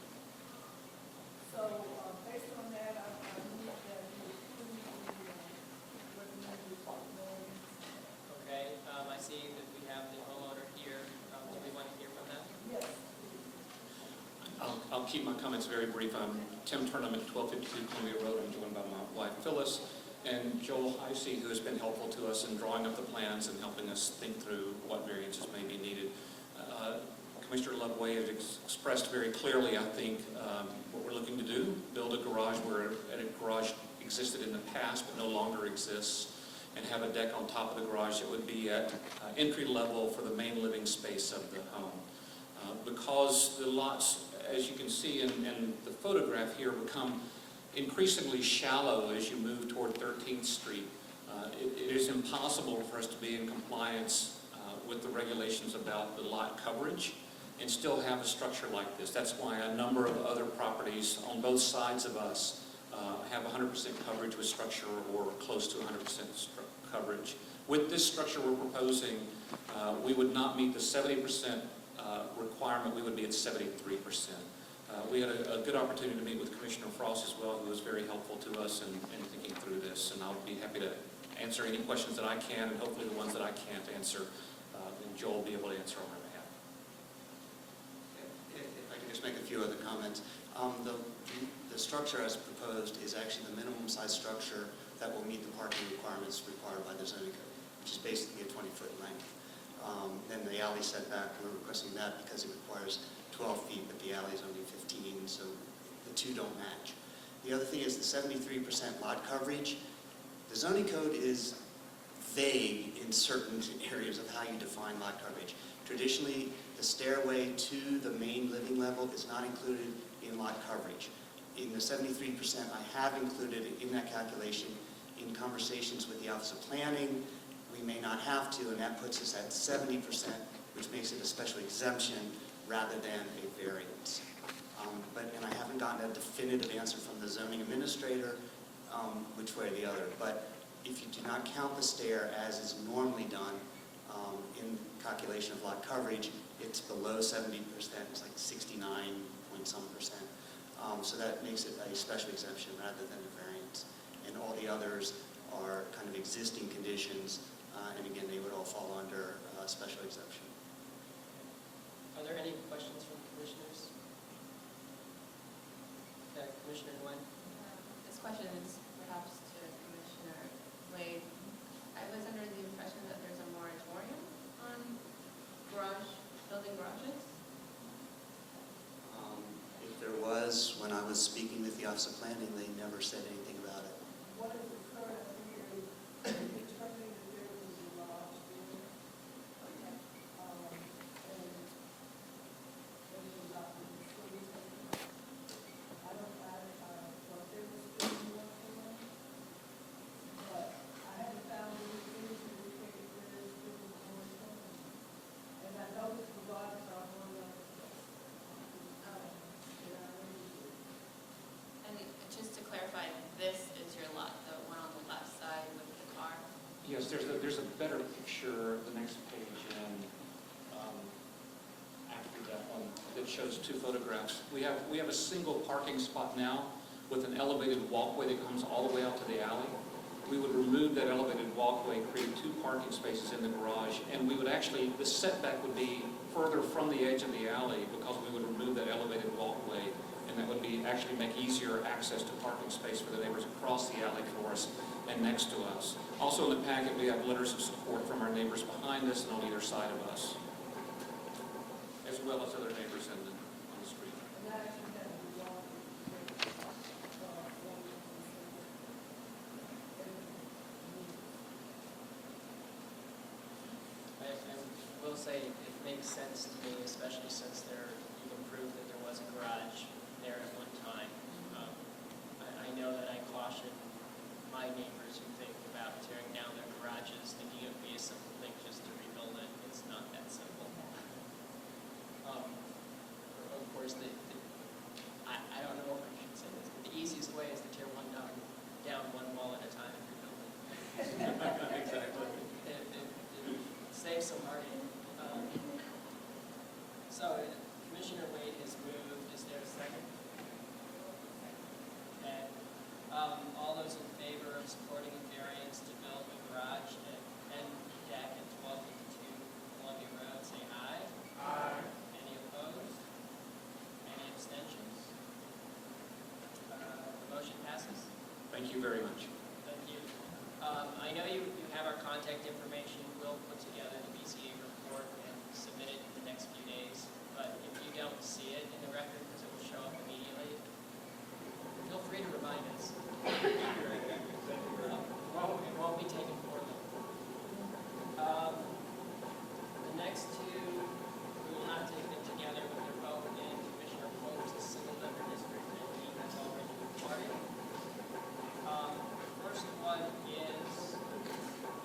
So, based on that, I move that we approve the recommended variance. Okay, I see that we have the homeowner here. Do we want to hear from them? Yes. I'll keep my comments very brief. I'm Tim Turnham at 1252 Columbia Road. I'm joined by my wife Phyllis and Joel Heisey, who has been helpful to us in drawing up the plans and helping us think through what variances may be needed. Commissioner Loveway has expressed very clearly, I think, what we're looking to do, build a garage where a garage existed in the past but no longer exists, and have a deck on top of the garage that would be at entry level for the main living space of the home. Because the lots, as you can see in the photograph here, become increasingly shallow as you move toward 13th Street, it is impossible for us to be in compliance with the regulations about the lot coverage and still have a structure like this. That's why a number of other properties on both sides of us have 100% coverage with structure or close to 100% coverage. With this structure we're proposing, we would not meet the 70% requirement, we would be at 73%. We had a good opportunity to meet with Commissioner Frost as well, who was very helpful to us in thinking through this, and I'll be happy to answer any questions that I can, and hopefully the ones that I can't answer, and Joel will be able to answer on my behalf. If I could just make a few other comments. The structure as proposed is actually the minimum size structure that will meet the parking requirements required by the zoning code, which is basically a 20-foot length. Then the alley setback, we're requesting that because it requires 12 feet, but the alley is only 15, so the two don't match. The other thing is the 73% lot coverage. The zoning code is vague in certain areas of how you define lot coverage. Traditionally, the stairway to the main living level is not included in lot coverage. In the 73%, I have included in that calculation in conversations with the Office of Planning. We may not have to, and that puts us at 70%, which makes it a special exemption rather than a variance. And I haven't gotten a definitive answer from the zoning administrator which way or the other. But if you do not count the stair as is normally done in calculation of lot coverage, it's below 70%. It's like 69-point-some%. So that makes it a special exemption rather than a variance. And all the others are kind of existing conditions, and again, they would all fall under special exemption. Are there any questions from commissioners? Okay, Commissioner Nguyen. This question is perhaps to Commissioner Wade. I was under the impression that there's a moratorium on building garages. If there was, when I was speaking with the Office of Planning, they never said anything about it. What is the current theory determining that there was a garage there? And it was not in the city. I don't what they were still working on, but I haven't found anything to indicate that there's still a moratorium. And I know that the garages are one of And just to clarify, this is your lot, the one on the left side with the car? Yes, there's a better picture, the next page, and after that one, that shows two photographs. We have a single parking spot now with an elevated walkway that comes all the way out to the alley. We would remove that elevated walkway, create two parking spaces in the garage, and we would actually, the setback would be further from the edge of the alley because we would remove that elevated walkway, and that would be actually make easier access to parking space for the neighbors across the alley for us and next to us. Also in the packet, we have letters of support from our neighbors behind us and on either side of us, as well as other neighbors on the street. I will say it makes sense to me, especially since you've proved that there was a garage there at one time. I know that I caution my neighbors who think about tearing down their garages, thinking it would be a simple thing just to rebuild it. It's not that simple. Of course, I don't know if I should say this, but the easiest way is to tear one down one wall at a time and rebuild it. Exactly. It saves some heartache. So, Commissioner Wade has moved. Is there a second? Okay. All those in favor of supporting a variance to build a garage at 10 deck at 1252 Columbia Road, say aye. Aye. Any opposed? Any abstentions? The motion passes. Thank you very much. Thank you. I know you have our contact information. We'll put together the BCA report and submit it in the next few days. but if you don't see it in the record, because it will show up immediately, feel free to remind us. It won't be taken poorly. The next two, we will not take them together, but they're both in Commissioner Holmes' single member district, and he has already departed. First one is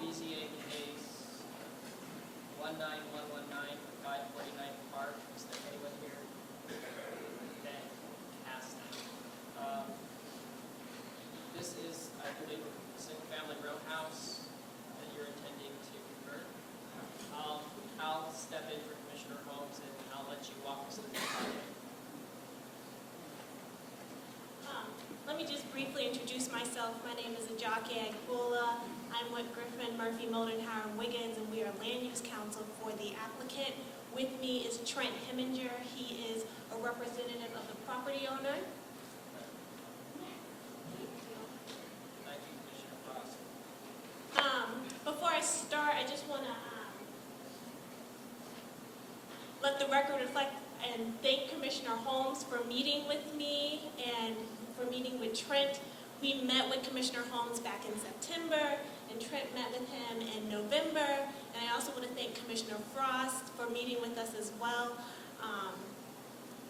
BZA case 19119 for 549 Park. Is there anyone here? Fantastic. This is, I believe, a single-family row house that you're intending to convert. I'll step in for Commissioner Holmes and I'll let you walk us through the project. Let me just briefly introduce myself. My name is Ajake Agboola. I'm with Griffin, Murphy, Moldenhauer, and Wiggins, and we are land use counsel for the applicant. With me is Trent Heminger. He is a representative of the property owner. Thank you, Commissioner Frost. Before I start, I just want to let the record reflect and thank Commissioner Holmes for meeting with me and for meeting with Trent. We met with Commissioner Holmes back in September, and Trent met with him in November. And I also want to thank Commissioner Frost for meeting with us as well.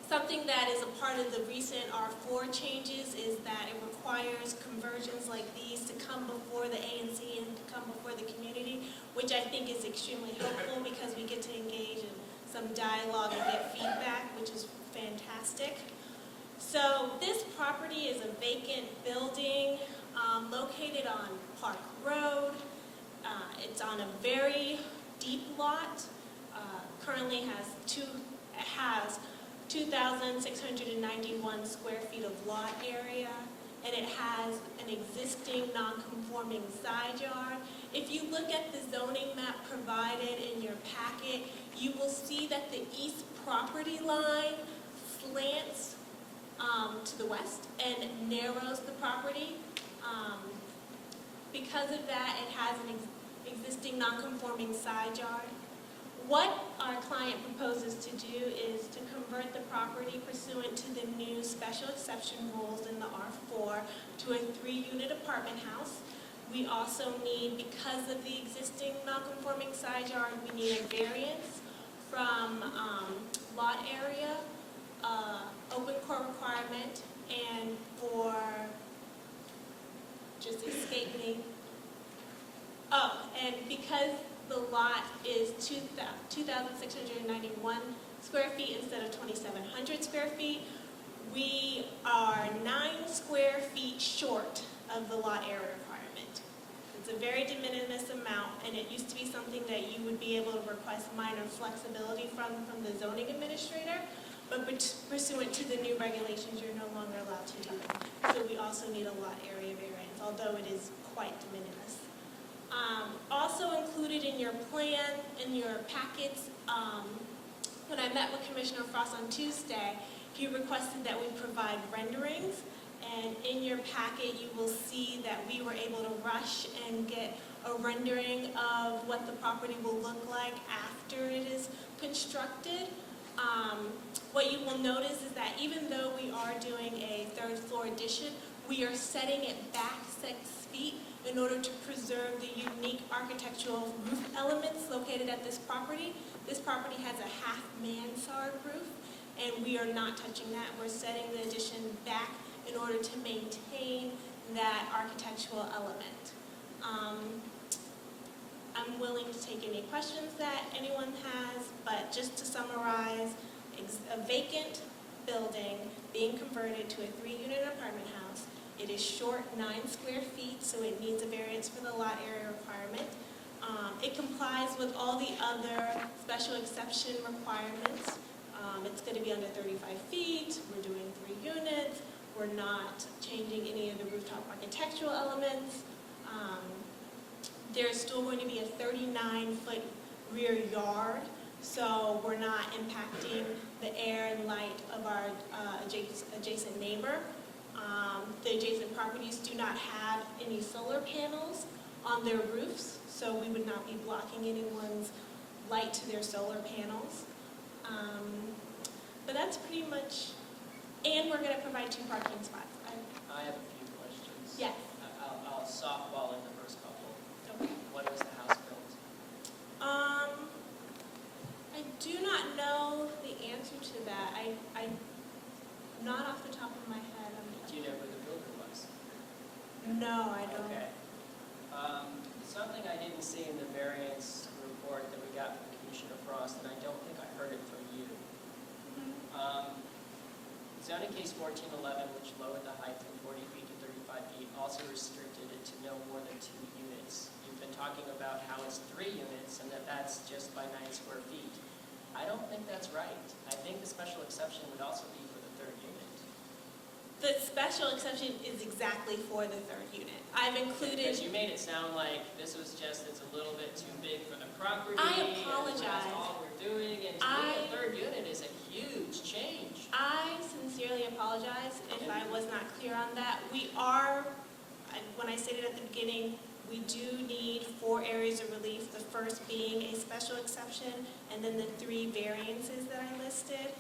Something that is a part of the recent R4 changes is that it requires conversions like these to come before the ANC and to come before the community, which I think is extremely helpful because we get to engage in some dialogue and get feedback, which is fantastic. So this property is a vacant building located on Park Road. It's on a very deep lot. Currently has 2,691 square feet of lot area, and it has an existing non-conforming side yard. If you look at the zoning map provided in your packet, you will see that the east property line slants to the west and narrows the property. Because of that, it has an existing non-conforming side yard. What our client proposes to do is to convert the property pursuant to the new special exception rules in the R4 to a 3-unit apartment house. We also need, because of the existing non-conforming side yard, we need a variance from lot area, open core requirement, and for, just escape me. Oh, and because the lot is 2,691 square feet instead of 2,700 square feet, we are 9 square feet short of the lot area requirement. It's a very de minimis amount, and it used to be something that you would be able to request minor flexibility from the zoning administrator, but pursuant to the new regulations, you're no longer allowed to do that. So we also need a lot area variance, although it is quite de minimis. Also included in your plan, in your packets, when I met with Commissioner Frost on Tuesday, he requested that we provide renderings. And in your packet, you will see that we were able to rush and get a rendering of what the property will look like after it is constructed. What you will notice is that even though we are doing a 3rd floor addition, we are setting it back 6 feet in order to preserve the unique architectural roof elements located at this property. This property has a half mansard roof, and we are not touching that. We're setting the addition back in order to maintain that architectural element. I'm willing to take any questions that anyone has, but just to summarize, a vacant building being converted to a 3-unit apartment house. It is short 9 square feet, so it needs a variance for the lot area requirement. It complies with all the other special exception requirements. It's going to be under 35 feet. We're doing 3 units. We're not changing any of the rooftop architectural elements. There's still going to be a 39-foot rear yard, so we're not impacting the air and light of our adjacent neighbor. The adjacent properties do not have any solar panels on their roofs, so we would not be blocking anyone's light to their solar panels. But that's pretty much, and we're going to provide 2 parking spots. I have a few questions. Yes. I'll softball in the first couple. Okay. When was the house built? I do not know the answer to that. I not off the top of my head. Do you know who the builder was? No, I don't. Okay. Something I didn't see in the variance report that we got from Commissioner Frost, and I don't think I heard it from you. Zoning case 1411, which lowered the height from 40 feet to 35 feet, also restricted it to no more than 2 units. You've been talking about how it's 3 units and that's just by 9 square feet. I don't think that's right. I think the special exception would also be for the 3rd unit. The special exception is exactly for the 3rd unit. I've included... Because you made it sound like this was just, it's a little bit too big for the property. I apologize. And that's all we're doing. And to me, a 3rd unit is a huge change. I sincerely apologize if I was not clear on that. We are, when I stated at the beginning, we do need 4 areas of relief, the first being a special exception, and then the 3 variances that I listed.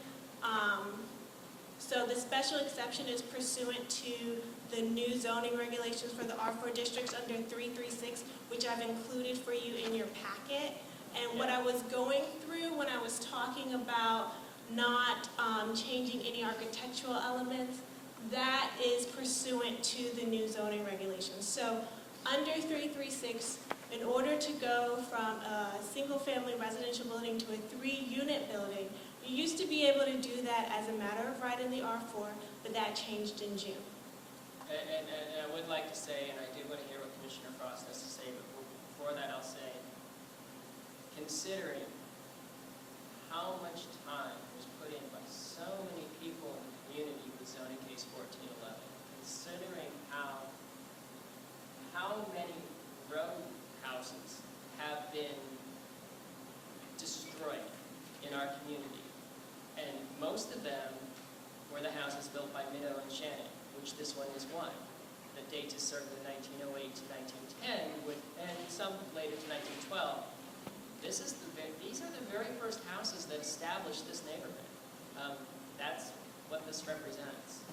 So the special exception is pursuant to the new zoning regulations for the R4 districts under 336, which I've included for you in your packet. And what I was going through when I was talking about not changing any architectural elements, that is pursuant to the new zoning regulations. So under 336, in order to go from a single-family residential building to a 3-unit building, you used to be able to do that as a matter of right in the R4, but that changed in June. And I would like to say, and I do want to hear what Commissioner Frost has to say, but before that I'll say, considering how much time was put in by so many people in the community with zoning case 1411, considering how many row houses have been destroyed in our community, and most of them were the houses built by Minnow and Shannon, which this one is one. The dates is circa 1908 to 1910, and some later to 1912. These are the very first houses that established this neighborhood. That's what this represents.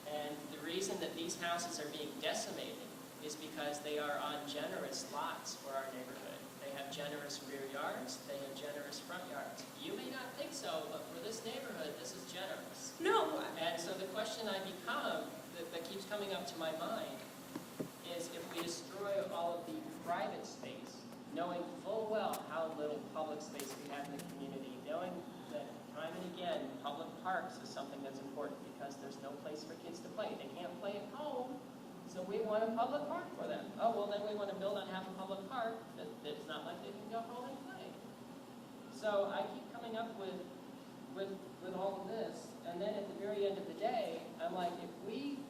And the reason that these houses are being decimated is because they are on generous lots for our neighborhood. They have generous rear yards, they have generous front yards. You may not think so, but for this neighborhood, this is generous. No. And so the question that keeps coming up to my mind is if we destroy all of the private space, knowing full well how little public space we have in the community, knowing that time and again, public parks is something that's important because there's no place for kids to play. They can't play at home, so we want a public park for them. Oh, well, then we want to build on half a public park that's not like they can go home and play. So I keep coming up with all of this, and then at the very end of the day, I'm like, if we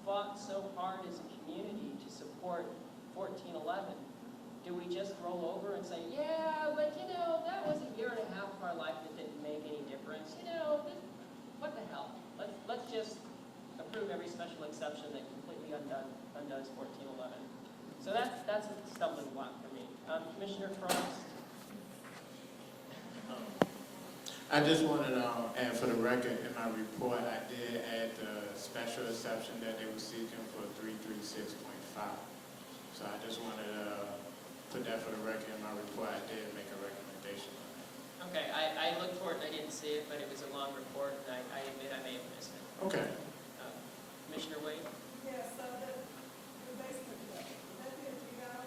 fought so hard as a community to support 1411, do we just roll over and say, yeah, but that was a year and a half of our life that didn't make any difference. What the hell? Let's just approve every special exception that completely undoes 1411. So that's a stumbling block for me. Commissioner Frost? I just wanted to add for the record, in my report, I did add the special exception that they were seeking for 336.5. So I just wanted to put that for the record in my report. I did make a recommendation on that. Okay, I looked for it and I didn't see it, but it was a long report, and I admit I may have missed it. Okay. Commissioner Wade? Yes, so the basement, that's it, you know?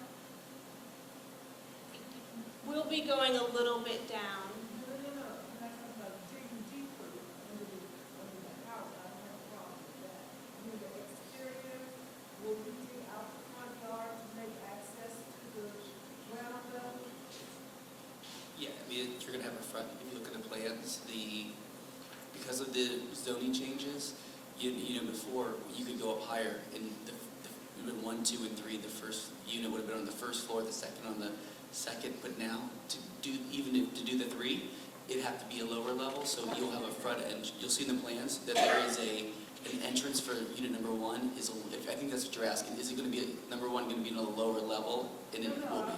We'll be going a little bit down. Yeah, I mean, you're going to have a front, if you look at the plans, because of the zoning changes, before you could go up higher, and it would have been 1, 2, and 3. The first unit would have been on the first floor, the second on the second, but now to do the 3, it'd have to be a lower level, so you'll have a front end. You'll see in the plans that there is an entrance for unit number 1. I think that's what you're asking. Is it going to be number 1 going to be on a lower level? And it will be.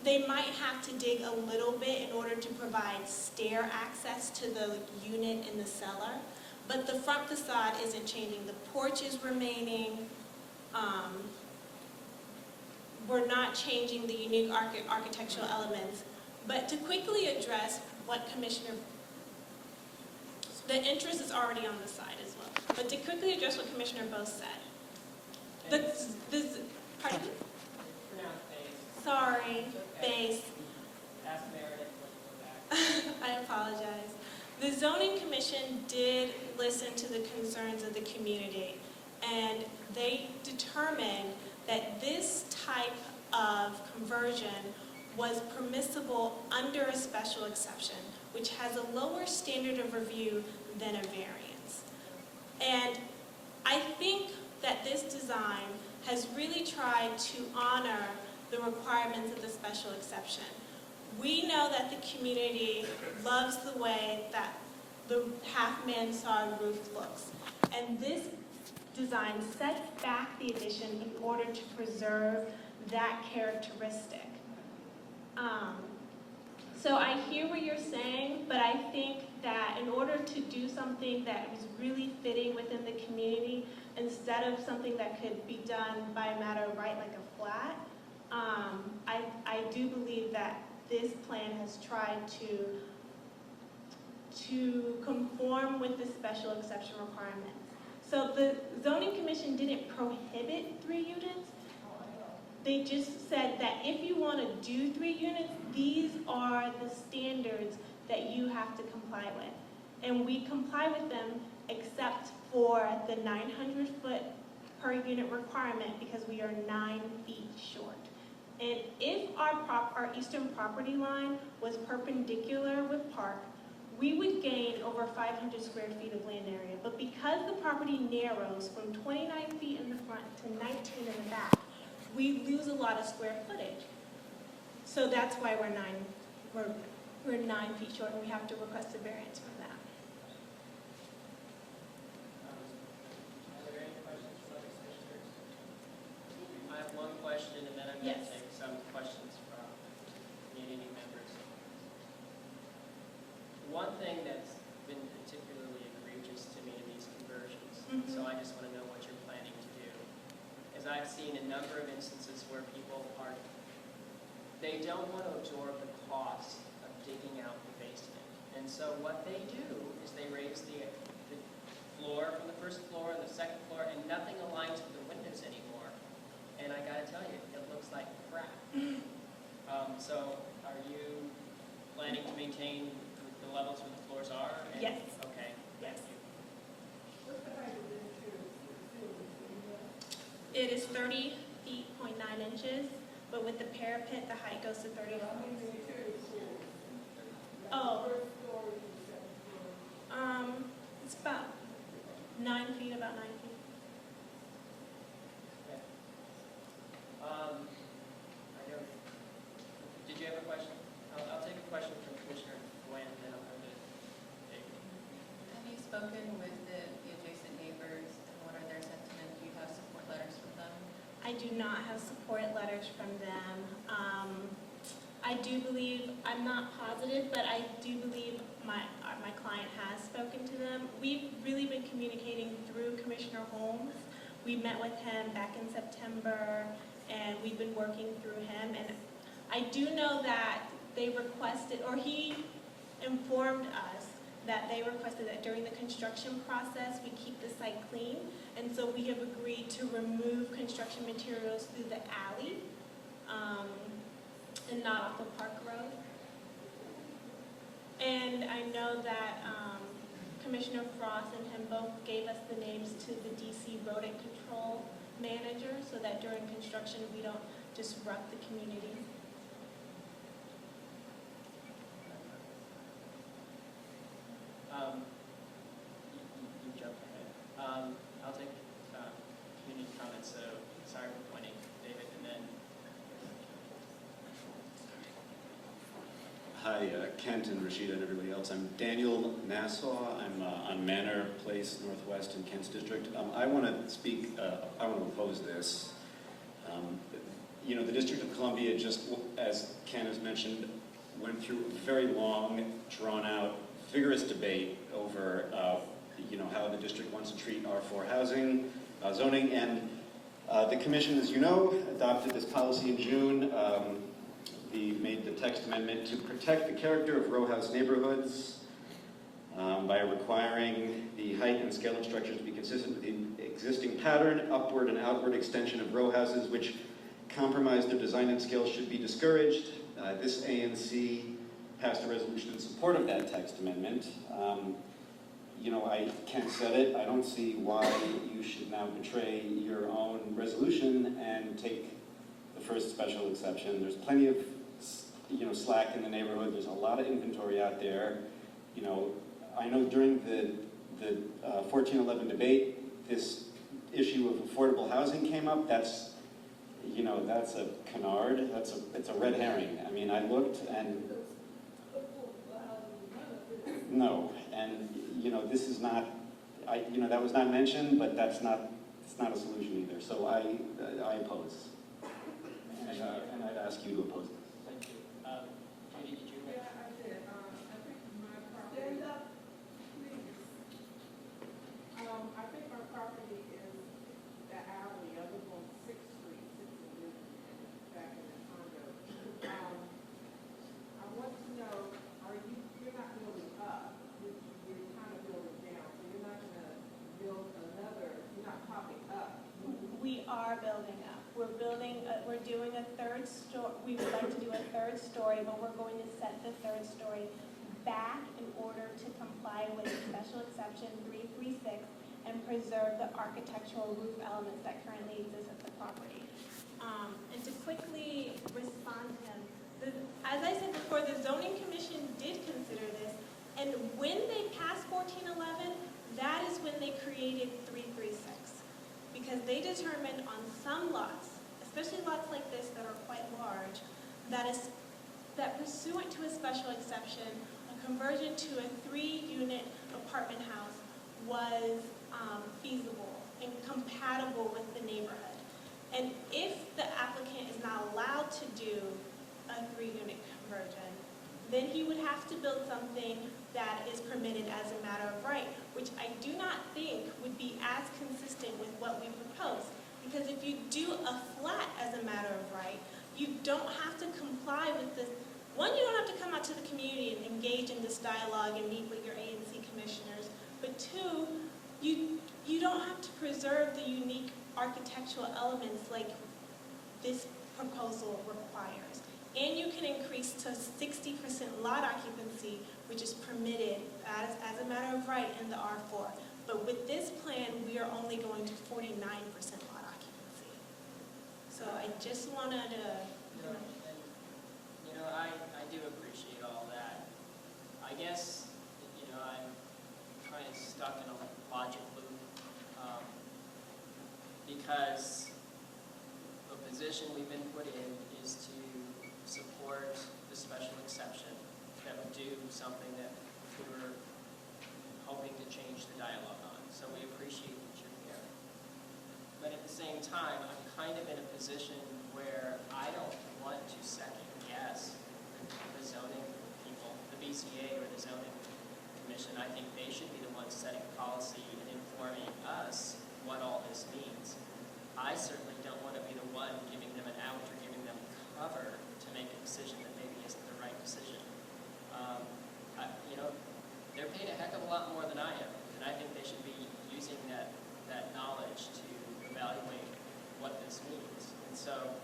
they might have to dig a little bit in order to provide stair access to the unit in the cellar. But the front facade isn't changing. The porch is remaining. We're not changing the unique architectural elements. But to quickly address what the interest is already on the side as well. But to quickly address what Commissioner Bose said. Pardon? Pronounce base. Sorry, base. Ask Meredith when you go back. I apologize. The zoning commission did listen to the concerns of the community, and they determined that this type of conversion was permissible under a special exception, which has a lower standard of review than a variance. And I think that this design has really tried to honor the requirements of the special exception. We know that the community loves the way that the half-mansard roof looks. And this design sets back the addition in order to preserve that characteristic. So I hear what you're saying, but I think that in order to do something that is really fitting within the community, instead of something that could be done by a matter of right, like a flat, I do believe that this plan has tried to conform with the special exception requirements. So the zoning commission didn't prohibit 3 units. They just said that if you want to do 3 units, these are the standards that you have to comply with. And we comply with them except for the 900-foot per unit requirement because we are 9 feet short. And if our eastern property line was perpendicular with Park, we would gain over 500 square feet of land area. But because the property narrows from 29 feet in the front to 19 in the back, we lose a lot of square footage. So that's why we're 9 feet short, and we have to request a variance from that. Are there any questions from other commissioners? I have one question, and then I'm going to take some questions from community members. One thing that's been particularly egregious to me in these conversions, so I just want to know what you're planning to do, is I've seen a number of instances where people they don't want to absorb the cost of digging out the basement. And so what they do is they raise the floor from the first floor and the second floor, and nothing aligns with the windows anymore. And I got to tell you, it looks like crap. So are you planning to maintain the levels where the floors are? And, yes. Okay. Yes. Thank you. It is 30 feet, 0.9 inches, but with the parapet, the height goes to 30 feet. Oh. It's about 9 feet, about 9 feet. Okay. I don't, did you have a question? I'll take a question from Commissioner Gwen, then I'll go to David. Have you spoken with the adjacent neighbors, and what are their sentiments? Do you have support letters from them? I do not have support letters from them. I do believe, I'm not positive, but I do believe my client has spoken to them. We've really been communicating through Commissioner Holmes. We met with him back in September, and we've been working through him. And I do know that they requested, or he informed us that they requested that during the construction process, we keep the site clean. And so we have agreed to remove construction materials through the alley and not off of Park Road. And I know that Commissioner Frost and him both gave us the names to the DC Rodent Control Manager so that during construction we don't disrupt the community. You jumped ahead. I'll take community comments, so sorry for pointing, David, and then. Hi, Kent and Rashida and everybody else. I'm Daniel Nassau. I'm on Manor Place, Northwest in Kent's district. I want to speak, I want to oppose this. you know, the District of Columbia just, as Ken has mentioned, went through a very long, drawn-out, vigorous debate over, you know, how the district wants to treat R4 housing, zoning, and the commission, as you know, adopted this policy in June. Made the text amendment to protect the character of row house neighborhoods by requiring the height and scale of structures to be consistent with the existing pattern. Upward and outward extension of row houses which compromise their design and scale should be discouraged. This ANC passed a resolution in support of that text amendment. You know, Ken said it, I don't see why you should now betray your own resolution and take the first special exception. There's plenty of, you know, slack in the neighborhood. There's a lot of inventory out there. You know, I know during the 1411 debate, this issue of affordable housing came up. That's, you know, that's a canard. It's a red herring. I mean, I looked and no, and you know, this is not. You know, that was not mentioned, but it's not a solution either. So I oppose, and I'd ask you to oppose this. Thank you. Judy, did you? Yeah, I did. I think my property. Stand up, please. I think my property is the alley. I live on 6th Street, 6th and Lisbon, back in the condo. I want to know, you're not building up, you're kind of building down, so you're not going to build another, you're not popping up. We are building up. We're doing a third story. We would like to do a third story, but we're going to set the third story back in order to comply with special exception 336 and preserve the architectural roof elements that currently exist at the property. And to quickly respond to him, as I said before, the zoning commission did consider this, and when they passed 1411, that is when they created 336. Because they determined on some lots, especially lots like this that are quite large, that pursuant to a special exception, a conversion to a 3-unit apartment house was feasible and compatible with the neighborhood. And if the applicant is not allowed to do a 3-unit conversion, then he would have to build something that is permitted as a matter of right, which I do not think would be as consistent with what we propose. Because if you do a flat as a matter of right, you don't have to comply with this. One, you don't have to come out to the community and engage in this dialogue and meet with your ANC commissioners. But two, you don't have to preserve the unique architectural elements like this proposal requires. And you can increase to 60% lot occupancy, which is permitted as a matter of right in the R4. But with this plan, we are only going to 49% lot occupancy. So I just wanted to, I do appreciate all that. I guess, I'm kind of stuck in a logic loop because the position we've been put in is to support the special exception that would do something that we were hoping to change the dialogue on. So we appreciate that you're here. But at the same time, I'm kind of in a position where I don't want to second guess the zoning people, the BCA or the zoning commission. I think they should be the ones setting policy and informing us what all this means. I certainly don't want to be the one giving them an out or giving them cover to make a decision that maybe isn't the right decision. They're paid a heck of a lot more than I am, and I think they should be using that knowledge to evaluate what this means. And so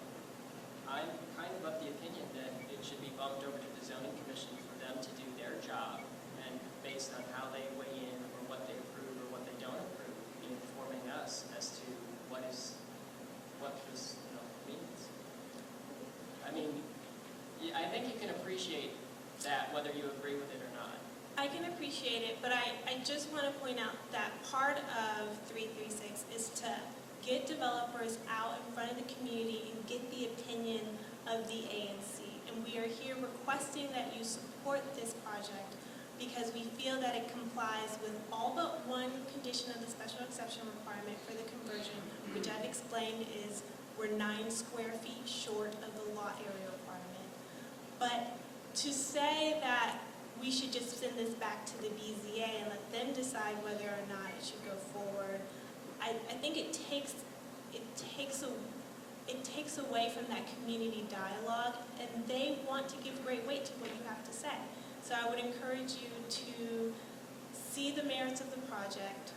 I'm kind of the opinion that it should be bumped over to the zoning commission for them to do their job, and based on how they weigh in or what they approve or what they don't approve, be informing us as to what this means. I mean, I think you can appreciate that whether you agree with it or not. I can appreciate it, but I just want to point out that part of 336 is to get developers out in front of the community and get the opinion of the ANC. And we are here requesting that you support this project because we feel that it complies with all but one condition of the special exception requirement for the conversion, which I've explained is We're 9 square feet short of the lot area requirement. But to say that we should just send this back to the BZA and let them decide whether or not it should go forward, I think it takes away from that community dialogue, and they want to give great weight to what you have to say. So I would encourage you to see the merits of the project,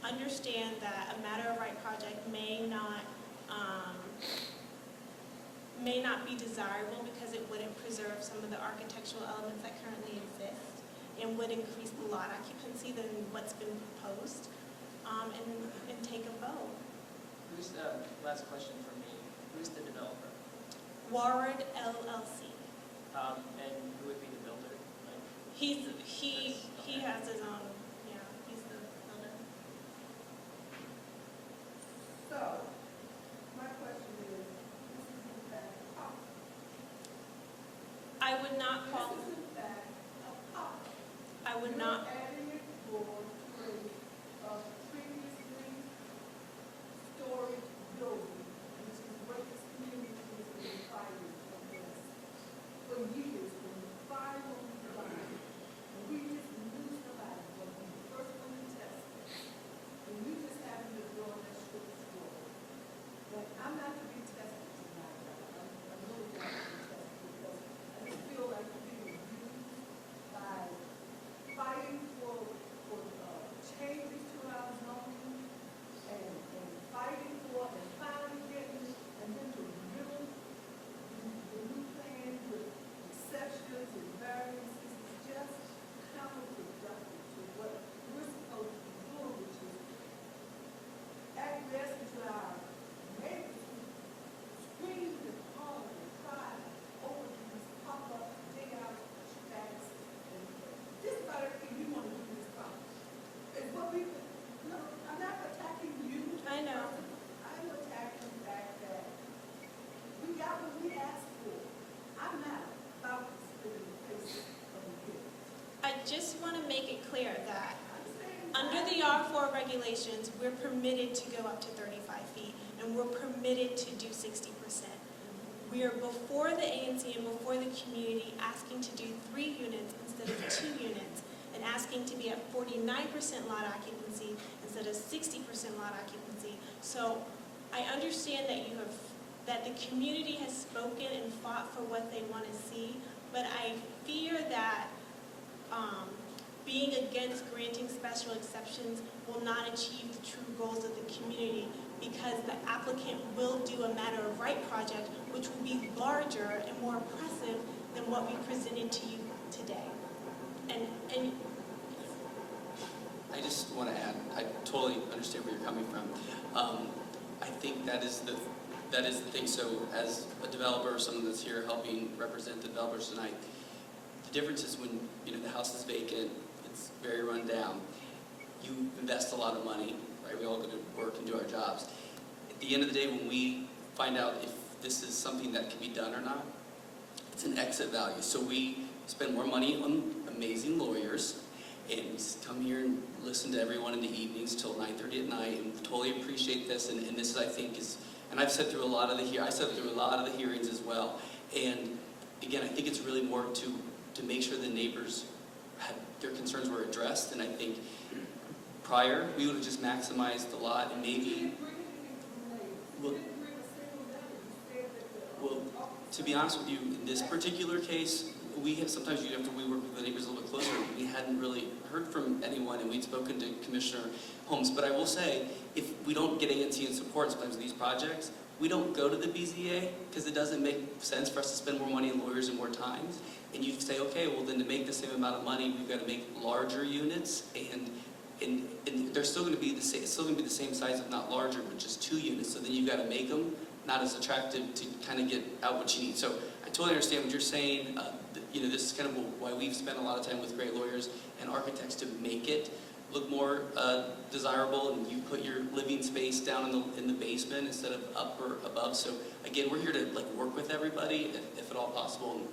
understand that a matter of right project may not be desirable because it wouldn't preserve some of the architectural elements that currently exist and would increase the lot occupancy than what's been proposed, and take a vote. Who's the, last question from me, who's the developer? Warren LLC. And who would be the builder? Like, He has his own, yeah, he's the builder. So, my question is, this is in fact a pop. I would not call, This is in fact a pop. I would not, You're adding it for a previously storage building, which is what this community has been fighting against for years, when the fire on the line, and we just knew somebody was the first one to test it, and you just happened to go on that short story. But I'm not to be tested tonight, I'm really not to be tested, because I just feel like I'm being used by fighting for changes to our zoning, and fighting for, and finally getting, and then to riddle the new plan with exceptions and variances is just counterproductive to what we're supposed to be doing, which is acquiescing to our neighbors who scream and holler and cry over these pop-up day out stacks, and just about everything you want to do in this problem. It's what we, no, I'm not attacking you. I know. I'm attacking the fact that we got what we asked for. I'm not about to spit in the face of the kids. I just want to make it clear that I'm saying, under the R4 regulations, we're permitted to go up to 35 feet, and we're permitted to do 60%. We are before the ANC and before the community asking to do 3 units instead of 2 units, and asking to be at 49% lot occupancy instead of 60% lot occupancy. So I understand that the community has spoken and fought for what they want to see, but I fear that being against granting special exceptions will not achieve the true goals of the community, because the applicant will do a matter of right project, which will be larger and more impressive than what we presented to you today. And I just want to add, I totally understand where you're coming from. I think that is the thing. So as a developer, someone that's here helping represent the developers tonight, the difference is when the house is vacant, it's very run down. You invest a lot of money, right? We all go to work and do our jobs. At the end of the day, when we find out if this is something that can be done or not, it's an exit value. So we spend more money on amazing lawyers, and we come here and listen to everyone in the evenings till 9:30 at night, and totally appreciate this. And this is, I think, and I've sat through a lot of the hearings as well. And again, I think it's really more to make sure the neighbors their concerns were addressed. And I think prior we would have just maximized the lot, and maybe. Well, to be honest with you, in this particular case, we work with the neighbors a little bit closer. We hadn't really heard from anyone, and we'd spoken to Commissioner Holmes. But I will say, if we don't get ANC in support sometimes of these projects, we don't go to the BZA because it doesn't make sense for us to spend more money on lawyers and more times. And you say, okay, well then to make the same amount of money, we've got to make larger units, and they're still going to be the same. It's still going to be the same size, if not larger, but just 2 units. So then you've got to make them not as attractive to kind of get out what you need. So I totally understand what you're saying. This is kind of why we've spent a lot of time with great lawyers and architects to make it look more desirable, and you put your living space down in the basement instead of up or above. So again, we're here to work with everybody if at all possible. And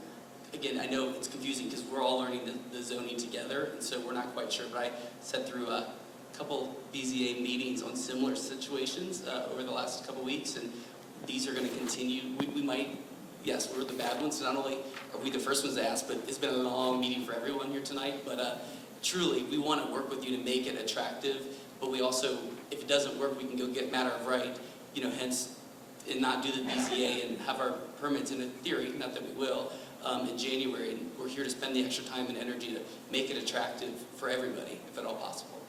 again, I know it's confusing because we're all learning the zoning together, and so we're not quite sure. But I sat through couple BZA meetings on similar situations over the last couple weeks, and these are going to continue. We might, yes, we're the bad ones. Not only are we the first ones to ask, but it's been a long meeting for everyone here tonight. But truly, we want to work with you to make it attractive, but we also, if it doesn't work, we can go get matter of right, hence, and not do the BZA and have our permits in theory, not that we will, in January. And we're here to spend the extra time and energy to make it attractive for everybody, if at all possible.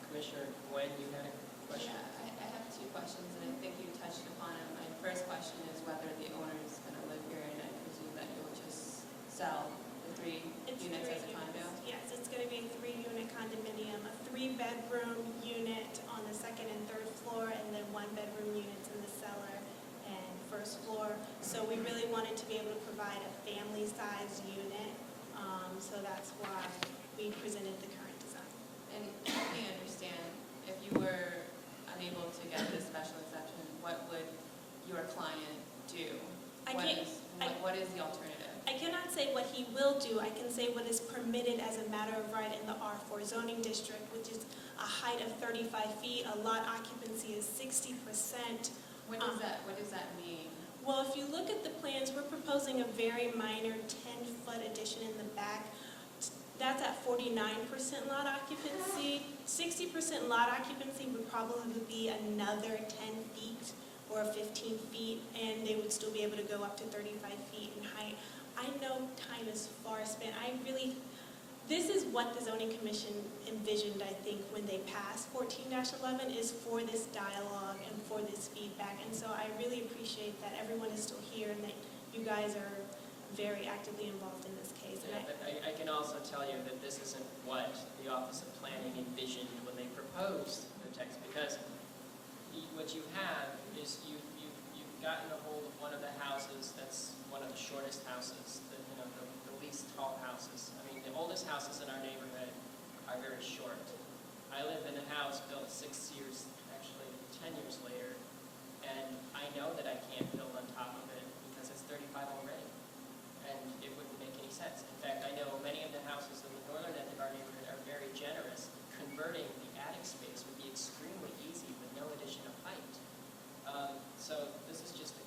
Commissioner Gwen, you had a question? Yeah, I have two questions, and I think you touched upon them. My first question is whether the owner is going to live here, and I presume that you'll just sell the three units as a condo? Yes, it's going to be a 3-unit condominium, a 3-bedroom unit on the 2nd and 3rd floor, and then 1-bedroom units in the cellar and 1st floor. So we really wanted to be able to provide a family-sized unit, so that's why we presented the current design. And help me understand, if you were unable to get this special exception, what would your client do? What is the alternative? I cannot say what he will do. I can say what is permitted as a matter of right in the R4 zoning district, which is a height of 35 feet. A lot occupancy is 60%. What does that mean? Well, if you look at the plans, we're proposing a very minor 10-foot addition in the back. That's at 49% lot occupancy. 60% lot occupancy would probably be another 10 feet or 15 feet, and they would still be able to go up to 35 feet in height. I know time is far spent. This is what the zoning commission envisioned, I think, when they passed 14-11, is for this dialogue and for this feedback. And so I really appreciate that everyone is still here and that you guys are very actively involved in this case. Yeah, but I can also tell you that this isn't what the Office of Planning envisioned when they proposed the text, because what you have is you've gotten a hold of one of the houses that's one of the shortest houses, the least tall houses. I mean, the oldest houses in our neighborhood are very short. I live in a house built 6 years, actually 10 years later, and I know that I can't build on top of it because it's 35 already, and it wouldn't make any sense. In fact, I know many of the houses in the northern end of our neighborhood are very generous. Converting the attic space would be extremely easy with no addition of height. So this is just a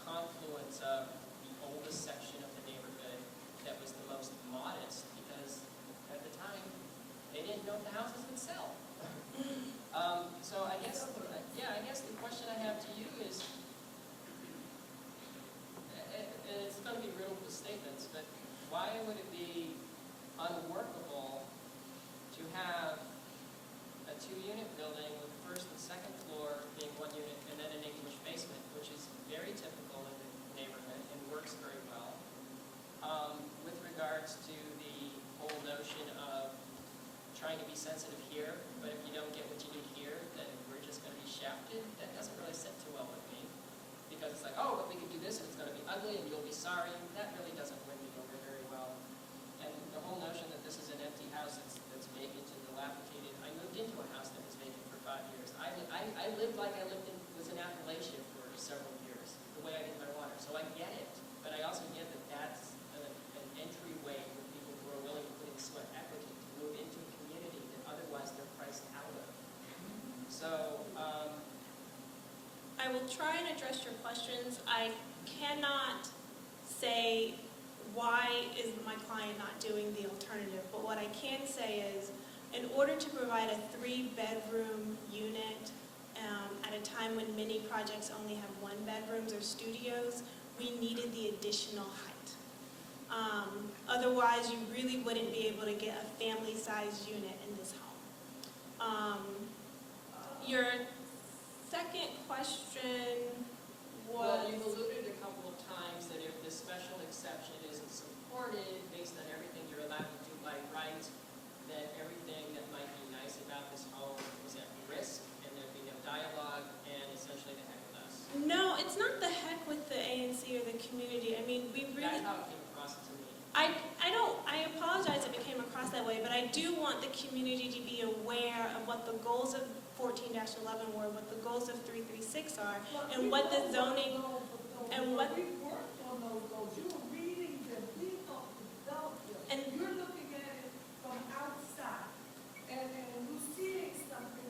confluence of the oldest section of the neighborhood that was the most modest, because at the time they didn't know if the houses would sell. So I guess the question I have to you is, and it's going to be riddled with statements, but why would it be unworkable to have a 2-unit building with the 1st and 2nd floor being 1 unit and then an English basement, which is very typical in the neighborhood and works very well, with regards to the whole notion of trying to be sensitive here, but if you don't get what you need here, then we're just going to be shafted. That doesn't really sit too well with me, because it's like, oh, but we can do this and it's going to be ugly and you'll be sorry. That really doesn't win me over very well. And the whole notion that this is an empty house that's vacant and dilapidated. I moved into a house that was vacant for 5 years. I lived like I was in Appalachia for several years, the way I did my water. So I get it, but I also get that that's an entryway for people who are willing to put in sweat equity to move into a community that otherwise they're priced out of. So I will try and address your questions. I cannot say why is my client not doing the alternative, but what I can say is, in order to provide a 3-bedroom unit at a time when many projects only have 1 bedrooms or studios, we needed the additional height. Otherwise, you really wouldn't be able to get a family-sized unit in this home. Your second question was... Well, you've alluded a couple of times that if this special exception isn't supported based on everything you're allowed to do by right, then everything that might be nice about this home is at risk, and there'd be no dialogue, and essentially the heck with us. No, it's not the heck with the ANC or the community. I mean, we really... That's how it came across to me. I apologize if it came across that way, but I do want the community to be aware of what the goals of 14-11 were, what the goals of 336 are, and what the zoning, and what... We worked on those goals. You were reading them. We thought developed them. And you're looking at it from outside. And you're seeing something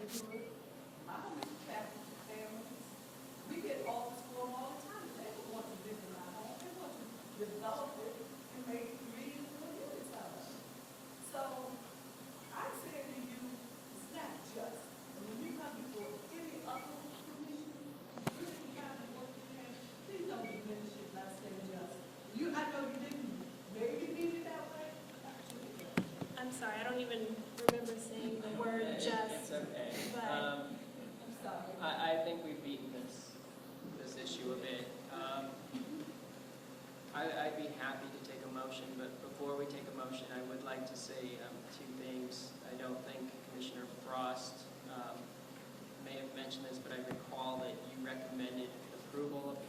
neighborhood. I don't miss traffic with families. We get offers for them all the time. They don't want to live in our home. They want to develop it and make 3 and 4 units out of it. So I say to you, it's not just. And when you come before any other commission, really kind of work you can, please don't diminish it, not say just. I know you didn't maybe mean it that way. I'm sorry, I don't even remember saying the word It's just. okay. But I'm sorry. I think we've beaten this issue a bit. I'd be happy to take a motion, but before we take a motion, I would like to say 2 things. I don't think Commissioner Frost may have mentioned this, but I recall that you recommended approval of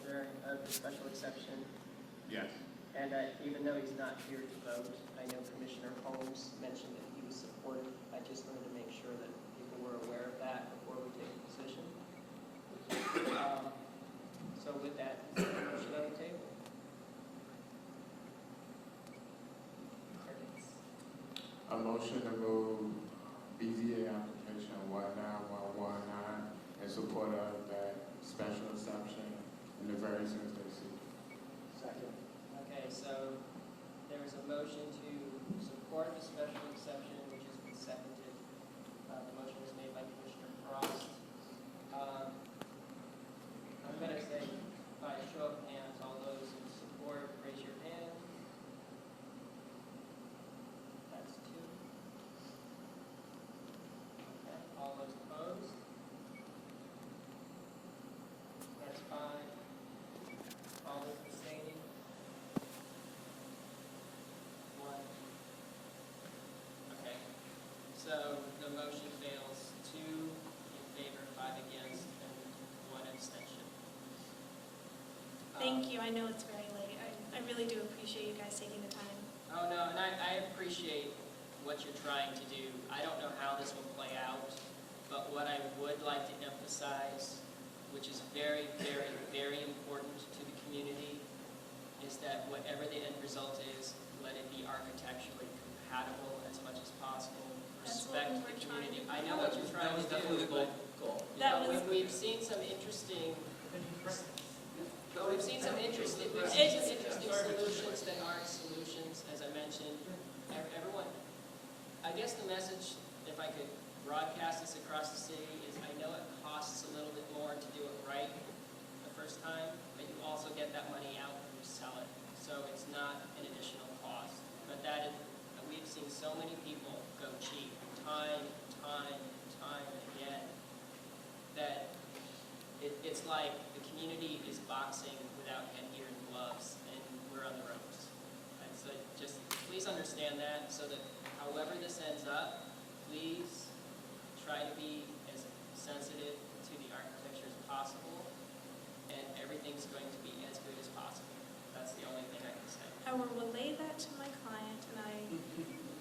the special exception. Yes. And even though he's not here to vote, I know Commissioner Holmes mentioned that he was supportive. I just wanted to make sure that people were aware of that before we take a position. So with that, is there a motion on the table? A motion to move BZA application 19119 in support of that special exception and the variances they seek. Second. Okay, so there is a motion to support the special exception, which has been seconded. The motion was made by Commissioner Frost. I'm going to say by show of hands, all those in support, raise your hand. That's 2. Okay, all those opposed? That's 5. All those abstaining? 1. Okay, so the motion fails. 2 in favor, 5 against, and 1 abstention. thank you. I know it's very late. I really do appreciate you guys taking the time. Oh, no, and I appreciate what you're trying to do. I don't know how this will play out, but what I would like to emphasize, which is very, very, very important to the community, is that whatever the end result is, let it be architecturally compatible as much as possible. That's what Respect we the were trying community. to I know what you're trying to do, but That was- we've seen some interesting solutions that aren't solutions, as I mentioned. Everyone, I guess the message, if I could broadcast this across the city, is I know it costs a little bit more to do it right the first time, but you also get that money out when you sell it. So it's not an additional cost. But that is, we've seen so many people go cheap time again, that it's like the community is boxing without headgear and gloves, and we're on the ropes. And so just please understand that, so that however this ends up, please try to be as sensitive to the architecture as possible, and everything's going to be as good as possible. That's the only thing I can say. I will relay that to my client, and I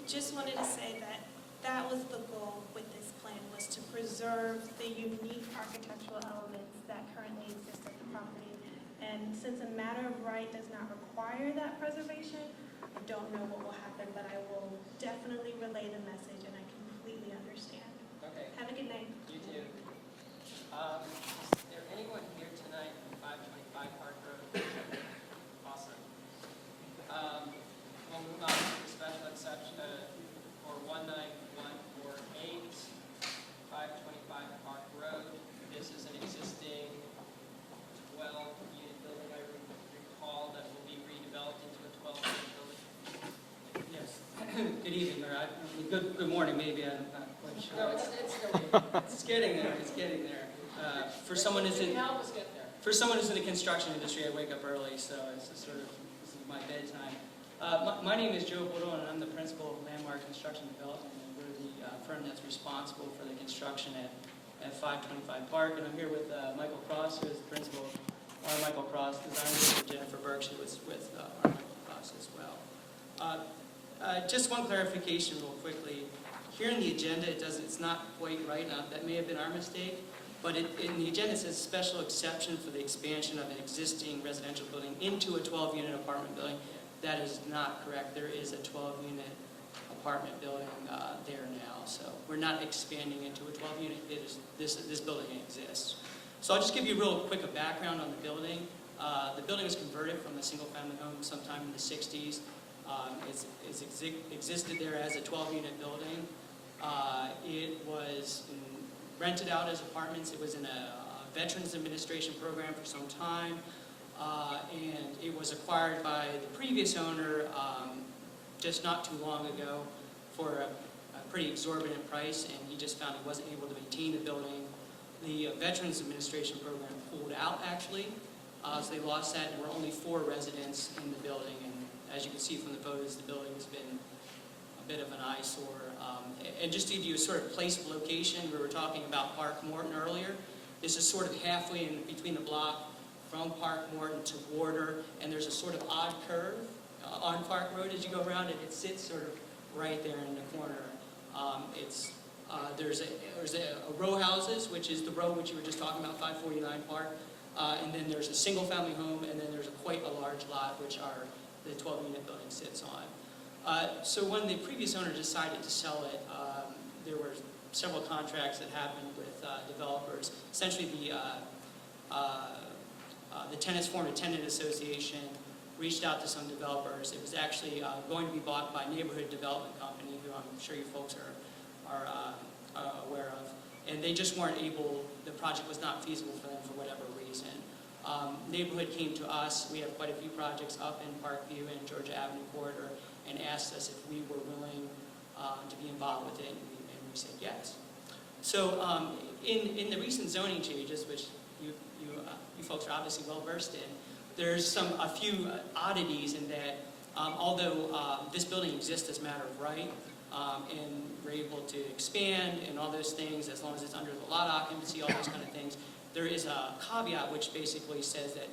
just wanted to say that that was the goal with this plan, was to preserve the unique architectural elements that currently exist at the property. And since a matter of right does not require that preservation, I don't know what will happen, but I will definitely relay the message, and I completely understand. Okay. Have a good night. You too. Is there anyone here tonight from 525 Park Road? Awesome. We'll move on to the special exception for 19148, 525 Park Road. This is an existing 12-unit building, I recall, that will be redeveloped into a 12-unit building. Yes. Good evening, Mayor. Good morning, maybe. I'm not quite sure. No, it's It's getting there. It's getting there. For someone who's in help us get there. For someone who's in the construction industry, I wake up early, so it's just sort of, this is my bedtime. My name is Joe Boudreau, and I'm the principal of Landmark Construction Development, and we're the firm that's responsible for the construction at 525 Park. And I'm here with Michael Cross, who is the principal of Michael Cross Design, and Jennifer Burks, who is with Michael Cross as well. Just one clarification real quickly. Here in the agenda, it's not quite right. That may have been our mistake. But in the agenda, it says special exception for the expansion of an existing residential building into a 12-unit apartment building. That is not correct. There is a 12-unit apartment building there now. So we're not expanding into a 12-unit. This building exists. So I'll just give you a real quick background on the building. The building was converted from a single-family home sometime in the 60s. It's existed there as a 12-unit building. It was rented out as apartments. It was in a Veterans Administration program for some time. And it was acquired by the previous owner just not too long ago for a pretty exorbitant price, and he just found he wasn't able to maintain the building. The Veterans Administration program pulled out, actually, so they lost that, and we're only 4 residents in the building, and as you can see from the photos, the building has been a bit of an eyesore. And just to give you a sort of place of location, we were talking about Park Morton earlier. This is sort of halfway in between the block from Park Morton to Warder, and there's a sort of odd curve on Park Road as you go around, and it sits sort of right there in the corner. There's a row houses, which is the row which you were just talking about, 549 Park, and then there's a single-family home, and then there's quite a large lot, which the 12-unit building sits on. So when the previous owner decided to sell it, there were several contracts that happened with developers. Essentially, the Tenants Formed a Tenant Association, reached out to some developers. It was actually going to be bought by Neighborhood Development Company, who I'm sure you folks are aware of. And they just weren't able, the project was not feasible for them for whatever reason. Neighborhood came to us. We have quite a few projects up in Parkview and Georgia Avenue corridor, and asked us if we were willing to be involved with it, and we said yes. So in the recent zoning changes, which you folks are obviously well versed in, there's a few oddities in that although this building exists as a matter of right, and we're able to expand and all those things as long as it's under the lot occupancy, all those kind of things, there is a caveat which basically says that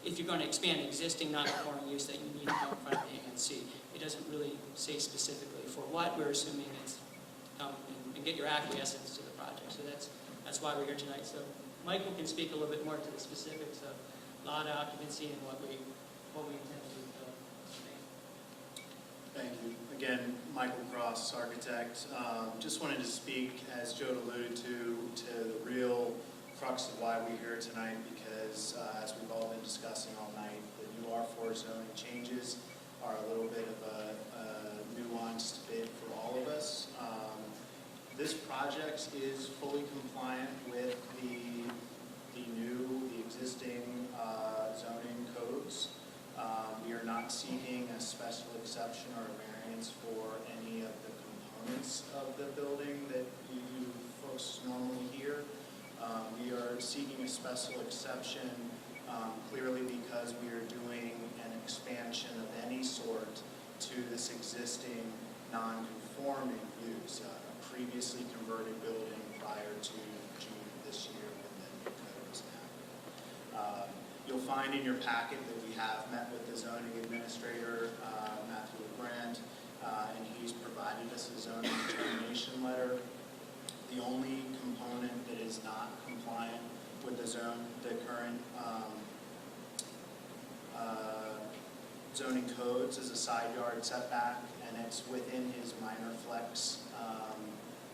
if you're going to expand existing non-conforming use, that you need to come in front of the ANC. It doesn't really say specifically for what. We're assuming it's come and get your acquiescence to the project. So that's why we're here tonight. So Michael can speak a little bit more to the specifics of lot occupancy and what we intend to do. Thank you. Again, Michael Cross, architect. Just wanted to speak, as Joe alluded to the real crux of why we're here tonight, because as we've all been discussing all night, the new R4 zoning changes are a little bit of a nuanced bit for all of us. This project is fully compliant with the existing zoning codes. We are not seeking a special exception or a variance for any of the components of the building that you folks normally hear. We are seeking a special exception clearly because we are doing an expansion of any sort to this existing non-conforming use, a previously converted building prior to June of this year when the new code was enacted. You'll find in your packet that we have met with the zoning administrator, Matthew Brandt, and he's provided us a zoning determination letter. The only component that is not compliant with the current zoning codes is a side yard setback, and it's within his minor flex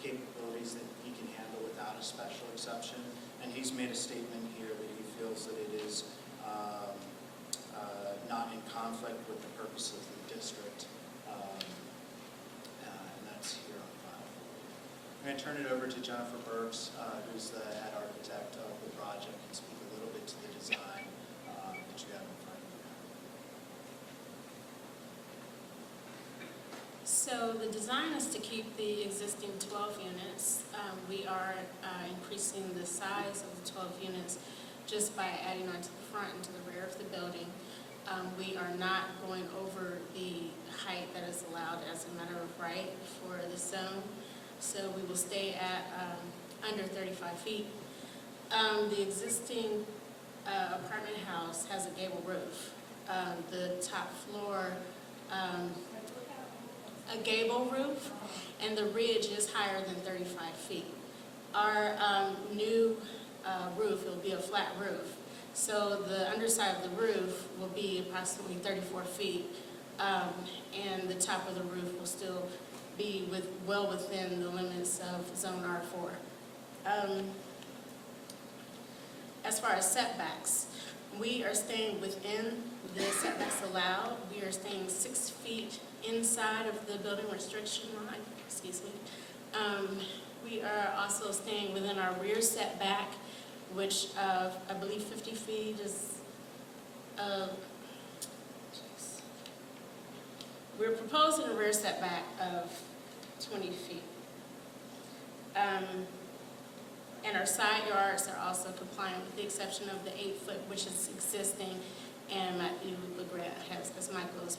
capabilities that he can handle without a special exception. And he's made a statement here that he feels that it is not in conflict with the purpose of the district, and that's here on file. I'm going to turn it over to Jennifer Burks, who's the head architect of the project, and speak a little bit to the design that you have in front of you. So the design is to keep the existing 12 units. We are increasing the size of the 12 units just by adding on to the front and to the rear of the building. We are not going over the height that is allowed as a matter of right for the zone. So we will stay at under 35 feet. The existing apartment house has a gable roof. The top floor, a gable roof, and the ridge is higher than 35 feet. Our new roof, it will be a flat roof. So the underside of the roof will be approximately 34 feet, and the top of the roof will still be well within the limits of Zone R4. As far as setbacks, we are staying within the setbacks allowed. We are staying 6 feet inside of the building restriction line, excuse me. We are also staying within our rear setback, which I believe 50 feet is, we're proposing a rear setback of 20 feet. And our side yards are also compliant with the exception of the 8-foot, which is existing. And Matthew LeGrand has, as Michael has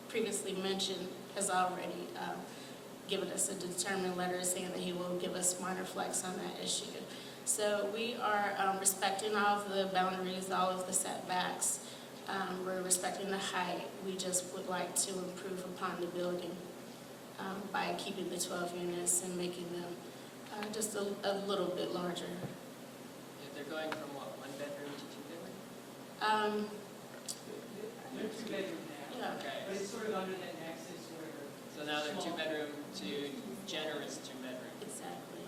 previously mentioned, has already given us a determined letter saying that he will give us minor flex on that issue. So we are respecting all of the boundaries, all of the setbacks. We're respecting the height. We just would like to improve upon the building by keeping the 12 units and making them just a little bit larger. Yeah, they're going from what, 1 bedroom to 2 bedroom? They're 2 bedroom now. Yeah. Okay. But it's sort of under that nexus where. So now they're 2 small- bedroom to generous 2 bedroom. Exactly.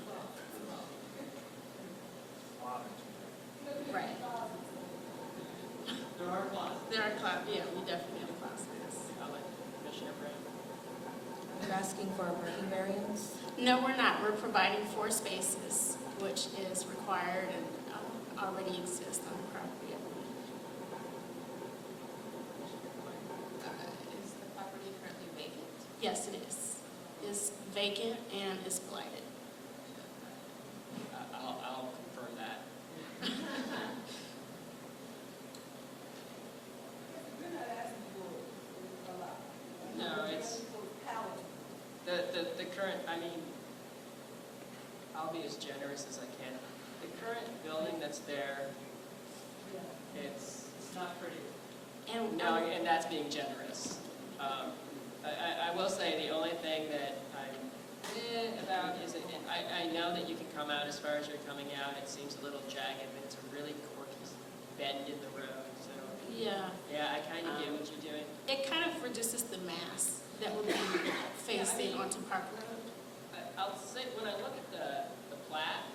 Right. There are closets. There are closets, yeah, we definitely have closets. I'll let Commissioner Brown. You're asking for a parking variance? No, we're not. We're providing 4 spaces, which is required and already exists on the property, I believe. Is the property currently vacant? Yes, it is. It's vacant and it's blighted. I'll confirm that. We're not asking for a lot. No, it's, Palatable. the current, I mean, I'll be as generous as I can. The current building that's there, it's not pretty. And No, and that's being generous. I will say the only thing that I'm about is that I know that you can come out as far as you're coming out. It seems a little jagged, but it's a really quirky bend in the road. So yeah, yeah, I kind of get what you're doing. it kind of reduces the mass that will be facing onto Park Road. I'll say when I look at the plat,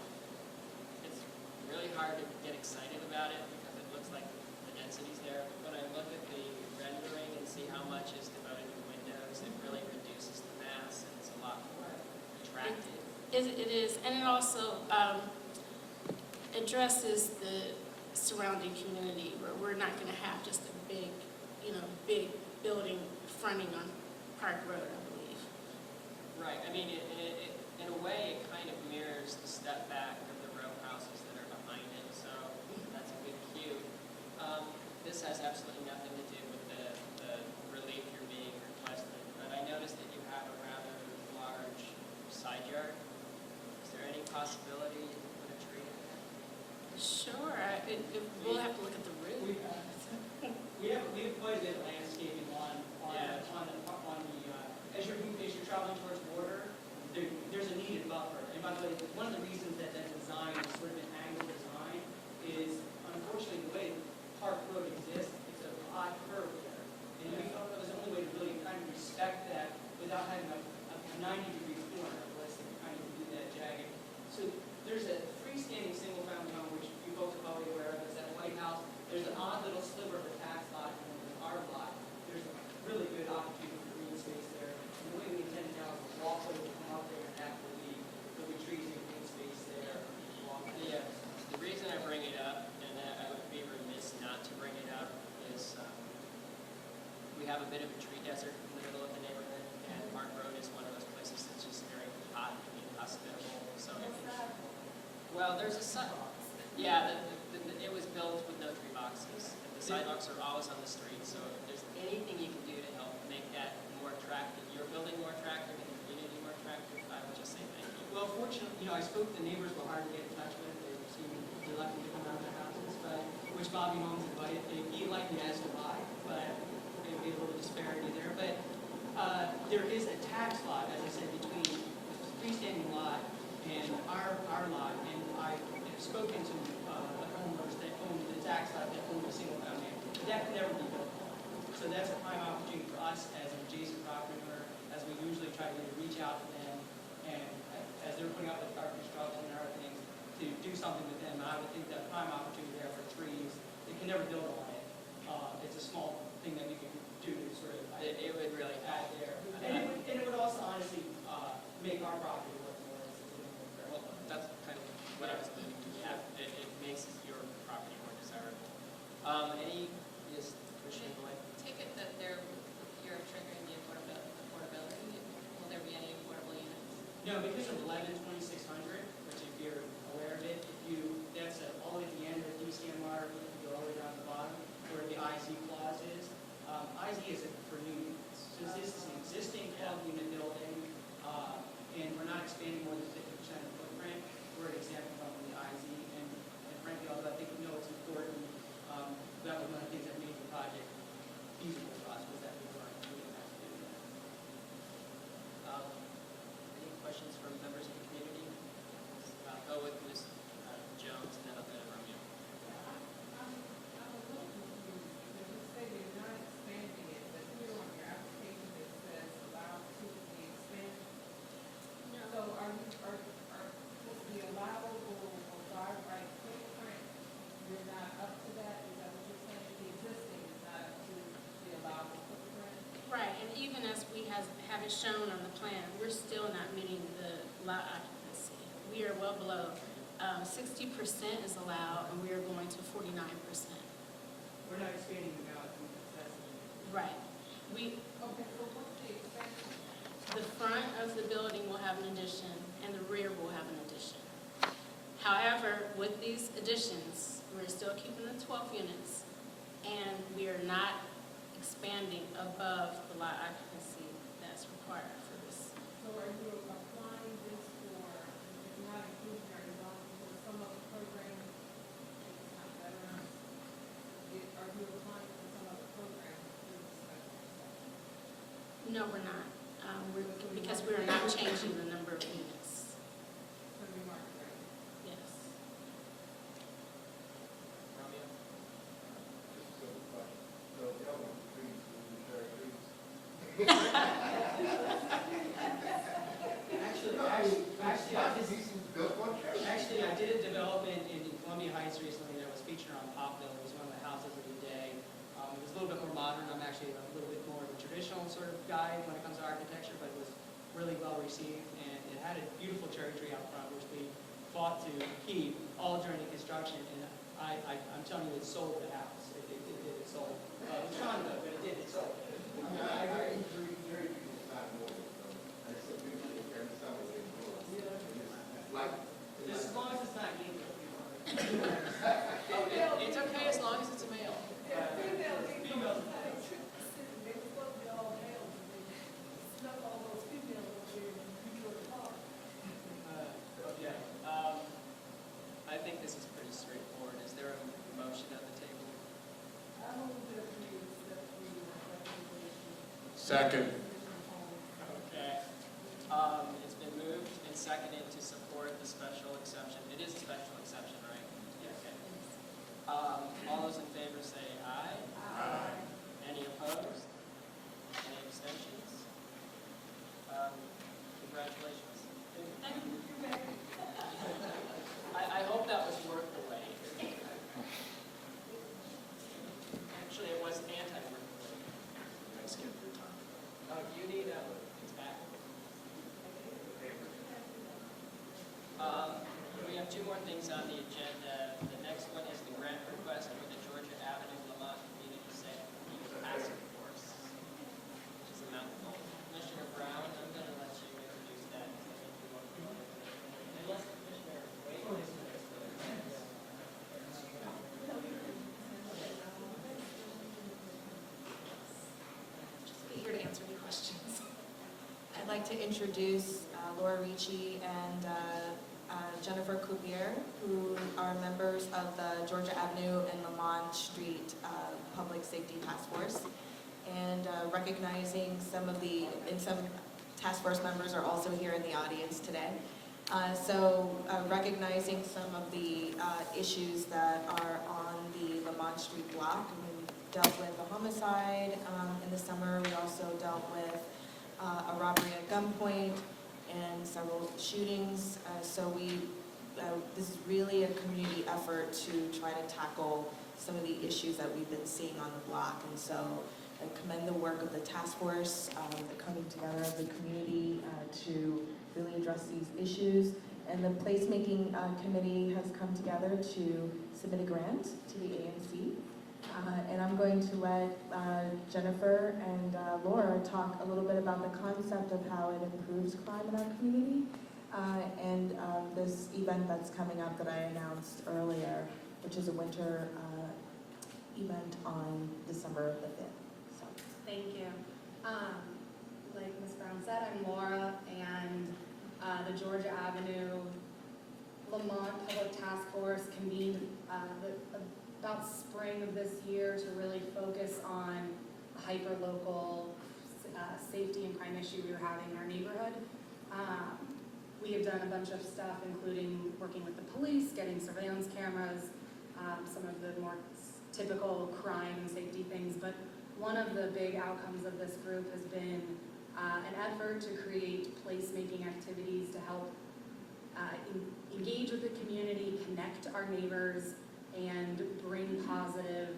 it's really hard to get excited about it because it looks like the density's there. But when I look at the rendering and see how much is devoted to windows, it really reduces the mass and it's a lot more attractive. It is, and it also addresses the surrounding community where we're not going to have just a big, big building fronting on Park Road, I believe. Right. I mean, in a way, it kind of mirrors the step back of the row houses that are behind it. So that's a good cue. This has absolutely nothing to do with the relief you're being requested. But I noticed that you have a rather large side yard. Is there any possibility you can put a tree in there? Sure, we'll have to look at the roof. We have quite a bit of landscaping on the, as you're traveling towards the border, there's a needed buffer. And by the way, one of the reasons that design is sort of an angled design is, unfortunately, the way Park Road exists, it's an odd curve there. And we thought that was the only way to really kind of respect that without having a 90-degree corner, let's kind of do that jagged. So there's a freestanding single-family home, which you folks are probably aware of, it's that White House. There's an odd little sliver of a tax lot, and then there's our lot. There's a really good opportunity for green space there. And the way we intend to have a walkway will come out there, and that will be, there'll be trees and green space there. The reason I bring it up, and I would be remiss not to bring it up, is we have a bit of a tree desert in the middle of the neighborhood, and Park Road is one of those places that's just very hot and inhospitable. So, well, there's a yeah, it was built with no tree boxes. And the sidewalks are always on the street, so if there's anything you can do to help make that more attractive, your building more attractive and the community more attractive, I would just say thank you. Well, fortunately, I spoke to the neighbors were hard to get in touch with. They seemed reluctant to come out of their houses, but which Bobby Holmes invited. He liked me as do I, but maybe a little disparity there. But there is a tax lot, as I said, between the freestanding lot and our lot, and I have spoken to the homeowners that own the tax lot that own a single family. That could never be built on. So that's a prime opportunity for us as an adjacent property owner, as we usually try to reach out do something with them. I would think that prime opportunity there for trees. They can never build on it. It's a small thing that we can do to sort of It would really add there. And it would also honestly make our property worth more. Well, that's kind of what I was alluding to. Yeah, it makes your property more desirable. Yes, Commissioner Boyd? Take it that you're triggering the affordability. Will there be any affordable units? No, because of 11-2600, which if you're aware of it, that's all the way at the end of the DCMR, you can go all the way down to the bottom, where the IZ clause is. IZ is for new units. Since this is an existing 12-unit building, and we're not expanding more than 50% of the footprint, we're exempt from the IZ. And frankly, although I think we know it's important, that was one of the things that made the project feasible for us, was that we didn't have to do that. Any questions from members of the community? I'll go with Ms. Jones and then I'll go to Romeo. I'm a little confused, because you say you're not expanding it, but here on your application it says allow to be expanded. So are the allowable or by right footprint, you're not up to that? Is that what you're saying? The existing is not up to the allowable footprint? Right, and even as we have it shown on the plan, we're still not meeting the lot occupancy. We are well below. 60% is allowed, and we are going to 49%. We're not expanding without necessity. Right. Okay, so what's the expansion? The front of the building will have an addition, and the rear will have an addition. However, with these additions, we're still keeping the 12 units, and we are not expanding above the lot occupancy that's required for this. So are you applying this for, it's not inclusionary zoning, for some other program? It's not better enough. Are you applying for some other program through the special exception? No, we're not, because we are not changing the number of units. So we mark it right? Yes. Romeo? Actually, I did a development in Columbia Heights recently that was featured on Popville. It was one of the houses of the day. It was a little bit more modern. I'm actually a little bit more of a traditional sort of guy when it comes to architecture, but it was really well received, and it had a beautiful cherry tree out front, which we fought to keep all during the construction. And I'm telling you, it sold the house. It sold. It was trying to, but it did. It sold. I agree. Just as long as it's not you. It's okay as long as it's a male. Females. They were supposed to be all males, and they snuck all those females over there and you were the car. Okay. I think this is pretty straightforward. Is there a motion on the table? I move that we accept the recommendation. Second. Okay. It's been moved and seconded to support the special exception. It is a special exception, right? Yes. Okay. All those in favor say aye. Aye. Any opposed? Any abstentions? Congratulations. I hope that was worth the wait. Actually, it was anti-worth the wait. I skipped your time. You need it's back. We have two more things on the agenda. The next one is the grant request for the Georgia Avenue Lamont Community Safety Task Force, which is a mouthful. Commissioner Brown, I'm going to let you introduce that. Unless Commissioner Wade is Eager to answer any questions. I'd like to introduce Laura Ricci and Jennifer Coupier, who are members of the Georgia Avenue and Lamont Street Public Safety Task Force. And recognizing some task force members are also here in the audience today. Recognizing some of the issues that are on the Lamont Street block. We dealt with a homicide in the summer. We also dealt with a robbery at gunpoint and several shootings. So we this is really a community effort to try to tackle some of the issues that we've been seeing on the block. And so I commend the work of the task force, the coming together of the community to really address these issues. And the placemaking committee has come together to submit a grant to the ANC. And I'm going to let Jennifer and Laura talk a little bit about the concept of how it improves crime in our community and this event that's coming up that I announced earlier, which is a winter event on December the 5th. So. Thank you. Like Ms. Brown said, I'm Laura, and the Georgia Avenue Lamont Public Task Force convened about spring of this year to really focus on a hyper-local safety and crime issue we were having in our neighborhood. We have done a bunch of stuff, including working with the police, getting surveillance cameras, some of the more typical crime and safety things, but one of the big outcomes of this group has been an effort to create placemaking activities to help engage with the community, connect our neighbors, and bring positive,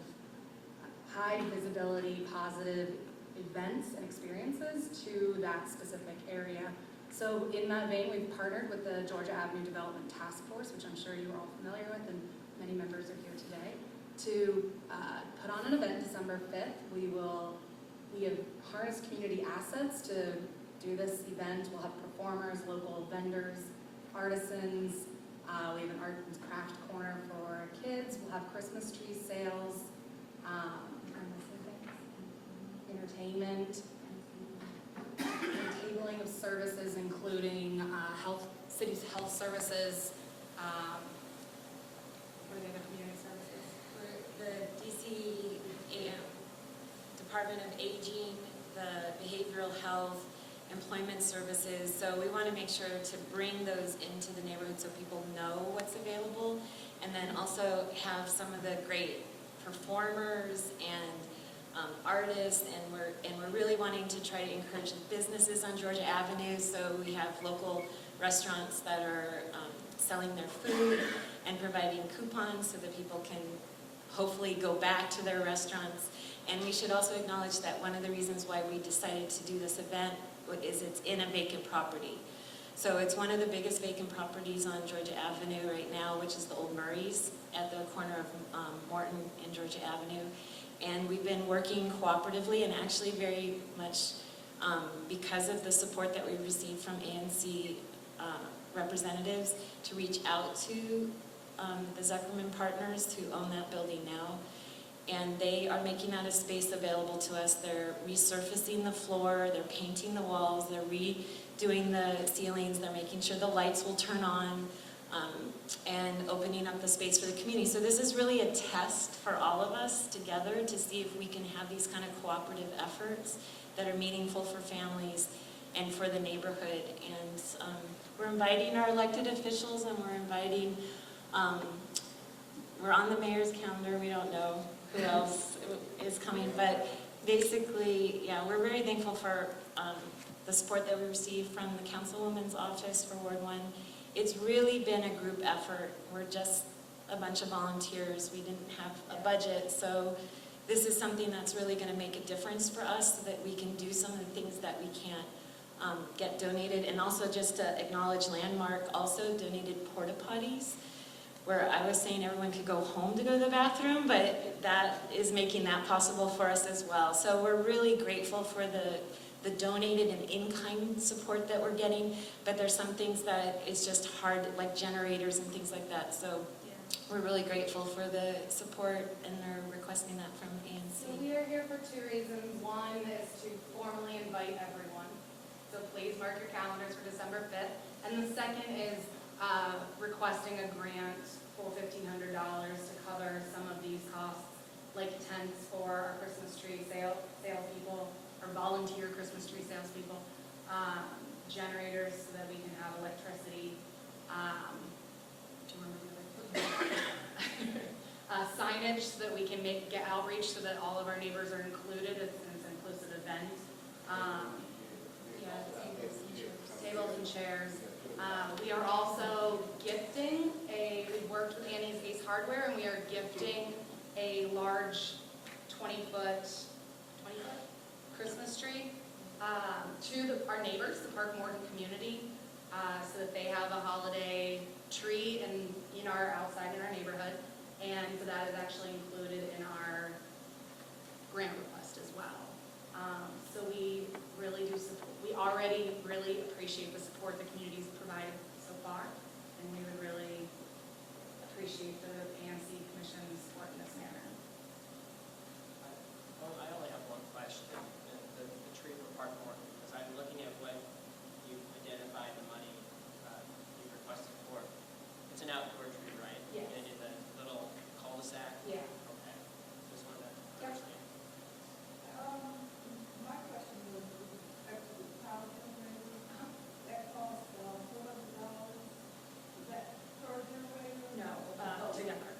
high visibility, positive events and experiences to that specific area. So in that vein, we've partnered with the Georgia Avenue Development Task Force, which I'm sure you're all familiar with, and many members are here today, to put on an event December 5th. We have harnessed community assets to do this event. We'll have performers, local vendors, artisans. We have an art and craft corner for kids. We'll have Christmas tree sales, entertainment, and tabling of services, including city's health services. What are the other community services? The DC Department of Aging, the behavioral health, employment services. So we want to make sure to bring those into the neighborhood so people know what's available, and then also have some of the great performers and artists, and we're really wanting to try to encourage businesses on Georgia Avenue. So we have local restaurants that are selling their food and providing coupons so that people can hopefully go back to their restaurants. And we should also acknowledge that one of the reasons why we decided to do this event is it's in a vacant property. So it's one of the biggest vacant properties on Georgia Avenue right now, which is the Old Murray's at the corner of Morton and Georgia Avenue. And we've been working cooperatively and actually very much because of the support that we received from ANC representatives to reach out to the Zuckerman partners who own that building now. And they are making that a space available to us. They're resurfacing the floor, they're painting the walls, they're redoing the ceilings, they're making sure the lights will turn on, and opening up the space for the community. So this is really a test for all of us together to see if we can have these kind of cooperative efforts that are meaningful for families and for the neighborhood. And we're inviting our elected officials, and we're inviting, we're on the mayor's calendar, we don't know who else is coming, but basically, yeah, we're very thankful for the support that we received from the Councilwoman's office for Ward 1. It's really been a group effort. We're just a bunch of volunteers. We didn't have a budget, so this is something that's really going to make a difference for us so that we can do some of the things that we can't get donated. And also just to acknowledge Landmark also donated porta potties, where I was saying everyone could go home to go to the bathroom, but that is making that possible for us as well. So we're really grateful for the donated and in-kind support that we're getting, but there's some things that it's just hard, like generators and things like that. So we're really grateful for the support, and they're requesting that from ANC. So we are here for two reasons. One is to formally invite everyone. So please mark your calendars for December 5th. And the second is requesting a grant for $1,500 to cover some of these costs, like tents for our Christmas tree salespeople, or volunteer Christmas tree salespeople, generators so that we can have electricity, do you remember the other signage so that we can get outreach so that all of our neighbors are included. It's an inclusive event. Tables and chairs. We are also gifting we worked with Annie's Ace Hardware, and we are gifting a large 20-foot Christmas tree to our neighbors, the Park Morton community, so that they have a holiday tree and outside in our neighborhood. And so that is actually included in our grant request as well. So we really do support, we already really appreciate the support the community's provided so far, and we would really appreciate the ANC Commission's support in this manner. I only have one question, the tree for Park Morton, because I'm looking at what you've identified the money you've requested for. It's an outdoor tree, right? Yes. And in the little cul-de-sac? Yeah. Okay. Just wanted to Yep. understand. My question was with respect to the power generator. That costs $400. Is that per generator? No, together.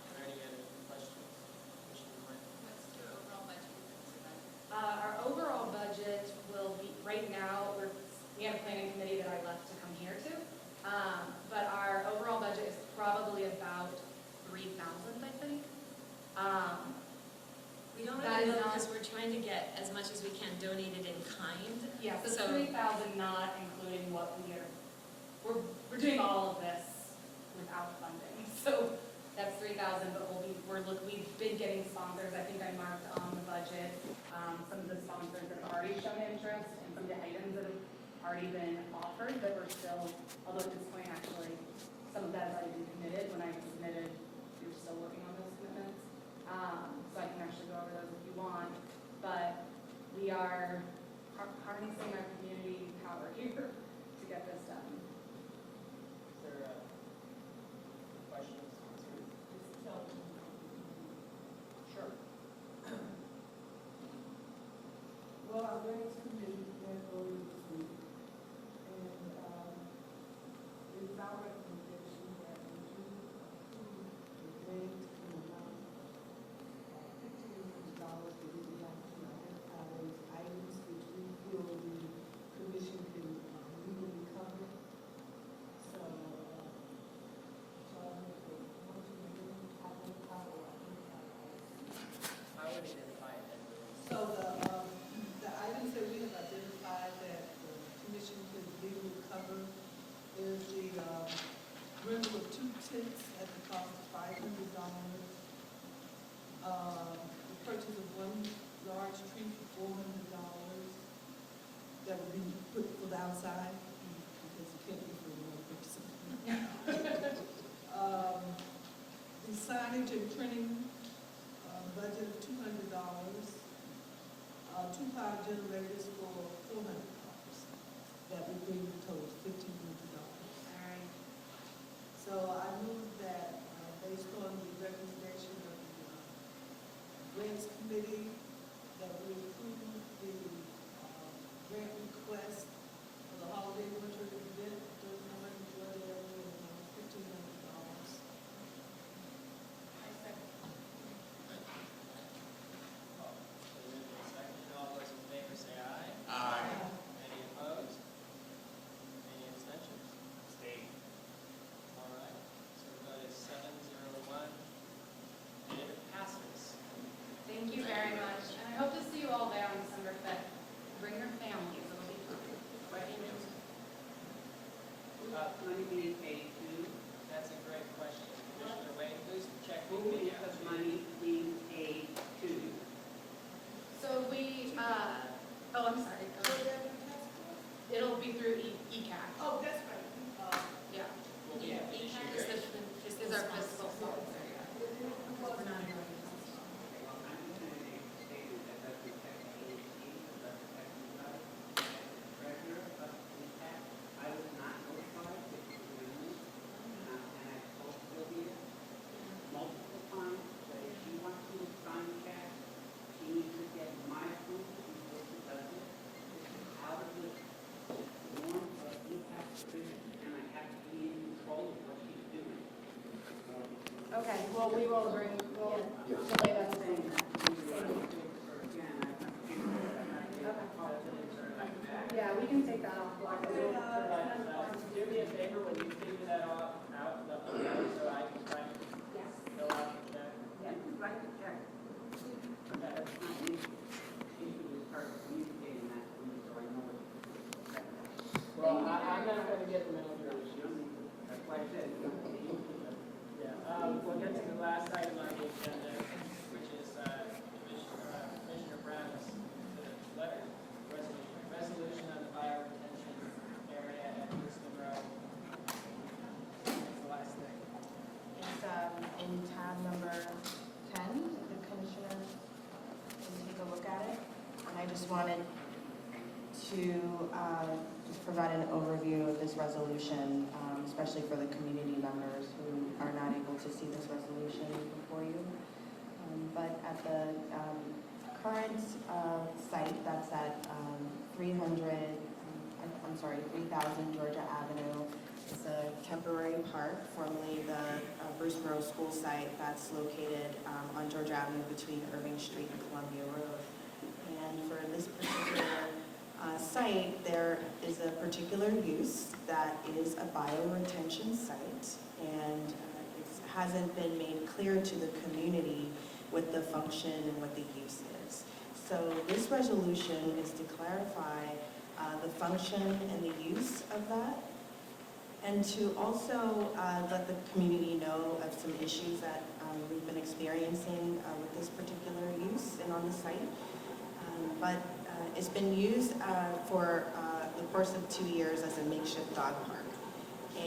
Are there any other questions? Commissioner Moore? What's your overall budget for this event? Our overall budget will be, right now, we have a planning committee that I left to come here to, but our overall budget is probably about $3,000, I think. We don't That really is know not- because we're trying to get as much as we can donated in kind. Yeah, so So- 3,000 not including what we are, we're doing all of this without funding. So that's 3,000, but we've been getting sponsors. I think I marked on the budget, some of the sponsors that have already shown interest and some of the items that have already been offered that we're still, although at this point actually, some of that has already been committed. When I submitted, we were still working on those commitments. So I can actually go over those if you want, but we are harnessing our community power here to get this done. Is there questions? Sure. Well, I read this committee that earlier this week, and it is our recommendation that we do approve the grant in the amount of $1,500 that we would like to identify those items which we feel the commission can legally cover. So, I make a motion to identify or identify items. I would identify it as So the items that we have identified that the commission could legally cover is the rental of 2 tents at the cost of $500. The purchase of 1 large tree for $400 that would be put for the outside because you can't get for one person. The signage and printing budget of $200. 2 power generators for $400. That would bring the total to $1,500. All right. So I move that, based on the recommendation of the grants committee, that we approve the grant request for the holiday winter event, $1,500. All those in favor say aye. Aye. Any opposed? Any abstentions? Stay. All right, so the vote is 701, and it passes. Thank you very much, and I hope to see you all there on December 5th. Bring your families, it'll be fun. Money being paid to, That's a great question. Commissioner Wade, who's checking who me is out? the money being paid to? So I'm sorry. It'll be through ECAC. Oh, that's right. Yeah. Will be a fiduciary. Is our fiscal sponsor, yeah. We're not Well, I'm just going to state that doesn't affect ANC, it doesn't affect anybody. Treasurer of EPAC, I was not notified that you were doing this, and I told Sylvia multiple times that if she wants to sign the check, she needs to get my approval before she does it. This is out of the norm of EPAC provision, and I have to be in control of what she's doing. Okay, well, we will delay that thing. Yeah, we can take that off. like to check. But that's not an issue. The issue is start communicating that to me so I know what to say. Well, I'm not going to get the manager. That's why I said, you don't need to. Yeah, we'll get to the last item on the agenda, which is Commissioner Brown's letter, resolution on the fire retention area at Bruce Monroe. That's the last thing. It's in tab number 10. The commissioner can take a look at it. And I just wanted to just provide an overview of this resolution, especially for the community members who are not able to see this resolution before you. But at the current site that's at 3000 Georgia Avenue, it's a temporary park, formerly the Bruce Monroe School site that's located on Georgia Avenue between Irving Street and Columbia Road. And for this particular site, there is a particular use that is a bioretention site, and it hasn't been made clear to the community what the function and what the use is. So this resolution is to clarify the function and the use of that, and to also let the community know of some issues that we've been experiencing with this particular use and on the site. But it's been used for the course of 2 years as a makeshift dog park.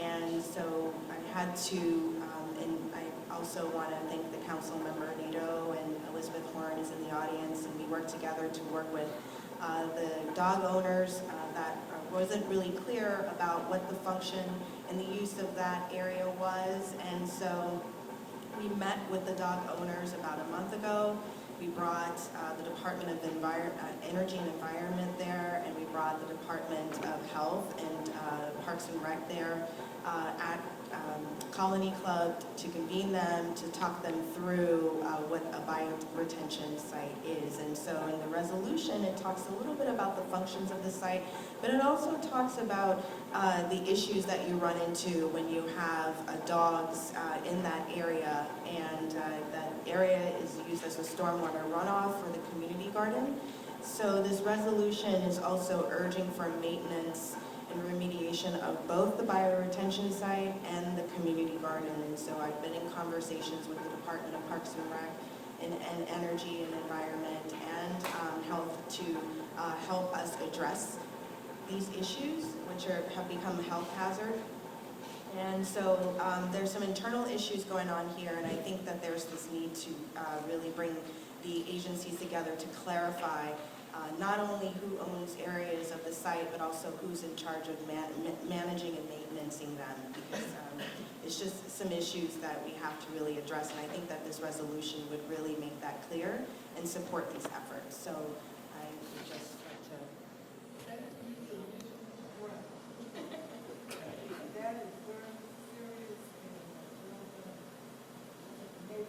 And so I had to, and I also want to thank the council member Nito, and Elizabeth Horn is in the audience, and we worked together to work with the dog owners that wasn't really clear about what the function and the use of that area was. And so we met with the dog owners about a month ago. We brought the Department of Energy and Environment there, and we brought the Department of Health and Parks and Rec there at Colony Club to convene them, to talk them through what a bioretention site is. And so in the resolution, it talks a little bit about the functions of the site, but it also talks about the issues that you run into when you have dogs in that area, and that area is used as a stormwater runoff for the community garden. So this resolution is also urging for maintenance and remediation of both the bioretention site and the community garden. And so I've been in conversations with the Department of Parks and Rec and Energy and Environment and Health to help us address these issues, which have become a health hazard. And so there's some internal issues going on here, and I think that there's this need to really bring the agencies together to clarify not only who owns areas of the site, but also who's in charge of managing and maintaining them, because it's just some issues that we have to really address, and I think that this resolution would really make that clear and support these efforts. So I would just like to... That is very serious and major.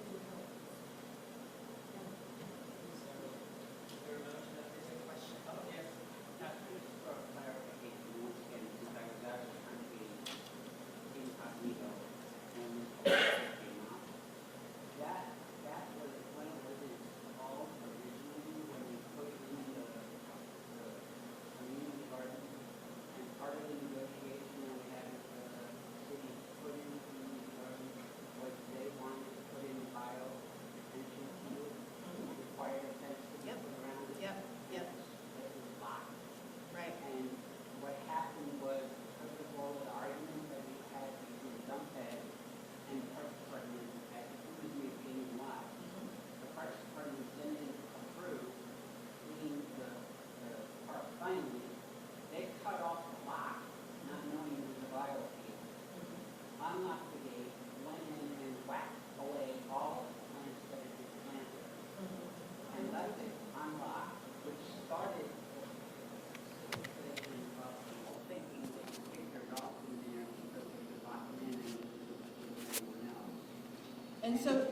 And so,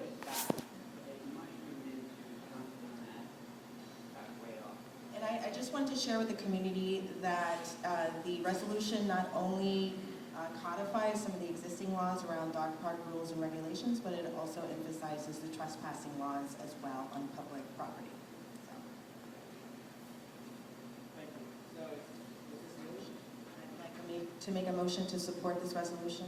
and I just want to share with the community that the resolution not only codifies some of the existing laws around dog park rules and regulations, but it also emphasizes the trespassing laws as well on public property. Thank you. So, is this a motion? I'd like to make a motion to support this resolution.